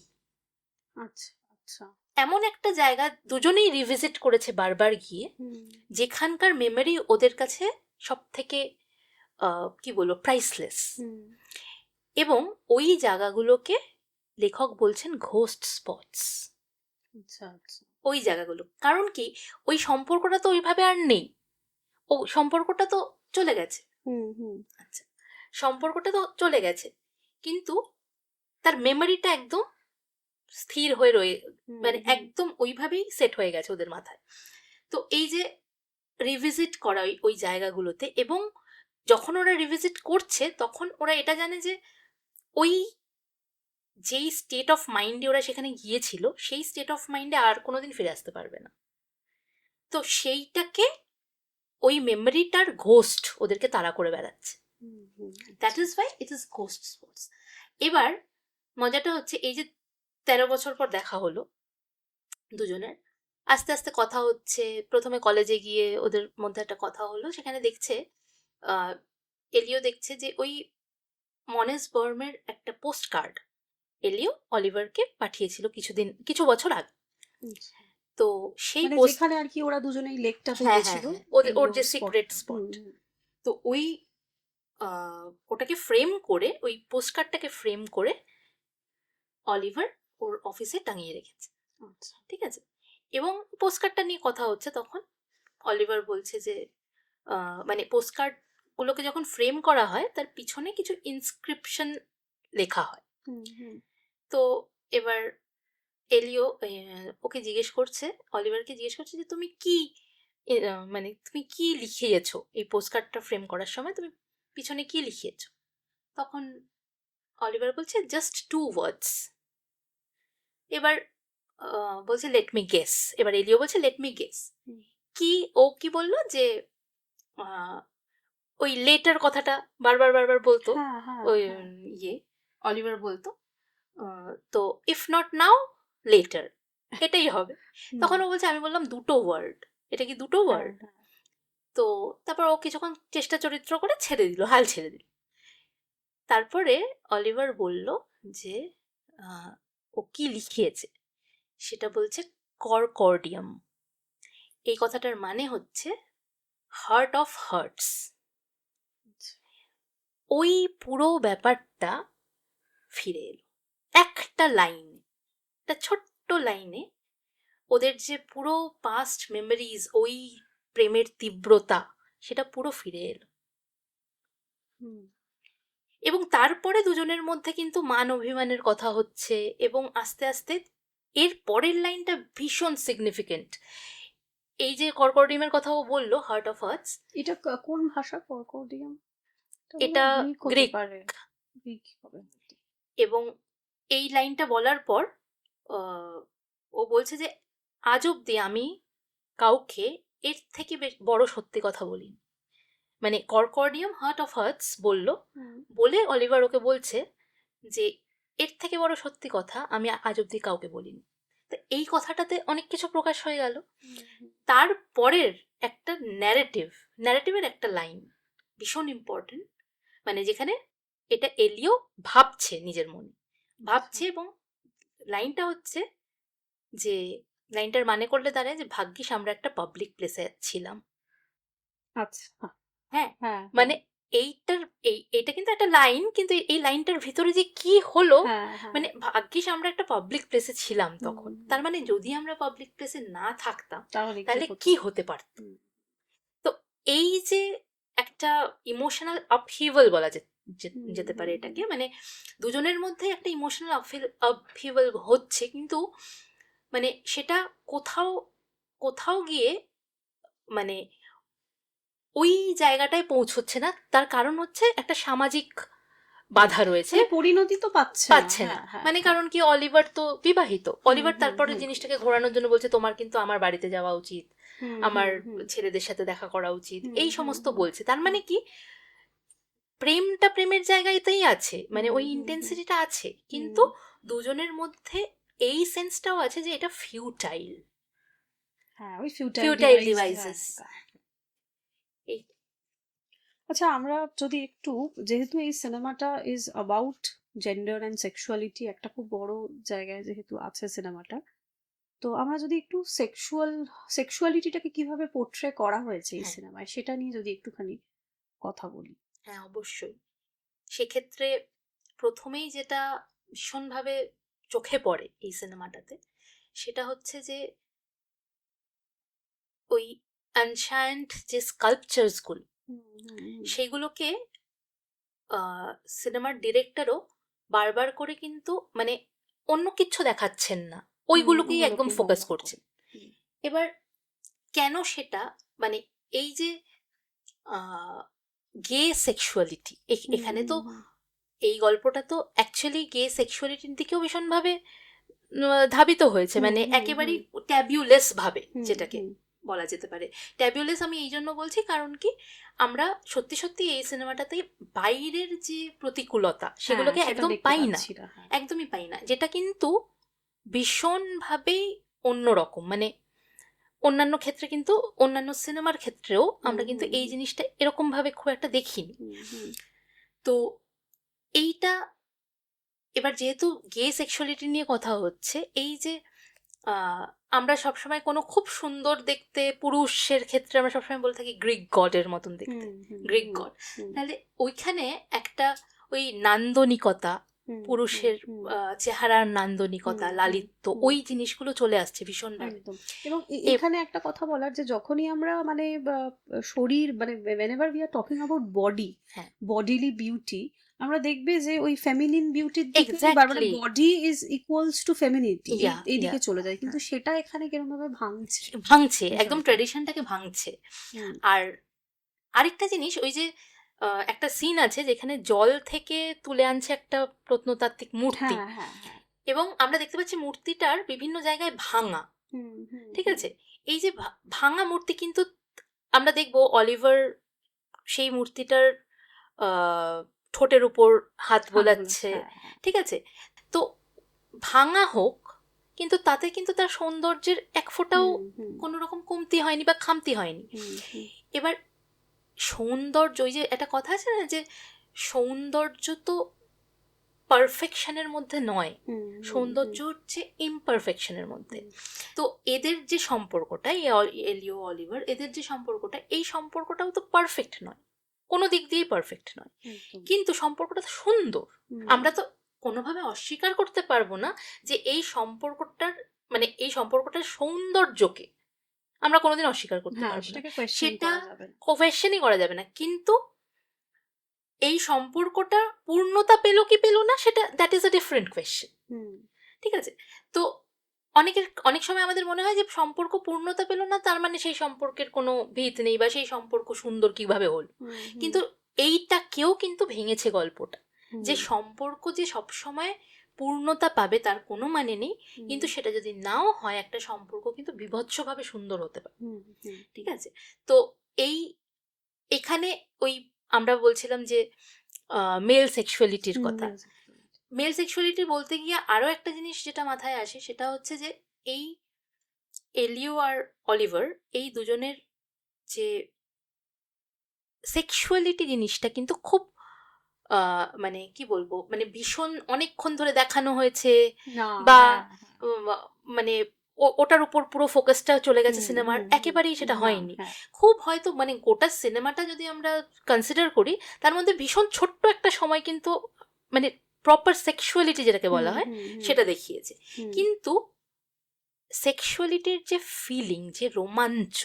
আচ্ছা, আচ্ছা। এমন একটা জায়গা দুজনেই রিভিজিট করেছে বারবার গিয়ে, হুম, যেখানকার মেমোরি ওদের কাছে সব থেকে কি বলবো প্রাইসলেস। হুম। এবং ওই জায়গাগুলোকে লেখক বলছেন ঘোস্ট স্পটস, আচ্ছা, আচ্ছা। ওই জায়গাগুলো, কারণ কি ওই সম্পর্কটা তো ওইভাবে আর নেই, ও সম্পর্কটা তো চলে গেছে। হুম, হুম। আচ্ছা, সম্পর্কটা তো চলে গেছে, কিন্তু তার মেমোরিটা একদম স্থির হয়ে হুম, মানে হুম। একদম ওইভাবেই সেট হয়ে গেছে ওদের মাথায়। তো এই যে রিভিজিট করা ওই জায়গাগুলোতে, এবং যখন ওরা রিভিজিট করছে তখন ওরা এটা জানে যে ওই যেই স্টেট অফ মাইন্ডে ওরা সেখানে গিয়েছিল সেই স্টেট অফ মাইন্ডে আর কোনোদিন ফিরে আসতে পারবে না। তো সেইটাকে ওই মেমোরিটার ঘোস্ট ওদেরকে তাড়া করে বেড়াচ্ছে, hmm, hmm. That is why it is ghost sports. এবার মজাটা হচ্ছে এই যে 13 বছর পর দেখা হলো দুজনের, আস্তে আস্তে কথা হচ্ছে, প্রথমে কলেজে গিয়ে ওদের মধ্যে একটা কথা হলো, সেখানে দেখছে এলিও দেখছে যে ওই মনেস বর্মের একটা পোস্ট কার্ড এলিও অলিভারকে পাঠিয়েছিল কিছু বছর আগে। আচ্ছা। তো সেই মানে পোস্ট, যেখানে আর কি ওরা দুজনে এই লেকটাতে হ্যাঁ হ্যাঁ গেছিল, হ্যাঁ, ওর যে এলিও সিক্রেট স্পটটা। স্পট, হুম, হুম। তো ওই ওটাকে ফ্রেম করে, ওই পোস্ট কার্ডটাকে ফ্রেম করে অলিভার ওর অফিসে টাঙিয়ে রেখেছে। আচ্ছা। ঠিক আছে, এবং পোস্ট কার্ডটা নিয়ে কথা হচ্ছে, তখন অলিভার বলছে যে মানে পোস্ট কার্ড গুলোকে যখন ফ্রেম করা হয় তার পিছনে কিছু ইনস্ক্রিপশন লেখা হয়। হুম, হুম। তো এবার এলিও ওকে জিজ্ঞেস করছে, অলিভারকে জিজ্ঞেস করছে যে তুমি কি মানে তুমি কি লিখিয়েছো এই পোস্টকার্ডটা ফ্রেম করার সময়, তুমি পিছনে কি লিখিয়েছো? তখন অলিভার বলছে জাস্ট 2 ওয়ার্ডস। এবার বলছে লেট মি গেস, এবার এলিও বলছে লেট মি গেস। হুম। কি ও কি বললো যে আহ, ওই লেটার কথাটা বারবার বারবার বলতো, হ্যাঁ, হ্যাঁ, ওই হ্যাঁ। ইয়ে অলিভার বলতো, তো ইফ নট নাও লেটার, এটাই হবে। হুম। তখন ও বলছে, আমি বললাম 2টো ওয়ার্ড, এটা কি দুটো ওয়ার্ড? তো তারপর ও কিছুক্ষণ চেষ্টা চরিত্র করে ছেড়ে দিল, হাল ছেড়ে দিল। তারপরে অলিভার বলল যে ও কি লিখিয়েছে, সেটা বলছে কর্কর্ডিয়াম। এই কথাটার মানে হচ্ছে হার্ট অফ হার্টস। ওই পুরো ব্যাপারটা ফিরে এলো একটা লাইনে, একটা ছোট্ট লাইনে। ওদের যে পুরো পাস্ট মেমোরিজ, ওই প্রেমের তীব্রতা, সেটা পুরো ফিরে এলো। এবং তারপরে দুজনের মধ্যে কিন্তু মান অভিমানের কথা হচ্ছে, এবং আস্তে আস্তে এর পরের লাইনটা ভীষণ সিগনিফিকেন্ট। এই যে কর্কর্ডিয়ামের কথাও বললো, হার্ট অফ হার্টস, এটা কোন ভাষা? কর্কোডিয়াম এটা গ্রিক। গ্রিক হবে। এবং এই লাইনটা বলার পর ও বলছে যে আজ অব্দি আমি কাউকে এর থেকে বড় সত্যি কথা বলিনি। মানে কর্কর্ডিয়াম হার্ট অফ হার্টস বললো, বলে অলিভার ওকে বলছে যে এর থেকে বড় সত্যি কথা আমি আজ অব্দি কাউকে বলিনি। তো এই কথাটাতে অনেক কিছু প্রকাশ হয়ে গেল। তারপরের একটা ন্যারেটিভের একটা লাইন ভীষণ ইম্পর্টেন্ট, মানে যেখানে এটা এলিও ভাবছে, নিজের মনে ভাবছে, এবং লাইনটা হচ্ছে যে লাইনটার মানে করলে দাঁড়ায় যে ভাগ্যিস আমরা একটা পাবলিক প্লেসে ছিলাম। আচ্ছা, হ্যাঁ, হ্যাঁ, মানে এইটা কিন্তু একটা লাইন, কিন্তু এই লাইনটার ভিতরে যে কি হলো, মানে ভাগ্যিস আমরা একটা পাবলিক প্লেসে ছিলাম তখন। তার মানে যদি আমরা পাবলিক প্লেসে না থাকতাম তাহলে কি হতে পারত। তো এই যে একটা ইমোশনাল আপহিভাল বলা যেতে পারে এটাকে, মানে দুজনের মধ্যে একটা ইমোশনাল আপহিভাল হচ্ছে, কিন্তু মানে সেটা কোথাও কোথাও গিয়ে মানে ওই জায়গাটায় পৌঁছচ্ছে না। তার কারণ হচ্ছে একটা সামাজিক বাধা রয়েছে, পরিণতি তো পাচ্ছে না। মানে কারণ কি, অলিভার তো বিবাহিত, অলিভার তারপরে জিনিসটাকে ঘোরানোর জন্য বলছে তোমার কিন্তু আমার বাড়িতে যাওয়া উচিত, আমার ছেলেদের সাথে দেখা করা উচিত, এই সমস্ত বলছে। তার মানে কি, প্রেমটা প্রেমের জায়গাতেই আছে, মানে ওই ইন্টেন্সিটিটা আছে, কিন্তু দুজনের মধ্যে এই সেন্সটাও আছে যে এটা ফিউটাইল, ফিউটাইল ডিভাইসেস। আচ্ছা, আমরা যদি একটু, যেহেতু এই সিনেমাটা is about gender and sexuality, একটা খুব বড় জায়গায় যেহেতু আছে সিনেমাটা, তো আমরা যদি একটু সেক্সুয়ালিটিটাকে কিভাবে পোর্ট্রে করা হয়েছে এই সিনেমায়, সেটা নিয়ে যদি একটুখানি কথা বলি। হ্যাঁ, অবশ্যই। সেক্ষেত্রে প্রথমেই যেটা ভীষণভাবে চোখে পড়ে এই সিনেমাটাতে, সেটা হচ্ছে যে ওই আনশায়ান্ট যে স্কাল্পচার্সগুলো, সেগুলোকে সিনেমার ডিরেক্টরও বারবার করে কিন্তু মানে অন্য কিছু দেখাচ্ছেন না, ওইগুলোকেই একদম ফোকাস করছেন। এবার কেন সেটা, মানে এই যে গে সেক্সুয়ালিটি, এখানে তো এই গল্পটা তো অ্যাকচুয়ালি গে সেক্সুয়ালিটির দিকেও ভীষণভাবে ধাবিত হয়েছে, মানে একেবারেই ট্যাবুলেস ভাবে, যেটাকে বলা যেতে পারে ট্যাবুলেস। আমি এই জন্য বলছি কারণ কি, আমরা সত্যি সত্যি এই সিনেমাটাতে বাইরের যে প্রতিকূলতা সেগুলোকে একদম পাই না, একদমই পাই না, যেটা কিন্তু ভীষণভাবেই অন্যরকম। মানে অন্যান্য ক্ষেত্রে কিন্তু, অন্যান্য সিনেমার ক্ষেত্রেও আমরা কিন্তু এই জিনিসটা এরকম ভাবে খুব একটা দেখিনি। তো এইটা, এবার যেহেতু গে সেক্সুয়ালিটি নিয়ে কথা হচ্ছে, এই যে আমরা সবসময় কোনো খুব সুন্দর দেখতে পুরুষের ক্ষেত্রে আমরা সবসময় বলে থাকি গ্রিক গডের মতন দেখতে, গ্রিক গড, তাহলে ওইখানে একটা ওই নান্দনিকতা, পুরুষের চেহারার নান্দনিকতা, লালিত্য, ওই জিনিসগুলো চলে আসছে ভীষণভাবে। এবং এখানে একটা কথা বলার, যে যখনই আমরা মানে শরীর, মানে whenever we are talking about body, bodily beauty, আমরা দেখবে যে ওই ফেমিনিন বিউটির দিকে মানে body is equals to femininity, এইদিকে চলে যায়, কিন্তু সেটা এখানে কিরকম ভাবে ভাঙছে, একদম ট্র্যাডিশনটাকে ভাঙছে। আর আরেকটা জিনিস, ওই যে একটা সিন আছে যেখানে জল থেকে তুলে আনছে একটা প্রত্নতাত্ত্বিক মূর্তি, এবং আমরা দেখতে পাচ্ছি মূর্তিটার বিভিন্ন জায়গায় ভাঙা, ঠিক আছে। এই যে ভাঙা মূর্তি, কিন্তু আমরা দেখবো অলিভার সেই মূর্তিটার ঠোঁটের উপর হাত বোলাচ্ছে, ঠিক আছে। তো ভাঙা হোক, কিন্তু তাতে কিন্তু তার সৌন্দর্যের এক ফোঁটাও কোনো রকম কমতি হয়নি বা খামতি হয়নি। এবার সৌন্দর্য, ওই যে একটা কথা আছে না যে সৌন্দর্য তো পারফেকশনের মধ্যে নয়, সৌন্দর্য হচ্ছে ইমপারফেকশনের মধ্যে। তো এদের যে সম্পর্কটা, এলিও অলিভার, এদের যে সম্পর্কটা, এই সম্পর্কটাও তো পারফেক্ট নয়, কোনো দিক দিয়েই পারফেক্ট নয়, কিন্তু সম্পর্কটা তো সুন্দর। আমরা তো কোনোভাবে অস্বীকার করতে পারবো না যে এই সম্পর্কটার মানে এই সম্পর্কটার সৌন্দর্যকে আমরা কোনোদিন অস্বীকার করতে পারবো না, সেটা কোয়েশ্চেনই করা যাবে না। কিন্তু এই সম্পর্কটা পূর্ণতা পেলো কি পেলো না, সেটা that is a different question. ঠিক আছে? তো অনেক সময় আমাদের মনে হয় যে সম্পর্ক পূর্ণতা পেলো না, তার মানে সেই সম্পর্কের কোনো ভিত নেই বা সেই সম্পর্ক সুন্দর কিভাবে হলো। কিন্তু এইটাকেও কিন্তু ভেঙেছে গল্পটা, যে সম্পর্ক যে সবসময় পূর্ণতা পাবে তার কোনো মানে নেই, কিন্তু সেটা যদি নাও হয় একটা সম্পর্ক কিন্তু বিভৎসভাবে সুন্দর হতে পারে। ঠিক আছে? তো এখানে ওই আমরা বলছিলাম যে মেল সেক্সুয়ালিটির কথা। মেল সেক্সুয়ালিটি বলতে গিয়ে আরও একটা জিনিস যেটা মাথায় আসে, সেটা হচ্ছে যে এই এলিও আর অলিভার, এই দুজনের যে সেক্সুয়ালিটি জিনিসটা কিন্তু খুব মানে কি বলবো, মানে ভীষণ অনেকক্ষণ ধরে দেখানো হয়েছে, বা মানে ওটার উপর পুরো ফোকাসটা চলে গেছে সিনেমার, একেবারেই সেটা হয়নি। খুব হয়তো মানে গোটা সিনেমাটা যদি আমরা কনসিডার করি, তার মধ্যে ভীষণ ছোট্ট একটা সময় কিন্তু মানে প্রপার সেক্সুয়ালিটি যেটাকে বলা হয় সেটা দেখিয়েছে। কিন্তু সেক্সুয়ালিটির যে ফিলিং, যে রোমাঞ্চ,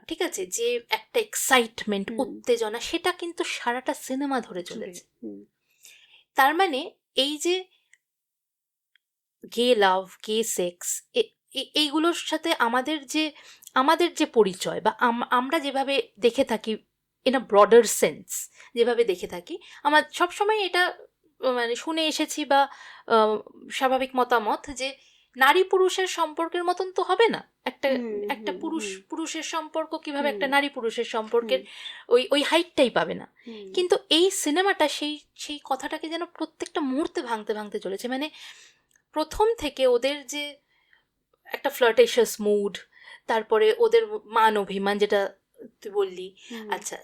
ঠিক আছে, যে একটা এক্সাইটমেন্ট, উত্তেজনা, সেটা কিন্তু সারাটা সিনেমা ধরে চলেছে। তার মানে এই যে গে লাভ, গে সেক্স, এইগুলোর সাথে আমাদের যে পরিচয়, বা আমরা যেভাবে দেখে থাকি ইন আ ব্রডার সেন্স, যেভাবে দেখে থাকি, আমার সবসময় এটা মানে শুনে এসেছি বা স্বাভাবিক মতামত যে নারী পুরুষের সম্পর্কের মতন তো হবে না। একটা পুরুষের সম্পর্ক কিভাবে একটা নারী পুরুষের সম্পর্কের ওই হাইটটাই পাবে না। কিন্তু এই সিনেমাটা সেই কথাটাকে যেন প্রত্যেকটা মুহূর্তে ভাঙতে ভাঙতে চলেছে। মানে প্রথম থেকে ওদের যে একটা ফ্লার্টেশাস মুড, তারপরে ওদের মান অভিমান যেটা তুই বললি, আচ্ছা,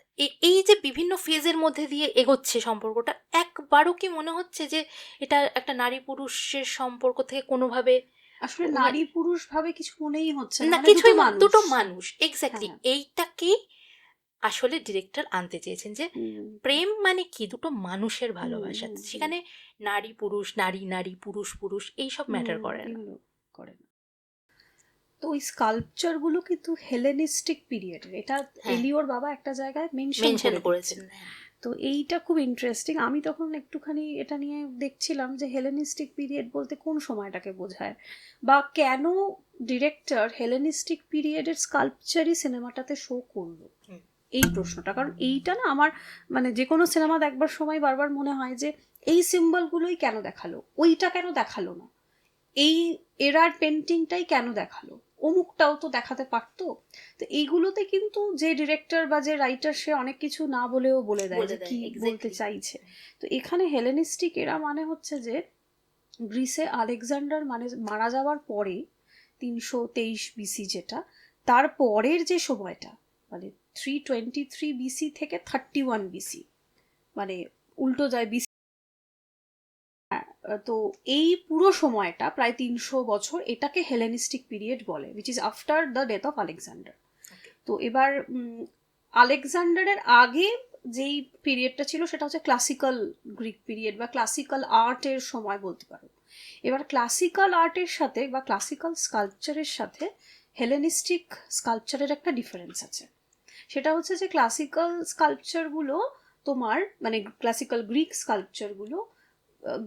এই যে বিভিন্ন ফেজের মধ্যে দিয়ে এগোচ্ছে সম্পর্কটা, একবারও কি মনে হচ্ছে যে এটা একটা নারী পুরুষের সম্পর্ক থেকে কোনোভাবে আসলে নারী পুরুষ ভাবে কিছু মনেই হচ্ছে না, কিছুই দুটো মানুষ। এক্স্যাক্টলি এইটাকেই আসলে ডিরেক্টর আনতে চেয়েছেন, যে প্রেম মানে কি দুটো মানুষের ভালোবাসা, সেখানে নারী পুরুষ, নারী নারী, পুরুষ পুরুষ এইসব ম্যাটার করে না। তো ওই স্কাল্পচার গুলো কিন্তু হেলেনিস্টিক পিরিয়ডের, এটা এলিওর বাবা একটা জায়গায় মেনশন করেছেন। তো এইটা খুব ইন্টারেস্টিং। আমি তখন একটুখানি এটা নিয়ে দেখছিলাম যে হেলেনিস্টিক পিরিয়ড বলতে কোন সময়টাকে বোঝায়, বা কেন ডিরেক্টর হেলেনিস্টিক পিরিয়ডের স্কাল্পচারই সিনেমাটাতে শো করলো, এই প্রশ্নটা। কারণ এইটা না আমার মানে যে কোনো সিনেমা দেখবার সময় বারবার মনে হয় যে এই সিম্বলগুলোই কেন দেখালো, ওইটা কেন দেখালো না, এই এরার পেন্টিংটাই কেন দেখালো, অমুকটাও তো দেখাতে পারতো। তো এইগুলোতে কিন্তু যে ডিরেক্টর বা যে রাইটার সে অনেক কিছু না বলেও বলে দেয় যে কি বলতে চাইছে। তো এখানে হেলেনিস্টিক এরা মানে হচ্ছে যে গ্রিসে আলেকজান্ডার মানে মারা যাওয়ার পরে 323 বিসি, যেটা তার পরের যে সময়টা মানে 323 বিসি থেকে 31 বিসি, মানে উল্টো যায় বিসি। তো এই পুরো সময়টা প্রায় 300 বছর, এটাকে হেলেনিস্টিক পিরিয়ড বলে, which is after the death of Alexander. তো এবার আলেকজান্ডারের আগে যেই পিরিয়ডটা ছিল সেটা হচ্ছে ক্লাসিক্যাল গ্রিক পিরিয়ড বা ক্লাসিক্যাল আর্টের সময় বলতে পারো। এবার ক্লাসিক্যাল আর্টের সাথে বা ক্লাসিক্যাল স্কাল্পচারের সাথে হেলেনিস্টিক স্কাল্পচারের একটা ডিফারেন্স আছে। সেটা হচ্ছে যে ক্লাসিক্যাল স্কাল্পচারগুলো তোমার মানে ক্লাসিক্যাল গ্রিক স্কাল্পচারগুলো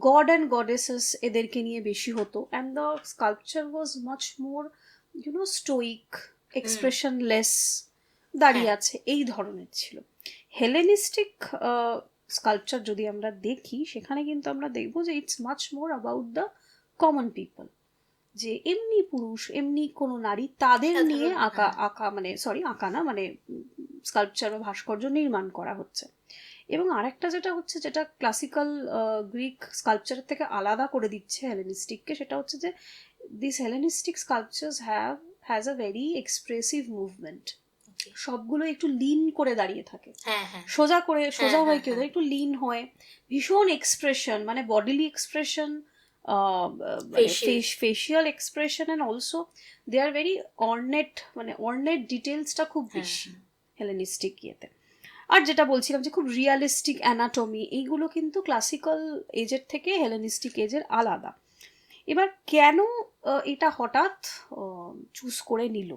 গড অ্যান্ড গডেসেস এদেরকে নিয়ে বেশি হতো, and the sculpture was much more stoic, expressionless, দাঁড়িয়ে আছে, এই ধরনের ছিল। হেলেনিস্টিক স্কাল্পচার যদি আমরা দেখি সেখানে কিন্তু আমরা দেখবো যে it's much more about the common people, যে এমনি পুরুষ এমনি কোনো নারী তাদের নিয়ে আঁকা মানে আঁকা না মানে স্কাল্পচার বা ভাস্কর্য নির্মাণ করা হচ্ছে। এবং আরেকটা যেটা হচ্ছে, যেটা ক্লাসিক্যাল গ্রিক স্কাল্পচারের থেকে আলাদা করে দিচ্ছে হেলেনিস্টিককে, সেটা হচ্ছে যে these Hellenistic sculptures has a very expressive movement. Okay. সবগুলো একটু লিন করে দাঁড়িয়ে থাকে, হ্যাঁ হ্যাঁ সোজা হ্যাঁ, হয়ে হ্যাঁ, কেউ হ্যাঁ। একটু লিন হয়, ভীষণ এক্সপ্রেশন, মানে বডিলি এক্সপ্রেশন, মানে Facial. Facial expression, and also they are very ornate, মানে অর্নেট ডিটেলসটা খুব হ্যাঁ, বেশি হেলেনিস্টিক ইয়েতে। আর যেটা বলছিলাম যে খুব রিয়ালিস্টিক অ্যানাটমি, এইগুলো কিন্তু ক্লাসিক্যাল এজের থেকে হেলেনিস্টিক এজের আলাদা। এবার কেন এটা হঠাৎ চুজ করে নিল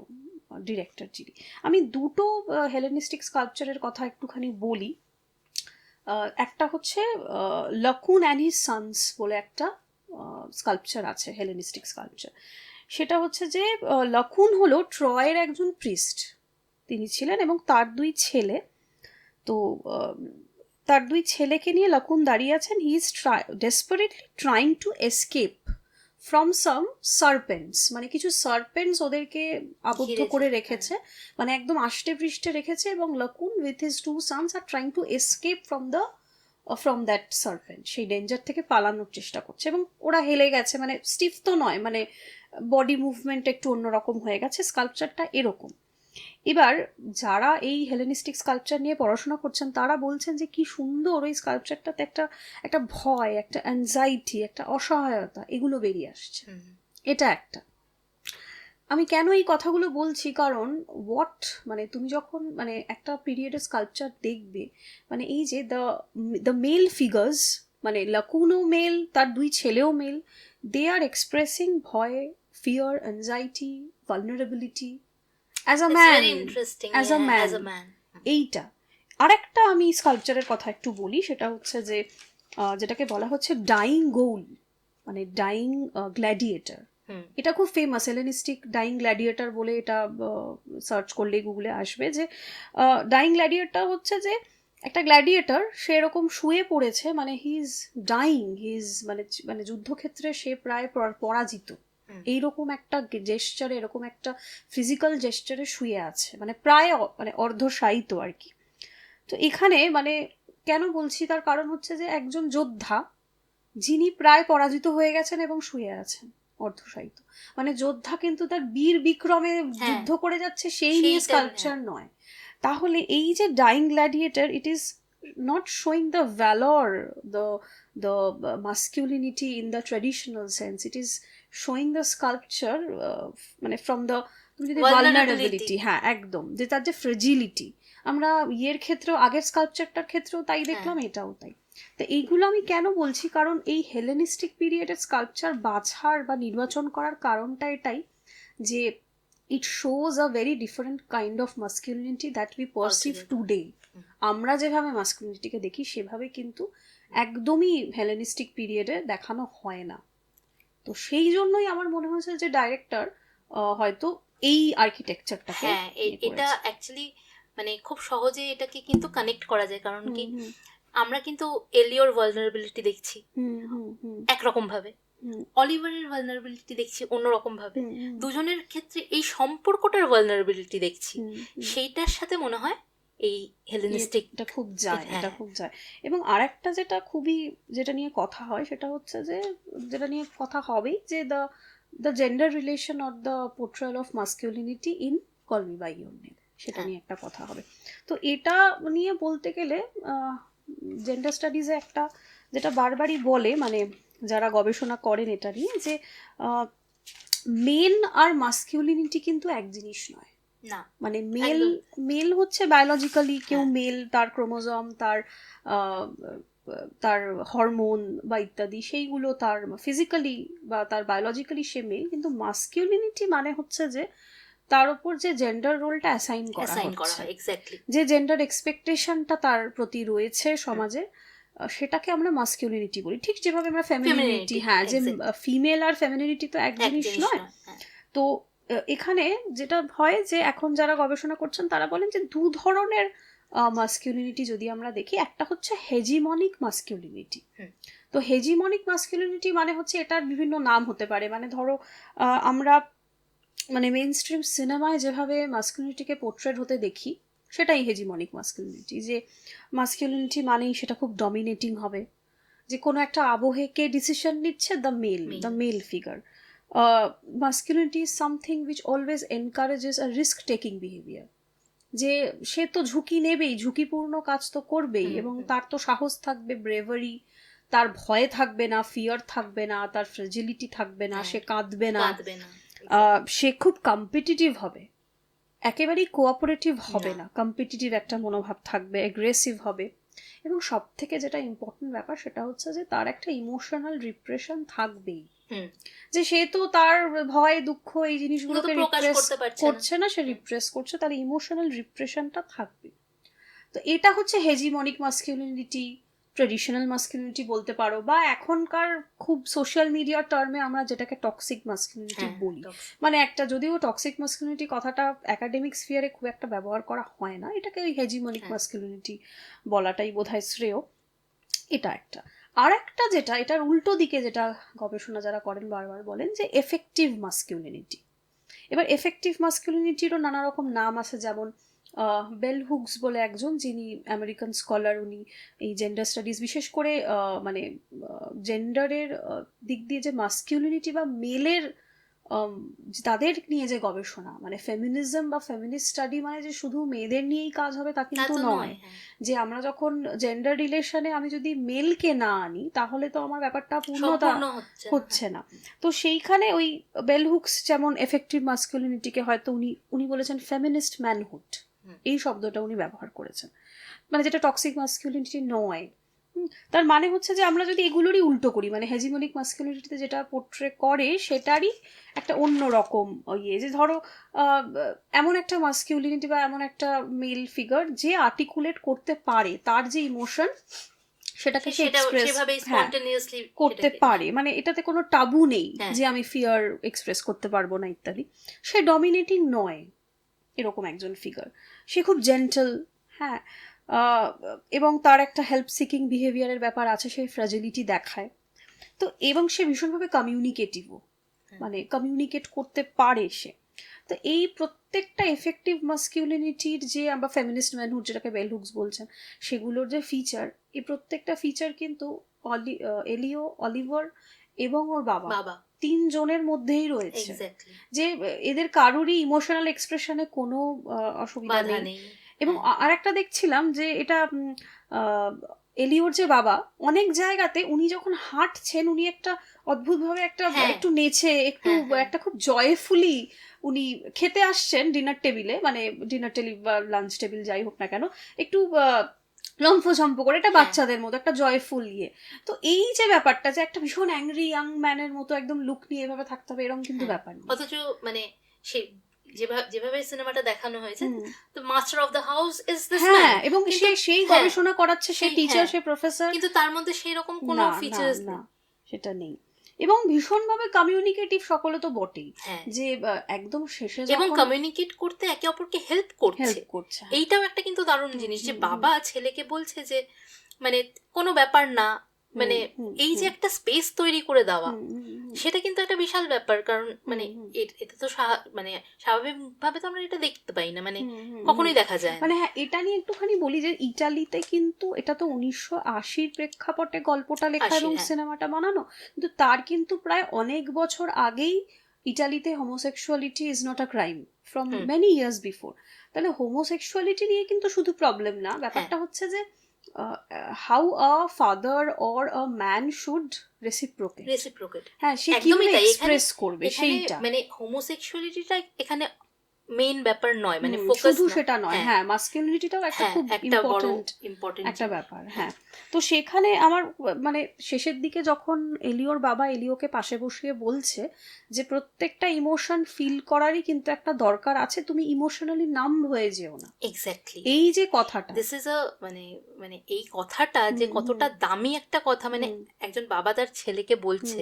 ডিরেক্টর যিনি? আমি দুটো হেলেনিস্টিক স্কাল্পচারের কথা একটুখানি বলি। একটা হচ্ছে লকুন অ্যান্ড হিজ সানস বলে একটা স্কাল্পচার আছে, হেলেনিস্টিক স্কাল্পচার। সেটা হচ্ছে যে লকুন হলো ট্রয়ের একজন প্রিস্ট তিনি ছিলেন, এবং তার দুই ছেলে। তো তার দুই ছেলেকে নিয়ে লকুন দাঁড়িয়ে আছেন। He is desperately trying to escape from some serpents, মানে কিছু সার্পেন্টস ওদেরকে আবদ্ধ ঘিরেছে, করে হ্যাঁ। রেখেছে, মানে একদম আষ্টে পৃষ্ঠে রেখেছে, এবং Laocoon with his two sons are trying to escape from that serpent, সেই ডেঞ্জার থেকে পালানোর চেষ্টা করছে। এবং ওরা হেলে গেছে, মানে স্টিফ তো নয়, মানে বডি মুভমেন্ট একটু অন্যরকম হয়ে গেছে। স্কাল্পচারটা এরকম। এবার যারা এই হেলেনিস্টিক স্কাল্পচার নিয়ে পড়াশোনা করছেন তারা বলছেন যে কি সুন্দর ওই স্কাল্পচারটাতে একটা ভয়, একটা অ্যাংজাইটি, একটা অসহায়তা, এগুলো বেরিয়ে আসছে। হুম, এটা একটা। আমি কেন এই কথাগুলো বলছি, কারণ মানে তুমি যখন মানে একটা পিরিয়ডের স্কাল্পচার দেখবে, মানে এই যে দ্য মেল ফিগার্স, মানে লকুনও মেল, তার দুই ছেলেও মেল, দে আর এক্সপ্রেসিং ভয়, fear, anxiety, vulnerability as a It's man, very interesting, as a yeah, man. as a man. এইটা। আরেকটা আমি স্কাল্পচারের কথা একটু বলি, সেটা হচ্ছে যে যেটাকে বলা হচ্ছে ডাইং গোল, মানে ডাইং গ্ল্যাডিয়েটার। হুম, এটা খুব ফেমাস, হেলেনিস্টিক ডাইং গ্ল্যাডিয়েটার বলে, এটা সার্চ করলে গুগলে আসবে যে ডাইং গ্ল্যাডিয়েটার হচ্ছে যে একটা গ্ল্যাডিয়েটার, সে এরকম শুয়ে পড়েছে, মানে he is dyeing, he is মানে যুদ্ধক্ষেত্রে সে প্রায় পরাজিত, হুম। এইরকম একটা জেস্চারে, এরকম একটা ফিজিক্যাল জেস্চারে শুয়ে আছে, মানে প্রায় মানে অর্ধশায়িত আর কি। তো এখানে মানে কেন বলছি, তার কারণ হচ্ছে যে একজন যোদ্ধা যিনি প্রায় পরাজিত হয়ে গেছেন এবং শুয়ে আছেন অর্ধশায়িত, মানে যোদ্ধা কিন্তু তার বীর বিক্রমে যুদ্ধ করে যাচ্ছে, সেই নিয়ে সেইটা, স্কাল্পচার নয়। তাহলে এই যে dying gladiator, it is not showing the valour, the masculinity in the traditional sense, it is showing the sculpture মানে ফ্রম দ্য, তুমি যদি ভালনারেবিলিটি, হ্যাঁ একদম, যে তার যে ফ্রেজিলিটি, আমরা ইয়ের ক্ষেত্রেও, আগের স্কাল্পচারটার ক্ষেত্রেও তাই দেখলাম, এটাও তাই। তো এইগুলো আমি কেন বলছি, কারণ এই হেলেনিস্টিক পিরিয়ডের স্কাল্পচার বাছার বা নির্বাচন করার কারণটা এটাই যে it shows a very different kind of masculinity that we perceive today. আমরা যেভাবে মাস্কুলিনিটিকে দেখি সেভাবে কিন্তু একদমই হেলেনিস্টিক পিরিয়ডে দেখানো হয় না। তো সেই জন্যই আমার মনে হয়েছে যে ডাইরেক্টর হয়তো এই আর্কিটেকচারটাকে হ্যাঁ, এটা অ্যাকচুয়ালি মানে খুব সহজে এটাকে কিন্তু কানেক্ট করা যায়, কারণ কি আমরা কিন্তু এলিওর ভালনারেবিলিটি দেখছি একরকম ভাবে, অলিভারের ভালনারেবিলিটি দেখছি অন্যরকম ভাবে, দুজনের ক্ষেত্রে এই সম্পর্কটার ভালনারেবিলিটি দেখছি, সেইটার সাথে মনে হয় এই হেলেনিস্টিক এটা খুব যায়, এটা খুব যায়। এবং আরেকটা যেটা নিয়ে কথা হয়, সেটা হচ্ছে যে যেটা নিয়ে কথা হবেই, যে the gender relation or the portrayal of masculinity in call me by your name, সেটা নিয়ে একটা কথা হবে। তো এটা নিয়ে বলতে গেলে জেন্ডার স্টাডিজে একটা যেটা বারবারই বলে, মানে যারা গবেষণা করেন এটা নিয়ে, যে মেন আর মাস্কুলিনিটি কিন্তু এক জিনিস নয়। না, মানে মেল হচ্ছে বায়োলজিক্যালি কেউ মেল, তার ক্রোমোজোম, তার হরমোন বা ইত্যাদি, সেইগুলো তার ফিজিক্যালি বা তার বায়োলজিক্যালি সে মেল, কিন্তু মাস্কুলিনিটি মানে হচ্ছে যে তার উপর যে জেন্ডার রোলটা অ্যাসাইন করা হচ্ছে, যে জেন্ডার এক্সপেকটেশনটা তার প্রতি রয়েছে সমাজে, সেটাকে আমরা মাস্কুলিনিটি বলি। ঠিক যেভাবে আমরা ফেমিনিটি, হ্যাঁ, যে ফিমেল আর ফেমিনিটি তো এক জিনিস নয়। তো এখানে যেটা হয় যে এখন যারা গবেষণা করছেন তারা বলেন যে দু ধরনের মাস্কুলিনিটি যদি আমরা দেখি, একটা হচ্ছে হেজিমনিক মাস্কুলিনিটি। তো হেজিমনিক মাস্কুলিনিটি মানে হচ্ছে এটার বিভিন্ন নাম হতে পারে, মানে ধরো আমরা মানে মেইন স্ট্রিম সিনেমায় যেভাবে মাস্কুলিনিটিকে পোর্ট্রেট হতে দেখি, সেটাই হেজিমনিক মাস্কুলিনিটি, যে মাস্কুলিনিটি মানেই সেটা খুব ডমিনেটিং হবে, যে কোনো একটা আবহেকে ডিসিশন নিচ্ছে the male figure. masculinity is something which always encourages a risk taking behavior. যে সে তো ঝুঁকি নেবেই, ঝুঁকিপূর্ণ কাজ তো করবেই, এবং তার তো সাহস থাকবে, ব্রেভারি, তার ভয় থাকবে না, ফিয়ার থাকবে না, তার ফ্রেজিলিটি থাকবে না, সে কাঁদবে না, সে খুব কম্পিটিটিভ হবে, একেবারেই কোঅপারেটিভ হবে না, কম্পিটিটিভ একটা মনোভাব থাকবে, অ্যাগ্রেসিভ হবে, এবং সব থেকে যেটা ইম্পর্টেন্ট ব্যাপার সেটা হচ্ছে যে তার একটা ইমোশনাল রিপ্রেশন থাকবেই, যে সে তো তার ভয় দুঃখ এই জিনিসগুলোকে রিপ্রেস করছে না, সে রিপ্রেস করছে, তার ইমোশনাল রিপ্রেশনটা থাকবে। তো এটা হচ্ছে হেজিমনিক মাস্কুলিনিটি, ট্রেডিশনাল মাস্কুলিনিটি বলতে পারো, বা এখনকার খুব সোশ্যাল মিডিয়ার টার্মে আমরা যেটাকে টক্সিক মাস্কুলিনিটি বলি। মানে একটা, যদিও টক্সিক মাস্কুলিনিটি কথাটা একাডেমিক স্ফিয়ারে খুব একটা ব্যবহার করা হয় না, এটাকে ওই হেজিমনিক মাস্কুলিনিটি বলাটাই বোধহয় শ্রেয়। এটা একটা। আর একটা যেটা, এটার উল্টো দিকে যেটা গবেষণা যারা করেন বারবার বলেন যে এফেক্টিভ মাস্কুলিনিটি। এবার এফেক্টিভ মাস্কুলিনিটিরও নানা রকম নাম আছে, যেমন বেল হুকস বলে একজন, যিনি আমেরিকান স্কলার, উনি এই জেন্ডার স্টাডিজ, বিশেষ করে মানে জেন্ডারের দিক দিয়ে যে মাস্কুলিনিটি বা মেলের তাদের নিয়ে যে গবেষণা, মানে ফেমিনিজম বা ফেমিনিস্ট স্টাডি মানে যে শুধু মেয়েদের নিয়েই কাজ হবে তা কিন্তু নয়। যে আমরা যখন জেন্ডার রিলেশনে আমি যদি মেলকে না আনি তাহলে তো আমার ব্যাপারটা পূর্ণতা হচ্ছে না। তো সেইখানে ওই বেল হুকস যেমন এফেক্টিভ মাস্কুলিনিটিকে হয়তো উনি বলেছেন ফেমিনিস্ট ম্যানহুড, এই শব্দটা উনি ব্যবহার করেছেন, মানে যেটা টক্সিক মাস্কুলিনিটি নয়। তার মানে হচ্ছে যে আমরা যদি এগুলোরই উল্টো করি, মানে হেজিমনিক মাস্কুলিনিটিতে যেটা পোর্ট্রে করে সেটারই একটা অন্য রকম ইয়ে, যে ধরো এমন একটা মাস্কুলিনিটি বা এমন একটা মেল ফিগার যে আর্টিকুলেট করতে পারে তার যে ইমোশন সেটাকে সে এক্সপ্রেস করতে পারে, মানে এটাতে কোনো টাবু নেই যে আমি ফিয়ার এক্সপ্রেস করতে পারবো না ইত্যাদি, সে ডমিনেটিং নয়, এরকম একজন ফিগার, সে খুব জেন্টল, হ্যাঁ, এবং তার একটা হেল্প সিকিং বিহেভিয়ারের ব্যাপার আছে, সে ফ্র্যাজিলিটি দেখায়, তো এবং সে ভীষণভাবে কমিউনিকেটিভও, মানে কমিউনিকেট করতে পারে সে। তো এই প্রত্যেকটা এফেক্টিভ মাস্কুলিনিটির যে আমরা ফেমিনিস্ট ম্যানহুড যেটাকে বেল হুকস বলছেন, সেগুলোর যে ফিচার, এই প্রত্যেকটা ফিচার কিন্তু এলিও, অলিভার এবং ওর বাবা তিনজনের মধ্যেই রয়েছে, যে এদের কারোরই ইমোশনাল এক্সপ্রেশনে কোনো অসুবিধা নেই। এবং আর একটা দেখছিলাম যে এটা এলিওর যে বাবা, অনেক জায়গাতে উনি যখন হাঁটছেন উনি একটা অদ্ভুতভাবে একটা একটু নেচে, একটু একটা খুব জয়ফুলি, উনি খেতে আসছেন ডিনার টেবিলে, মানে ডিনার টেবিল বা লাঞ্চ টেবিল যাই হোক না কেন, একটু লম্ফঝম্প করে, এটা বাচ্চাদের মতো একটা জয়ফুল ইয়ে। তো এই যে ব্যাপারটা, যে একটা ভীষণ অ্যাংরি ইয়াং ম্যানের মতো একদম লুক নিয়ে এভাবে থাকতে হবে এরকম কিন্তু ব্যাপার নেই, অথচ মানে সে যেভাবে সিনেমাটা দেখানো হয়েছে, তো master of the house is this man, এবং সেই গবেষণা করাচ্ছে, সে টিচার, সে প্রফেসর, কিন্তু তার মধ্যে সেই রকম কোনো ফিচার্স না, সেটা নেই। এবং ভীষণভাবে কমিউনিকেটিভ সকলে তো বটেই, যে একদম শেষে এবং কমিউনিকেট করতে একে অপরকে হেল্প করছে, এইটাও একটা কিন্তু দারুণ জিনিস, যে বাবা ছেলেকে বলছে যে মানে কোনো ব্যাপার না, মানে এই যে একটা স্পেস তৈরি করে দেওয়া, সেটা কিন্তু একটা বিশাল ব্যাপার, কারণ মানে এটা তো মানে স্বাভাবিকভাবে তো আমরা এটা দেখতে পাই না, মানে কখনোই দেখা যায়, মানে হ্যাঁ, এটা নিয়ে একটুখানি বলি যে ইটালিতে কিন্তু এটা তো 1980 প্রেক্ষাপটে গল্পটা লেখা এবং সিনেমাটা বানানো, কিন্তু তার কিন্তু প্রায় অনেক বছর আগেই ইটালিতে homosexuality is not a crime from many years before. তাহলে হোমোসেক্সুয়ালিটি নিয়ে কিন্তু শুধু প্রবলেম না, ব্যাপারটা হচ্ছে যে how a father or a man should reciprocate, হ্যাঁ, সে কিভাবে এক্সপ্রেস করবে সেইটা, মানে হোমোসেক্সুয়ালিটিটা এখানে মেইন ব্যাপার নয়, মানে শুধু সেটা নয়, হ্যাঁ, মাস্কুলিনিটিটাও একটা খুব ইম্পর্টেন্ট একটা ব্যাপার, হ্যাঁ। তো সেখানে আমার মানে শেষের দিকে যখন এলিওর বাবা এলিওকে পাশে বসিয়ে বলছে যে প্রত্যেকটা ইমোশন ফিল করারই কিন্তু একটা দরকার আছে, তুমি ইমোশনালি নাম্ব হয়ে যেও না, এক্স্যাক্টলি, এই যে কথাটা, দিস ইজ আ মানে এই কথাটা যে কতটা দামি একটা কথা, মানে একজন বাবা তার ছেলেকে বলছে,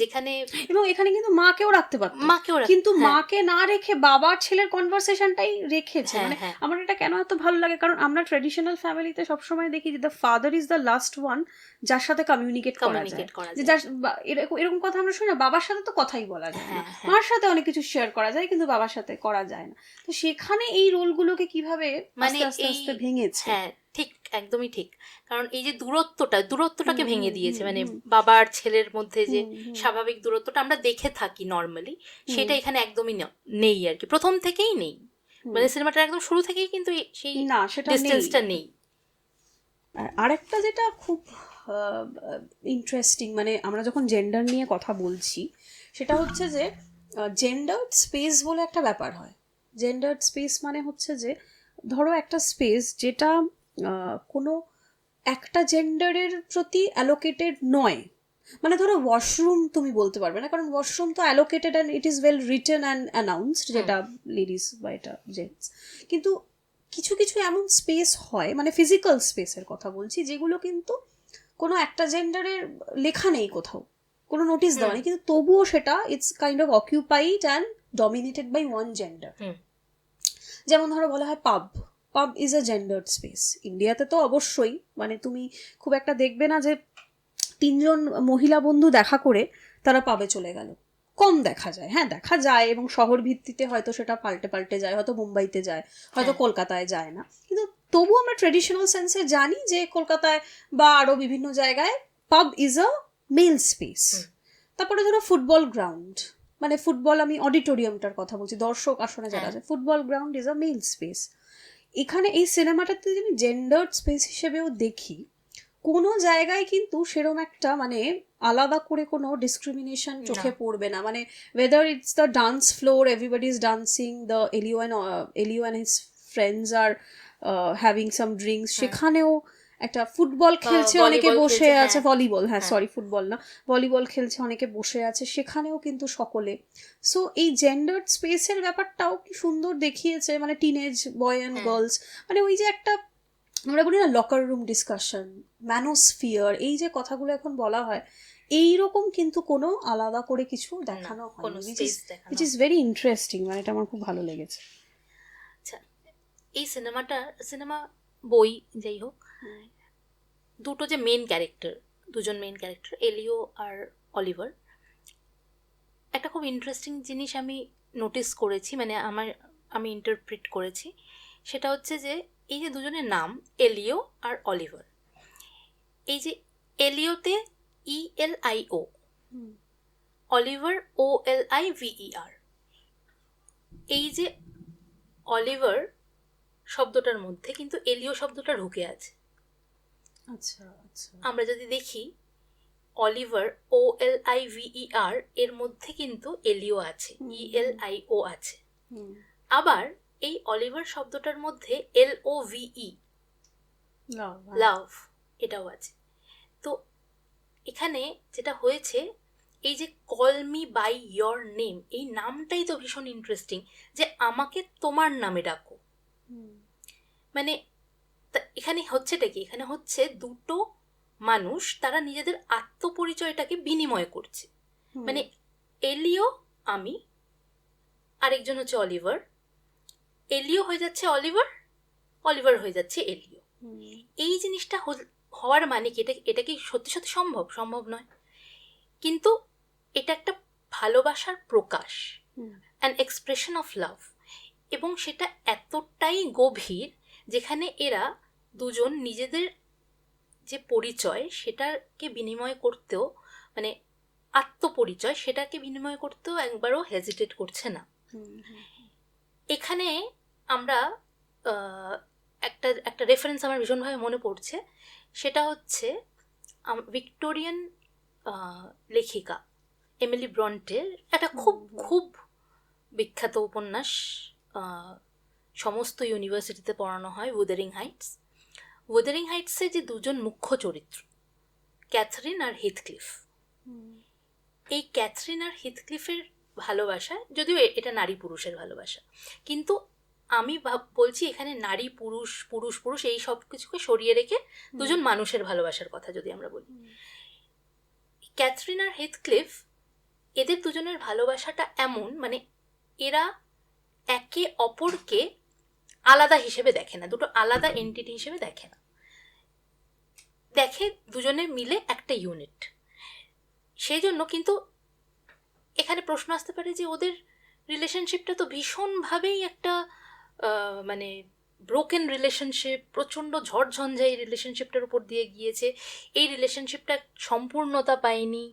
যেখানে, এবং এখানে কিন্তু মাকেও রাখতে পারতো, কিন্তু মাকে না রেখে বাবার ছেলের কনভারসেশনটাই রেখেছে। মানে আমার এটা কেন এত ভালো লাগে, কারণ আমরা ট্রেডিশনাল ফ্যামিলিতে সবসময় দেখি যে the father is the last one যার সাথে কমিউনিকেট করা যায়, যে এরকম কথা আমরা শুনি না, বাবার সাথে তো কথাই বলা যায় না, মার সাথে অনেক কিছু শেয়ার করা যায় কিন্তু বাবার সাথে করা যায় না। তো সেখানে এই রোলগুলোকে কিভাবে আস্তে আস্তে ভেঙেছে, ঠিক, একদমই ঠিক। কারণ এই যে দূরত্বটাকে হুম, ভেঙে হুম, দিয়েছে, হুম, মানে হুম, বাবা আর ছেলের মধ্যে যে হুম, স্বাভাবিক দূরত্বটা আমরা দেখে থাকি নর্মালি, হুম, সেটা এখানে একদমই নেই আর কি, প্রথম থেকেই নেই। হুম। মানে সিনেমাটার একদম শুরু থেকেই কিন্তু সেই না, সেটা নেই। ডিস্টেন্সটা নেই। আর আরেকটা যেটা খুব ইন্টারেস্টিং, মানে আমরা যখন জেন্ডার নিয়ে কথা বলছি, সেটা হচ্ছে যে জেন্ডার্ড স্পেস বলে একটা ব্যাপার হয়। জেন্ডার্ড স্পেস মানে হচ্ছে যে, ধরো একটা স্পেস যেটা কোনো একটা জেন্ডারের প্রতি অ্যালোকেটেড নয়। মানে ধরো ওয়াশরুম তুমি বলতে পারবে না, কারণ ওয়াশরুম তো allocated and it is well written and announced, যেটা লেডিস বা এটা জেন্টস। কিন্তু কিছু কিছু এমন স্পেস হয়, মানে ফিজিক্যাল স্পেসের কথা বলছি, যেগুলো কিন্তু কোনো একটা জেন্ডারের লেখা নেই কোথাও, কোনো নোটিশ দেওয়া নেই, কিন্তু তবুও সেটা it's kind of occupied and dominated by one gender. যেমন ধরো বলা হয় পাব, পাব ইজ আ জেন্ডার্ড স্পেস। ইন্ডিয়াতে তো অবশ্যই, মানে তুমি খুব একটা দেখবে না যে তিনজন মহিলা বন্ধু দেখা করে তারা পাবে চলে গেল, কম দেখা যায়। হ্যাঁ, দেখা যায়, এবং শহর ভিত্তিতে হয়তো সেটা পাল্টে পাল্টে যায়, হয়তো মুম্বাইতে যায়, হয়তো কলকাতায় যায় না, কিন্তু তবু আমরা ট্রেডিশনাল সেন্সে জানি যে কলকাতায় বা আরো বিভিন্ন জায়গায় পাব ইজ আ মেল স্পেস। তারপরে ধরো ফুটবল গ্রাউন্ড, মানে ফুটবল, আমি অডিটোরিয়ামটার কথা বলছি, দর্শক আসনে যারা আছে, football ground is a male space. এখানে এই সিনেমাটাতে যদি আমি জেন্ডার্ড স্পেস হিসেবেও দেখি, কোনো জায়গায় কিন্তু সেরম একটা মানে আলাদা করে কোনো ডিসক্রিমিনেশন চোখে পড়বে না। মানে whether it's the dance floor, everybody is dancing, the Elio and his friends are having some drinks, সেখানেও একটা ফুটবল খেলছে, অনেকে ভলিবল বসে খেলছে, আছে, ভলিবল, হ্যাঁ সরি ফুটবল না, ভলিবল খেলছে, অনেকে বসে আছে, সেখানেও কিন্তু সকলে। সো এই জেন্ডার্ড স্পেসের ব্যাপারটাও কি সুন্দর দেখিয়েছে, মানে টিনেজ বয় অ্যান্ড গার্লস, মানে ওই যে একটা আমরা বলি না লকার রুম ডিসকাশন, ম্যানোস্ফিয়ার, এই যে কথাগুলো এখন বলা হয়, এইরকম কিন্তু কোনো আলাদা করে কিছু দেখানো কোনো হয়নি, স্পেস দেখানো। which is very interesting, মানে এটা আমার খুব ভালো লেগেছে। আচ্ছা, এই সিনেমা বই যাই হোক, দুটো যে দুজন মেন ক্যারেক্টার এলিও আর অলিভার, একটা খুব ইন্টারেস্টিং জিনিস আমি নোটিস করেছি, মানে আমি ইন্টারপ্রিট করেছি, সেটা হচ্ছে যে এই যে দুজনের নাম এলিও আর অলিভার, এই যে এলিওতে ELIO, অলিভার OLIVER, এই যে অলিভার শব্দটার মধ্যে কিন্তু এলিও শব্দটা ঢুকে আছে। আচ্ছা আচ্ছা, আমরা যদি দেখি অলিভার OLIVER এর মধ্যে কিন্তু এলিও আছে, ELIO আছে। আবার এই অলিভার শব্দটার মধ্যে LOVE, লাভ, এটাও আছে। তো এখানে যেটা হয়েছে, এই যে call me by your name, এই নামটাই তো ভীষণ ইন্টারেস্টিং, যে আমাকে তোমার নামে ডাকো। মানে এখানে হচ্ছেটা কি, এখানে হচ্ছে দুটো মানুষ তারা নিজেদের আত্মপরিচয়টাকে বিনিময় করছে। মানে এলিও আমি, আরেকজন হচ্ছে অলিভার, এলিও হয়ে যাচ্ছে অলিভার, অলিভার হয়ে যাচ্ছে এলিও। এই জিনিসটা হওয়ার মানে কি, এটা কি সত্যি সত্যি সম্ভব নয়, কিন্তু এটা একটা ভালোবাসার প্রকাশ, অ্যান এক্সপ্রেশন অফ লাভ, এবং সেটা এতটাই গভীর যেখানে এরা দুজন নিজেদের যে পরিচয় সেটাকে বিনিময় করতেও, মানে আত্মপরিচয় সেটাকে বিনিময় করতেও একবারও হেজিটেট করছে না। এখানে আমরা একটা রেফারেন্স আমার ভীষণভাবে মনে পড়ছে, সেটা হচ্ছে ভিক্টোরিয়ান লেখিকা এমিলি ব্রন্টের একটা খুব বিখ্যাত উপন্যাস, সমস্ত ইউনিভার্সিটিতে পড়ানো হয়, উদারিং হাইটসে যে দুজন মুখ্য চরিত্র ক্যাথরিন আর হিথক্লিফ, এই ক্যাথরিন আর হিথক্লিফের ভালোবাসা, যদিও এটা নারী পুরুষের ভালোবাসা, কিন্তু আমি বলছি এখানে নারী পুরুষ পুরুষ পুরুষ এই সব কিছুকে সরিয়ে রেখে দুজন মানুষের ভালোবাসার কথা যদি আমরা বলি, ক্যাথরিন আর হিথক্লিফ, এদের দুজনের ভালোবাসাটা এমন, মানে এরা একে অপরকে আলাদা হিসেবে দেখে না, দুটো আলাদা এন্টিটি হিসেবে দেখে না, দেখে দুজনে মিলে একটা ইউনিট। সেই জন্য কিন্তু এখানে প্রশ্ন আসতে পারে যে ওদের রিলেশনশিপটা তো ভীষণভাবেই একটা মানে ব্রোকেন রিলেশনশিপ, প্রচণ্ড ঝড়ঝঞ্ঝা এই রিলেশনশিপটার উপর দিয়ে গিয়েছে, এই রিলেশনশিপটা সম্পূর্ণতা পায়নি।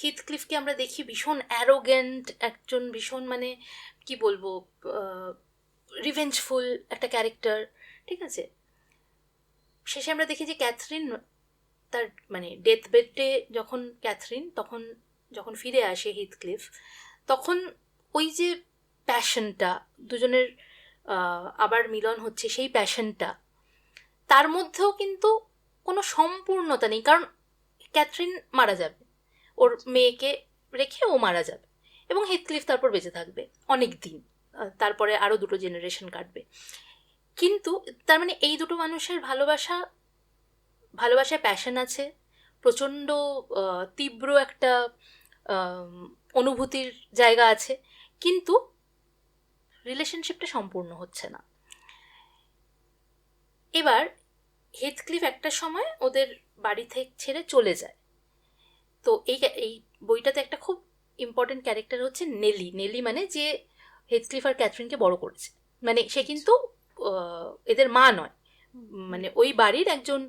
হিথক্লিফকে আমরা দেখি ভীষণ অ্যারোগেন্ট একজন, ভীষণ মানে কি বলবো, রিভেঞ্জফুল একটা ক্যারেক্টার, ঠিক আছে। শেষে আমরা দেখি যে ক্যাথরিন তার মানে ডেথ বেডে যখন ফিরে আসে হিথক্লিফ, তখন ওই যে প্যাশনটা দুজনের আবার মিলন হচ্ছে, সেই প্যাশনটা, তার মধ্যেও কিন্তু কোনো সম্পূর্ণতা নেই, কারণ ক্যাথরিন মারা যাবে, ওর মেয়েকে রেখে ও মারা যাবে, এবং হিথক্লিফ তারপর বেঁচে থাকবে অনেক দিন, তারপরে আরও 2 জেনারেশন কাটবে। কিন্তু তার মানে এই দুটো মানুষের ভালোবাসায় প্যাশন আছে, প্রচণ্ড তীব্র একটা অনুভূতির জায়গা আছে, কিন্তু রিলেশনশিপটা সম্পূর্ণ হচ্ছে না। এবার হিথক্লিফ একটা সময় ওদের বাড়ি থেকে ছেড়ে চলে যায়। তো এই বইটাতে একটা খুব ইম্পর্টেন্ট ক্যারেক্টার হচ্ছে নেলি। নেলি মানে যে হিথক্লিফ আর ক্যাথরিনকে বড় করেছে, মানে সে কিন্তু এদের মা নয়, মানে ওই বাড়ির একজন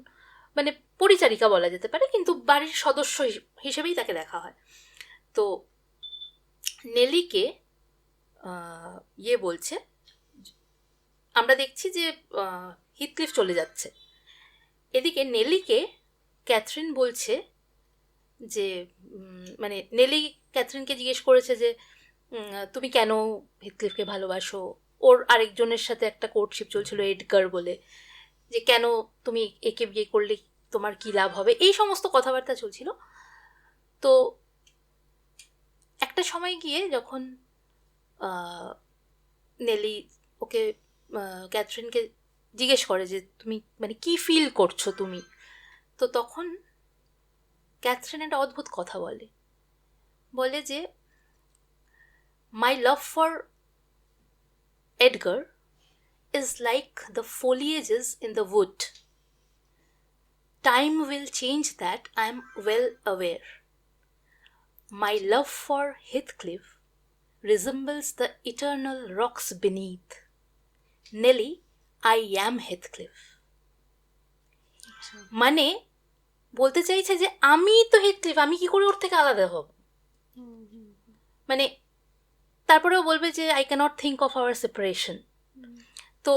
মানে পরিচারিকা বলা যেতে পারে, কিন্তু বাড়ির সদস্য হিসেবেই তাকে দেখা হয়। তো নেলিকে বলছে, আমরা দেখছি যে হিথক্লিফ চলে যাচ্ছে, এদিকে নেলিকে ক্যাথরিন বলছে যে মানে নেলি ক্যাথরিনকে জিজ্ঞেস করেছে যে তুমি কেন হিথক্লিফকে ভালোবাসো, ওর আরেকজনের সাথে একটা কোর্টশিপ চলছিল এডগার বলে, যে কেন তুমি একে বিয়ে করলে তোমার কী লাভ হবে, এই সমস্ত কথাবার্তা চলছিল। তো একটা সময় গিয়ে যখন নেলি ওকে ক্যাথরিনকে জিজ্ঞেস করে যে তুমি মানে কি ফিল করছো তুমি, তো তখন ক্যাথরিন একটা অদ্ভুত কথা বলে যে my love for Edgar is like the foliages in the wood. Time will change that, I am well aware. My love for Heathcliff resembles the eternal rocks beneath. Nelly, I am Heathcliff. মানে বলতে চাইছে যে আমি তো Heathcliff, আমি কি করে ওর থেকে আলাদা হব, মানে তারপরেও বলবে যে I can't think of our separation. তো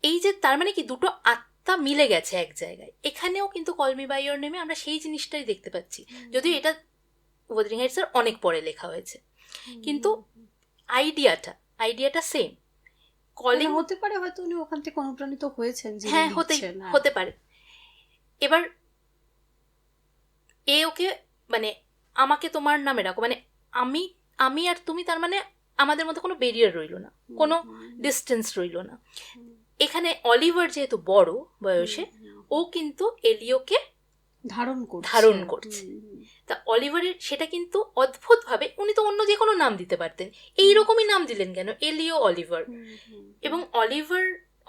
এই যে তার মানে কি দুটো আত্মা মিলে গেছে এক জায়গায়, এখানেও কিন্তু কল মি বাই ইওর নেমে আমরা সেই জিনিসটাই দেখতে পাচ্ছি, যদিও এটা wuthering heights-এর অনেক পরে লেখা হয়েছে, কিন্তু আইডিয়াটা সেম। কলিং হতে পারে হয়তো উনি ওখান থেকে অনুপ্রাণিত হয়েছেন, হ্যাঁ হতে পারে। এবার ওকে মানে আমাকে তোমার নামে রাখো, মানে আমি আর তুমি, তার মানে আমাদের মধ্যে কোনো ব্যারিয়ার রইল না, কোনো ডিস্টেন্স রইল না। এখানে অলিভার যেহেতু বড় বয়সে, ও কিন্তু এলিওকে ধারণ করছে। তা অলিভারের সেটা কিন্তু অদ্ভুতভাবে, উনি তো অন্য যে কোনো নাম দিতে পারতেন, এইরকমই নাম দিলেন কেন, এলিও অলিভার। এবং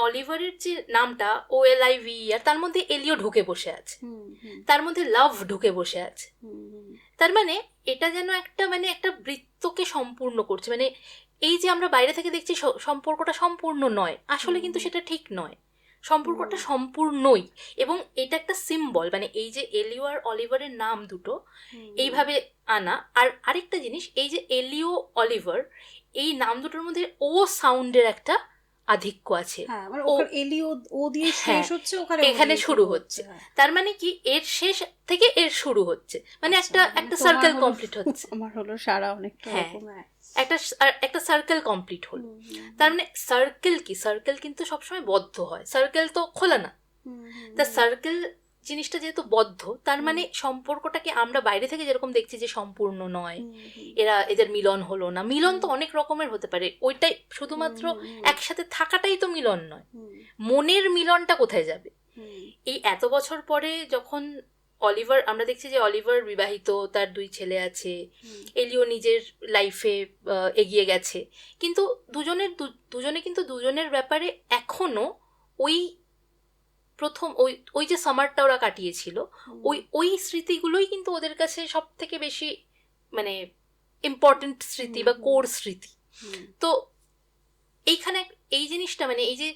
অলিভারের যে নামটা OLIV, আর তার মধ্যে এলিও ঢুকে বসে আছে, তার মধ্যে লাভ ঢুকে বসে আছে, তার মানে এটা যেন একটা বৃত্তকে সম্পূর্ণ করছে। মানে এই যে আমরা বাইরে থেকে দেখছি সম্পর্কটা সম্পূর্ণ নয়, আসলে কিন্তু সেটা ঠিক নয়, সম্পর্কটা সম্পূর্ণই। এবং এটা একটা সিম্বল, মানে এই যে এলিও আর অলিভারের নাম দুটো এইভাবে আনা। আর আরেকটা জিনিস, এই যে এলিও অলিভার, এই নাম দুটোর মধ্যে ও সাউন্ডের একটা আধিক্য আছে, এখানে শুরু হচ্ছে, তার মানে কি এর শেষ থেকে এর শুরু হচ্ছে, মানে একটা সার্কেল কমপ্লিট হচ্ছে। আমার হলো সারা অনেকটা একটা সার্কেল কমপ্লিট হলো। তার মানে সার্কেল কিন্তু সবসময় বদ্ধ হয়, সার্কেল তো খোলা না। তা সার্কেল জিনিসটা যেহেতু বদ্ধ, তার মানে সম্পর্কটাকে আমরা বাইরে থেকে যেরকম দেখছি যে সম্পূর্ণ নয়, এদের মিলন হলো না, মিলন তো অনেক রকমের হতে পারে, ওইটাই শুধুমাত্র একসাথে থাকাটাই তো মিলন নয়, মনের মিলনটা কোথায় যাবে। এই এত বছর পরে যখন অলিভার, আমরা দেখছি যে অলিভার বিবাহিত, তার 2 ছেলে আছে, এলিও নিজের লাইফে এগিয়ে গেছে, কিন্তু দুজনে কিন্তু দুজনের ব্যাপারে এখনো ওই প্রথম ওই যে সামারটা ওরা কাটিয়েছিল, ওই স্মৃতিগুলোই কিন্তু ওদের কাছে সব থেকে বেশি মানে ইম্পর্টেন্ট স্মৃতি বা কোর স্মৃতি। তো এইখানে এই জিনিসটা মানে এই যে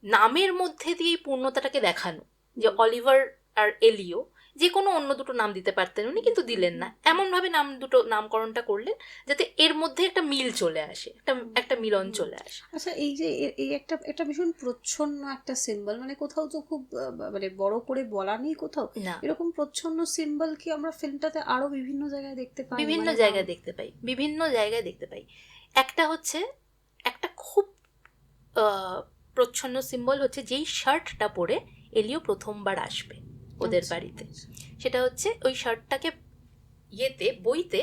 নামের মধ্যে দিয়ে এই পূর্ণতাটাকে দেখানো, যে অলিভার আর এলিও, যে কোনো অন্য দুটো নাম দিতে পারতেন উনি, কিন্তু দিলেন না, এমনভাবে দুটো নামকরণটা করলেন যাতে এর মধ্যে একটা মিল চলে আসে, একটা মিলন চলে আসে। আচ্ছা, এই যে এই একটা একটা ভীষণ প্রচ্ছন্ন একটা সিম্বল, মানে কোথাও তো খুব মানে বড় করে বলা নেই কোথাও, না, এরকম প্রচ্ছন্ন সিম্বল কি আমরা ফিল্মটাতে আরো বিভিন্ন জায়গায় দেখতে পাই? বিভিন্ন মানে জায়গায় দেখতে পাই, বিভিন্ন জায়গায় দেখতে পাই। একটা হচ্ছে, একটা খুব প্রচ্ছন্ন সিম্বল হচ্ছে যেই শার্টটা পরে এলিও প্রথমবার আসবে ওদের আচ্ছা, বাড়িতে, আচ্ছা। সেটা হচ্ছে ওই শার্টটাকে বইতে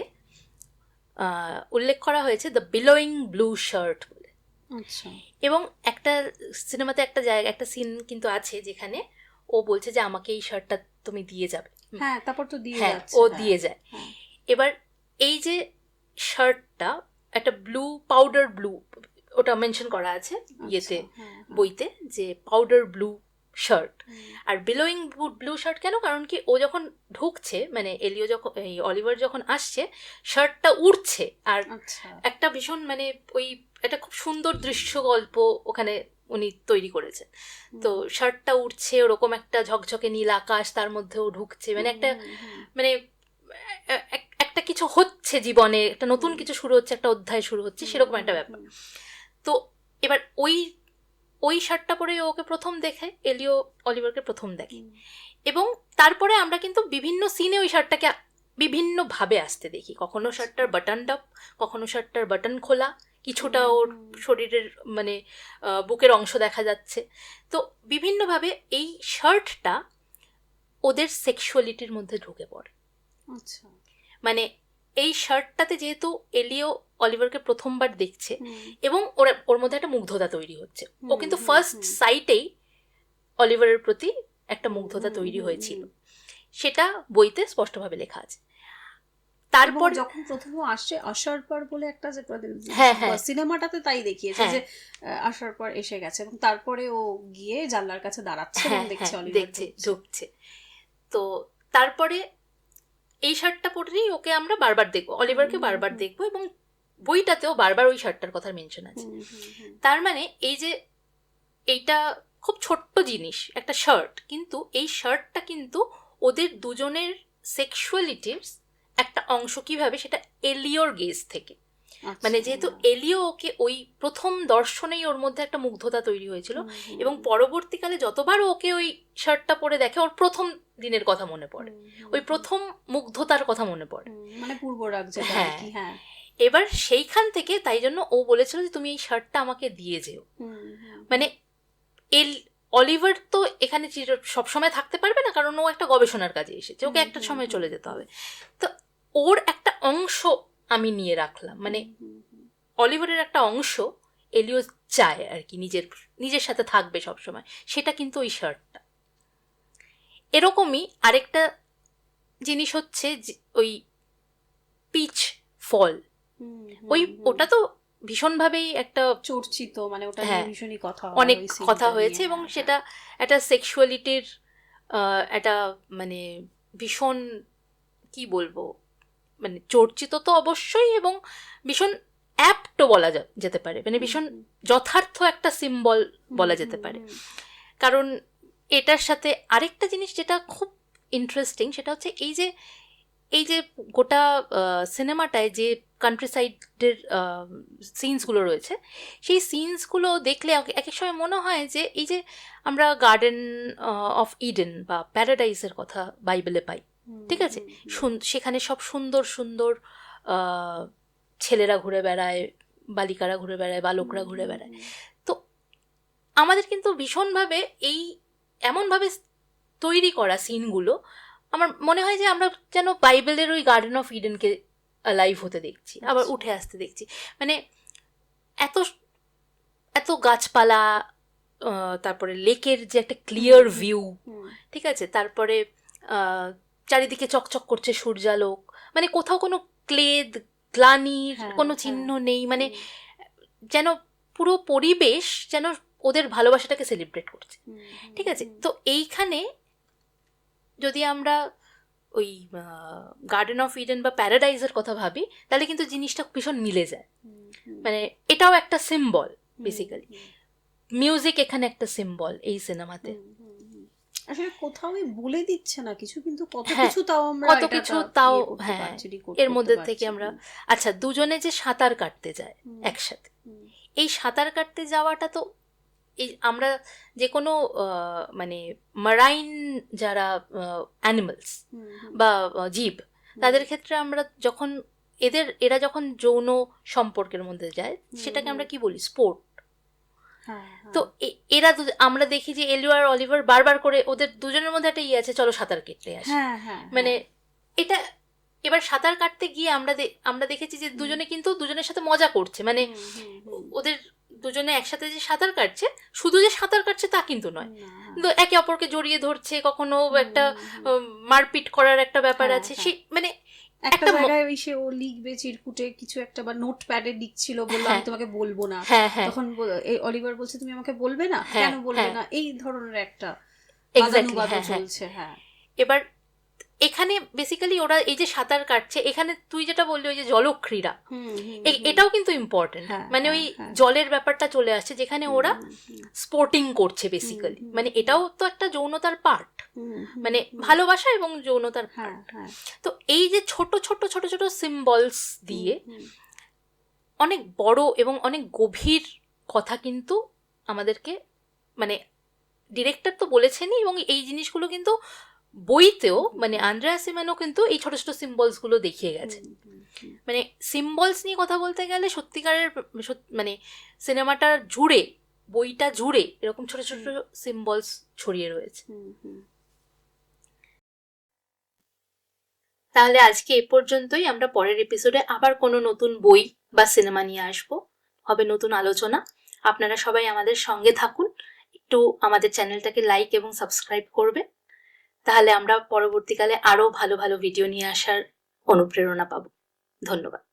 উল্লেখ করা হয়েছে দ্য বিলোয়িং ব্লু শার্ট বলে। আচ্ছা। এবং একটা সিনেমাতে একটা জায়গা, একটা সিন কিন্তু আছে যেখানে ও বলছে যে আমাকে এই শার্টটা তুমি দিয়ে যাবে। হ্যাঁ, তারপর তো দিয়ে হ্যাঁ, যাচ্ছে। ও হ্যাঁ, দিয়ে যায়। হ্যাঁ। এবার এই যে শার্টটা একটা ব্লু, পাউডার ব্লু, ওটা মেনশন করা আছে ইয়েতে, আচ্ছা, হ্যাঁ, হ্যাঁ। বইতে, যে পাউডার ব্লু শার্ট। হুম, আর বিলোয়িং ব্লু শার্ট কেন? কারণ কি ও যখন ঢুকছে, মানে এলিও যখন, এই অলিভার যখন আসছে, শার্টটা উড়ছে, আর আচ্ছা। একটা ভীষণ মানে ওই একটা খুব সুন্দর দৃশ্য গল্প ওখানে উনি তৈরি করেছেন। তো শার্টটা উঠছে, ওরকম একটা ঝকঝকে নীল আকাশ, তার মধ্যেও ঢুকছে, মানে একটা মানে একটা কিছু হচ্ছে জীবনে, একটা নতুন কিছু শুরু হচ্ছে, একটা অধ্যায় শুরু হচ্ছে, সেরকম একটা ব্যাপার। তো এবার ওই শার্টটা পরে ওকে প্রথম দেখে, এলিও অলিভারকে প্রথম দেখে, এবং তারপরে আমরা কিন্তু বিভিন্ন সিনে ওই শার্টটাকে বিভিন্ন ভাবে আসতে দেখি। কখনো শার্টটার বাটন আপ, কখনো শার্টটার বাটন খোলা, কিছুটা ওর শরীরের মানে বুকের অংশ দেখা যাচ্ছে। তো বিভিন্নভাবে এই শার্টটা ওদের সেক্সুয়ালিটির মধ্যে ঢুকে পড়ে। আচ্ছা। মানে এই শার্টটাতে যেহেতু এলিও অলিভারকে প্রথমবার দেখছে, এবং ওর মধ্যে একটা মুগ্ধতা তৈরি হচ্ছে, ও কিন্তু ফার্স্ট সাইটেই অলিভারের প্রতি একটা মুগ্ধতা তৈরি হয়েছিল, সেটা বইতে স্পষ্টভাবে লেখা আছে। তারপর যখন প্রথম আসছে আসার পর বলে একটা যে হ্যাঁ, হ্যাঁ, সিনেমাটাতে তাই দেখিয়েছে হ্যাঁ, যে আসার পর এসে গেছে, এবং তারপরে ও গিয়ে জানলার কাছে দাঁড়াচ্ছে এবং হ্যাঁ, দেখছে হ্যাঁ, অলিভার দেখছে, ঢুকছে। তো তারপরে এই শার্টটা পরেই ওকে আমরা বারবার দেখবো, অলিভারকে বারবার দেখবো, এবং বইটাতেও বারবার ওই শার্টটার কথা মেনশন আছে। তার মানে এই যে এইটা খুব ছোট্ট জিনিস, একটা শার্ট, কিন্তু এই শার্টটা কিন্তু ওদের দুজনের সেক্সুয়ালিটির একটা অংশ। কিভাবে? সেটা এলিওর গেজ থেকে, মানে যেহেতু এলিও ওকে ওই প্রথম দর্শনেই ওর মধ্যে একটা মুগ্ধতা তৈরি হয়েছিল, এবং পরবর্তীকালে যতবার ওকে ওই শার্টটা পরে দেখে, ওর প্রথম দিনের কথা মনে পড়ে, ওই প্রথম মুগ্ধতার কথা মনে পড়ে, মানে পূর্বরাগ যেটা। হ্যাঁ। হ্যাঁ। এবার সেইখান থেকে তাই জন্য ও বলেছিল যে তুমি এই শার্টটা আমাকে দিয়ে যেও। মানে অলিভার তো এখানে সবসময় থাকতে পারবে না, কারণ ও একটা গবেষণার কাজে এসেছে, ওকে একটা সময় চলে যেতে হবে। তো ওর একটা অংশ আমি নিয়ে রাখলাম, মানে অলিভারের একটা অংশ এলিও চায় আর কি, নিজের সাথে থাকবে সবসময়, সেটা কিন্তু ওই শার্টটা। এরকমই আরেকটা জিনিস হচ্ছে ওই পিচ ফল, ওটা তো ভীষণভাবেই একটা চর্চিত, মানে ওটা হ্যাঁ, ভীষণই কথা, অনেক কথা হয়েছে, এবং সেটা একটা সেক্সুয়ালিটির একটা মানে ভীষণ, কি বলবো, মানে চর্চিত তো অবশ্যই, এবং ভীষণ অ্যাপ্টও বলা যেতে পারে, মানে ভীষণ যথার্থ একটা সিম্বল বলা যেতে পারে। কারণ এটার সাথে আরেকটা জিনিস যেটা খুব ইন্টারেস্টিং, সেটা হচ্ছে এই যে গোটা সিনেমাটায় যে কান্ট্রি সাইডের সিনসগুলো রয়েছে, সেই সিনসগুলো দেখলে এক এক সময় মনে হয় যে এই যে আমরা গার্ডেন অফ ইডেন বা প্যারাডাইসের কথা বাইবেলে পাই, ঠিক আছে, সেখানে সব সুন্দর সুন্দর ছেলেরা ঘুরে বেড়ায়, বালিকারা ঘুরে বেড়ায়, বালকরা ঘুরে বেড়ায়। তো আমাদের কিন্তু ভীষণভাবে এমনভাবে তৈরি করা সিনগুলো, আমার মনে হয় যে আমরা যেন বাইবেলের ওই গার্ডেন অফ ইডেনকে লাইভ হতে দেখছি, আবার উঠে আসতে দেখছি। মানে এত এত গাছপালা, তারপরে লেকের যে একটা ক্লিয়ার ভিউ, ঠিক আছে, তারপরে চারিদিকে চকচক করছে সূর্যালোক, মানে কোথাও কোনো ক্লেদ গ্লানির কোনো চিহ্ন নেই, মানে যেন পুরো পরিবেশ যেন ওদের ভালোবাসাটাকে সেলিব্রেট করছে, ঠিক আছে। তো এইখানে যদি আমরা ওই গার্ডেন অফ ইডেন বা প্যারাডাইজের কথা ভাবি, তাহলে কিন্তু জিনিসটা ভীষণ মিলে যায়। মানে এটাও একটা সিম্বল বেসিক্যালি, মিউজিক এখানে একটা সিম্বল এই সিনেমাতে। আসলে কোথাওই বলে দিচ্ছে না কিছু, কিন্তু কত হ্যাঁ, কিছু তাও আমরা কত এটা কিছু তাও ইয়ে করতে হ্যাঁ পারছি, decode এর করতে মধ্যে পারছি। থেকে আমরা আচ্ছা দুজনে যে সাঁতার কাটতে যায় একসাথে, এই সাঁতার কাটতে যাওয়াটা তো এই আমরা যে কোনো মানে মারাইন যারা অ্যানিমালস বা জীব, তাদের ক্ষেত্রে আমরা যখন এরা যখন যৌন সম্পর্কের মধ্যে যায় সেটাকে আমরা কি বলি, স্পোর্ট। তো এরা আমরা দেখি যে এলিও আর অলিভার বারবার করে ওদের দুজনের মধ্যে একটা ইয়ে আছে, চলো সাঁতার কেটে আসি, মানে এটা এবার সাঁতার কাটতে গিয়ে আমরা দেখেছি যে দুজনে কিন্তু দুজনের সাথে মজা করছে, মানে ওদের দুজনে একসাথে যে সাঁতার কাটছে, শুধু যে সাঁতার কাটছে তা কিন্তু নয়, কিন্তু একে অপরকে জড়িয়ে ধরছে, কখনো একটা মারপিট করার একটা ব্যাপার আছে, সে মানে একটা জায়গায় ওই সে ও লিখবে চিরকুটে কিছু একটা, বা নোট প্যাডে লিখছিল, বললো আমি তোমাকে বলবো না, তখন অলিভার বলছে তুমি আমাকে বলবে না, কেন বলবে না, এই ধরনের একটা বাদানুবাদও চলছে। হ্যাঁ, এবার এখানে বেসিক্যালি ওরা এই যে সাঁতার কাটছে, এখানে তুই যেটা বললি ওই যে জলক্রীড়া, এটাও কিন্তু ইম্পর্টেন্ট, মানে ওই জলের ব্যাপারটা চলে আসছে যেখানে ওরা স্পোর্টিং করছে বেসিক্যালি, মানে এটাও তো একটা যৌনতার পার্ট, মানে ভালোবাসা এবং যৌনতার পার্ট। তো এই যে ছোট ছোট ছোট ছোট সিম্বলস দিয়ে অনেক বড় এবং অনেক গভীর কথা কিন্তু আমাদেরকে, মানে ডিরেক্টর তো বলেছেনই, এবং এই জিনিসগুলো কিন্তু বইতেও, মানে আন্দ্রেয়া সিমেনও কিন্তু এই ছোট ছোট সিম্বলস গুলো দেখিয়ে গেছে। মানে সিম্বলস নিয়ে কথা বলতে গেলে সত্যিকারের মানে সিনেমাটা জুড়ে, বইটা জুড়ে এরকম ছোট ছোট সিম্বলস ছড়িয়ে রয়েছে। তাহলে আজকে এ পর্যন্তই, আমরা পরের এপিসোডে আবার কোনো নতুন বই বা সিনেমা নিয়ে আসবো, হবে নতুন আলোচনা। আপনারা সবাই আমাদের সঙ্গে থাকুন, একটু আমাদের চ্যানেলটাকে লাইক এবং সাবস্ক্রাইব করবে, তাহলে আমরা পরবর্তীকালে আরো ভালো ভালো ভিডিও নিয়ে আসার অনুপ্রেরণা পাবো। ধন্যবাদ।